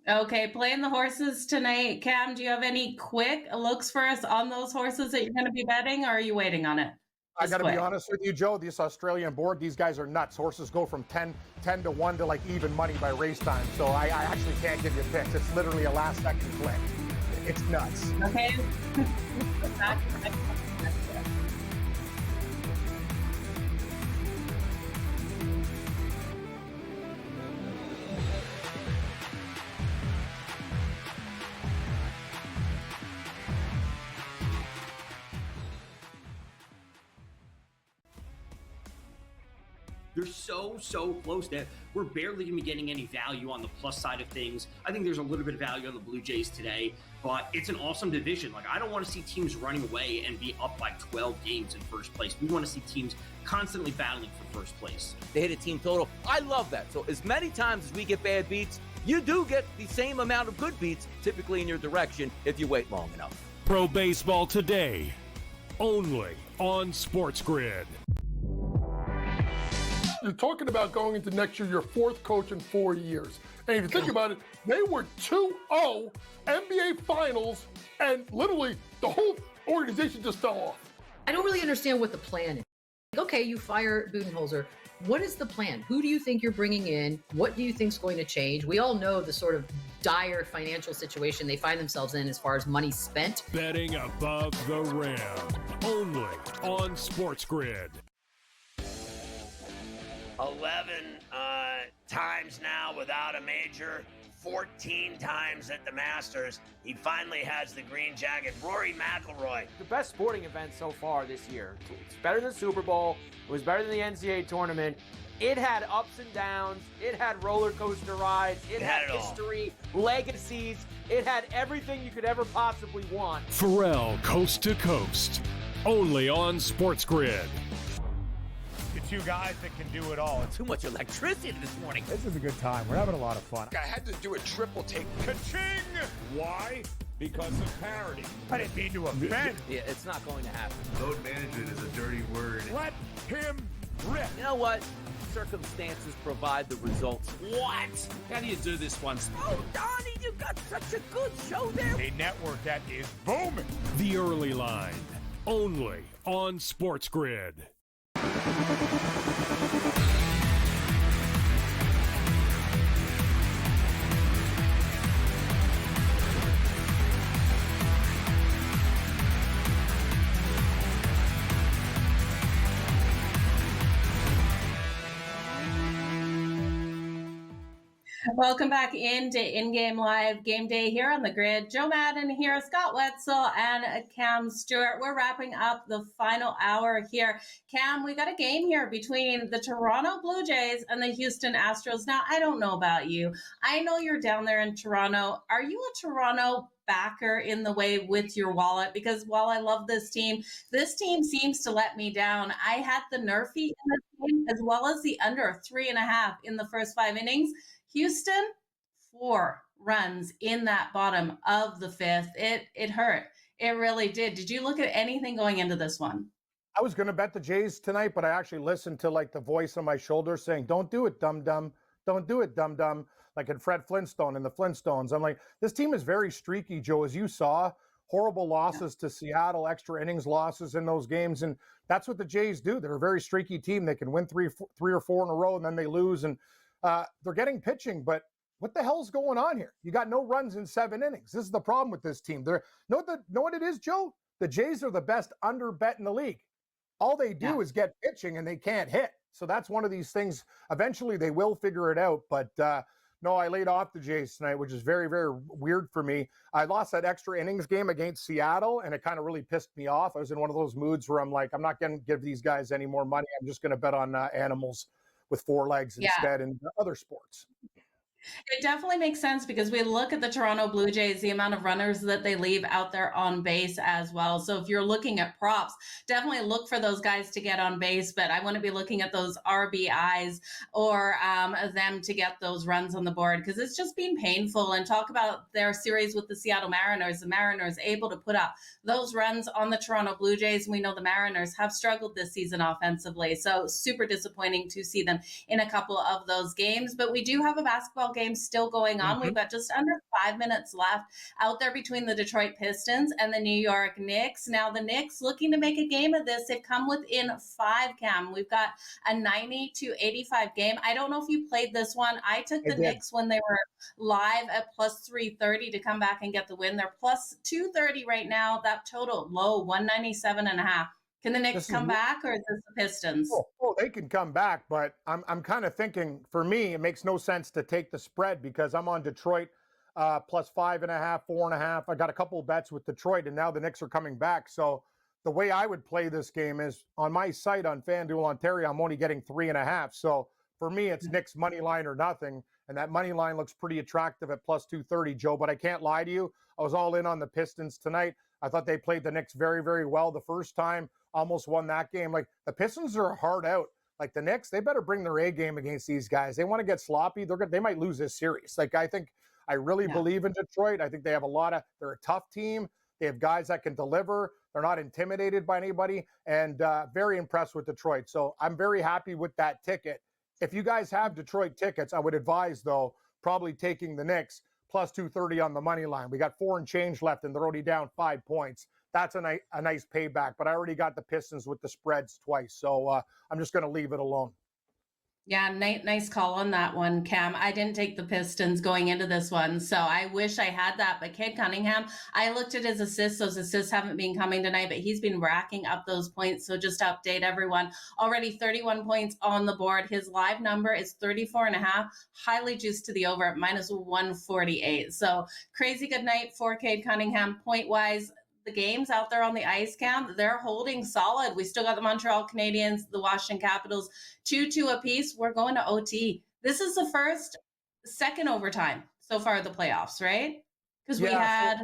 Okay, playing the horses tonight. Cam, do you have any quick looks for us on those horses that you're going to be betting, or are you waiting on it? I got to be honest with you, Joe, this Australian board, these guys are nuts. Horses go from 10-1 to like even money by race time. So I actually can't give you picks. It's literally a last second click. It's nuts. Okay. They're so close that we're barely going to be getting any value on the plus side of things. I think there's a little bit of value on the Blue Jays today, but it's an awesome division. Like, I don't want to see teams running away and be up by 12 games in first place. We want to see teams constantly battling for first place. They hit a team total. I love that. So as many times as we get bad beats, you do get the same amount of good beats typically in your direction if you wait long enough. Pro Baseball Today, only on SportsGrid. You're talking about going into next year, your 4th coach in 4 years. And if you think about it, they were 2-0 NBA Finals, and literally the whole organization just fell off. I don't really understand what the plan is. Okay, you fire Budenholzer. What is the plan? Who do you think you're bringing in? What do you think is going to change? We all know the sort of dire financial situation they find themselves in as far as money spent. Betting above the rim, only on SportsGrid. 11 times now without a major, 14 times at the Masters. He finally has the green jacket. Rory McIlroy. The best sporting event so far this year. It's better than the Super Bowl. It was better than the NCAA tournament. It had ups and downs. It had roller coaster rides. It had history, legacies. It had everything you could ever possibly want. Pharrell, Coast to Coast. only on SportsGrid. The two guys that can do it all. Too much electricity this morning. This is a good time. We're having a lot of fun. I had to do a triple take. Ka-ching! Why? Because of parity. I didn't mean to offend. Yeah, it's not going to happen. Load management is a dirty word. Let him rip. You know what? Circumstances provide the results. What? How do you do this one? Oh, Donnie, you got such a good show there. A network that is booming. The Early Line, only on SportsGrid. Welcome back into In-Game Live Game Day here on the grid. Joe Madden here, Scott Wetzel, and Cam Stewart. We're wrapping up the final hour here. Cam, we got a game here between the Toronto Blue Jays and the Houston Astros. Now, I don't know about you. I know you're down there in Toronto. Are you a Toronto backer in the way with your wallet? Because while I love this team seems to let me down. I had the Nerfy in this game as well as the under 3.5 in the first 5 innings. Houston, 4 runs in that bottom of the 5th. It hurt. It really did. Did you look at anything going into this one? I was going to bet the Jays tonight, but I actually listened to like the voice on my shoulder saying, "Don't do it, dum-dum. Don't do it, dum-dum." Like in Fred Flintstone in the Flintstones. I'm like, this team is very streaky, Joe, as you saw. Horrible losses to Seattle, extra innings losses in those games. And that's what the Jays do. They're a very streaky team. They can win three or four in a row, and then they lose. And they're getting pitching, but what the hell's going on here? You got no runs in 7 innings. This is the problem with this team. Know what it is, Joe? The Jays are the best under bet in the league. All they do is get pitching, and they can't hit. So that's one of these things. Eventually, they will figure it out. But no, I laid off the Jays tonight, which is very, very weird for me. I lost that extra innings game against Seattle, and it kind of really pissed me off. I was in one of those moods where I'm like, I'm not going to give these guys any more money. I'm just going to bet on animals with 4 legs instead in other sports. It definitely makes sense because we look at the Toronto Blue Jays, the amount of runners that they leave out there on base as well. So if you're looking at props, definitely look for those guys to get on base, but I want to be looking at those RBIs or them to get those runs on the board because it's just been painful. And talk about their series with the Seattle Mariners. The Mariners able to put up those runs on the Toronto Blue Jays. We know the Mariners have struggled this season offensively, so super disappointing to see them in a couple of those games. But we do have a basketball game still going on. We've got just under 5 minutes left out there between the Detroit Pistons and the New York Knicks. Now the Knicks looking to make a game of this. They've come within 5, Cam. We've got a 90-85 game. I don't know if you played this one. I took the Knicks when they were live at plus 330 to come back and get the win. They're plus 230 right now. That total low 197.5. Can the Knicks come back, or is this the Pistons? Oh, they can come back, but I'm kind of thinking, for me, it makes no sense to take the spread because I'm on Detroit plus 5.5, 4.5. I got a couple of bets with Detroit, and now the Knicks are coming back. So the way I would play this game is on my site on FanDuel Ontario, I'm only getting 3.5. So for me, it's Knicks money line or nothing, and that money line looks pretty attractive at plus 230, Joe. But I can't lie to you, I was all in on the Pistons tonight. I thought they played the Knicks very, very well the first time. Almost won that game. Like the Pistons are hard out. Like the Knicks, they better bring their A game against these guys. They want to get sloppy. They might lose this series. Like I really believe in Detroit. I think they have they're a tough team. They have guys that can deliver. They're not intimidated by anybody, and very impressed with Detroit. So I'm very happy with that ticket. If you guys have Detroit tickets, I would advise though probably taking the Knicks plus 230 on the money line. We got 4 and change left, and they're already down 5 points. That's a nice payback, but I already got the Pistons with the spreads twice, so I'm just going to leave it alone. Yeah, nice call on that one, Cam. I didn't take the Pistons going into this one, so I wish I had that. But Cade Cunningham, I looked at his assists. Those assists haven't been coming tonight, but he's been racking up those points. So just to update everyone, already 31 points on the board. His live number is 34.5, highly juiced to the over at minus 148. So crazy good night for Cade Cunningham point-wise. The games out there on the ice, Cam, they're holding solid. We still got the Montreal Canadiens, the Washington Capitals, 2-2 apiece. We're going to OT. This is the second overtime so far in the playoffs, right? Because we had...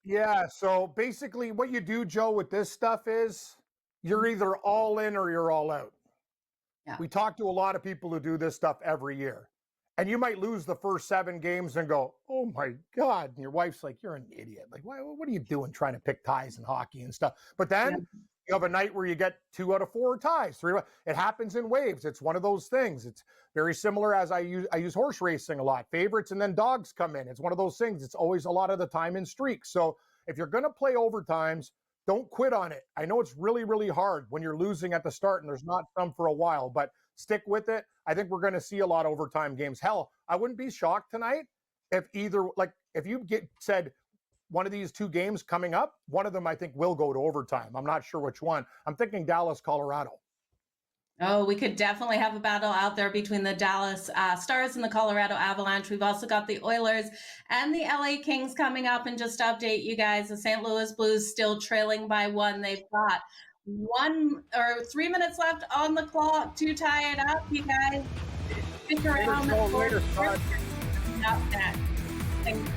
Yeah, so basically what you do, Joe, with this stuff is you're either all in or you're all out. Yeah. We talk to a lot of people who do this stuff every year. And you might lose the first 7 games and go, oh my God. And your wife's like, you're an idiot. Like, what are you doing trying to pick ties in hockey and stuff? But then you have a night where you get 2 out of 4 ties. 3. It happens in waves. It's one of those things. It's very similar as I use horse racing a lot. Favorites and then dogs come in. It's one of those things. It's always a lot of the time in streaks. So if you're going to play overtimes, don't quit on it. I know it's really, really hard when you're losing at the start and there's not some for a while, but stick with it. I think we're going to see a lot of overtime games. Hell, I wouldn't be shocked tonight if if you said one of these 2 games coming up, one of them I think will go to overtime. I'm not sure which one. I'm thinking Dallas, Colorado. Oh, we could definitely have a battle out there between the Dallas Stars and the Colorado Avalanche. We've also got the Oilers and the LA Kings coming up. And just to update you guys, the St. Louis Blues still trailing by 1. They've got 3 minutes left on the clock to tie it up. You guys stick around. Later, Not that. Thanks,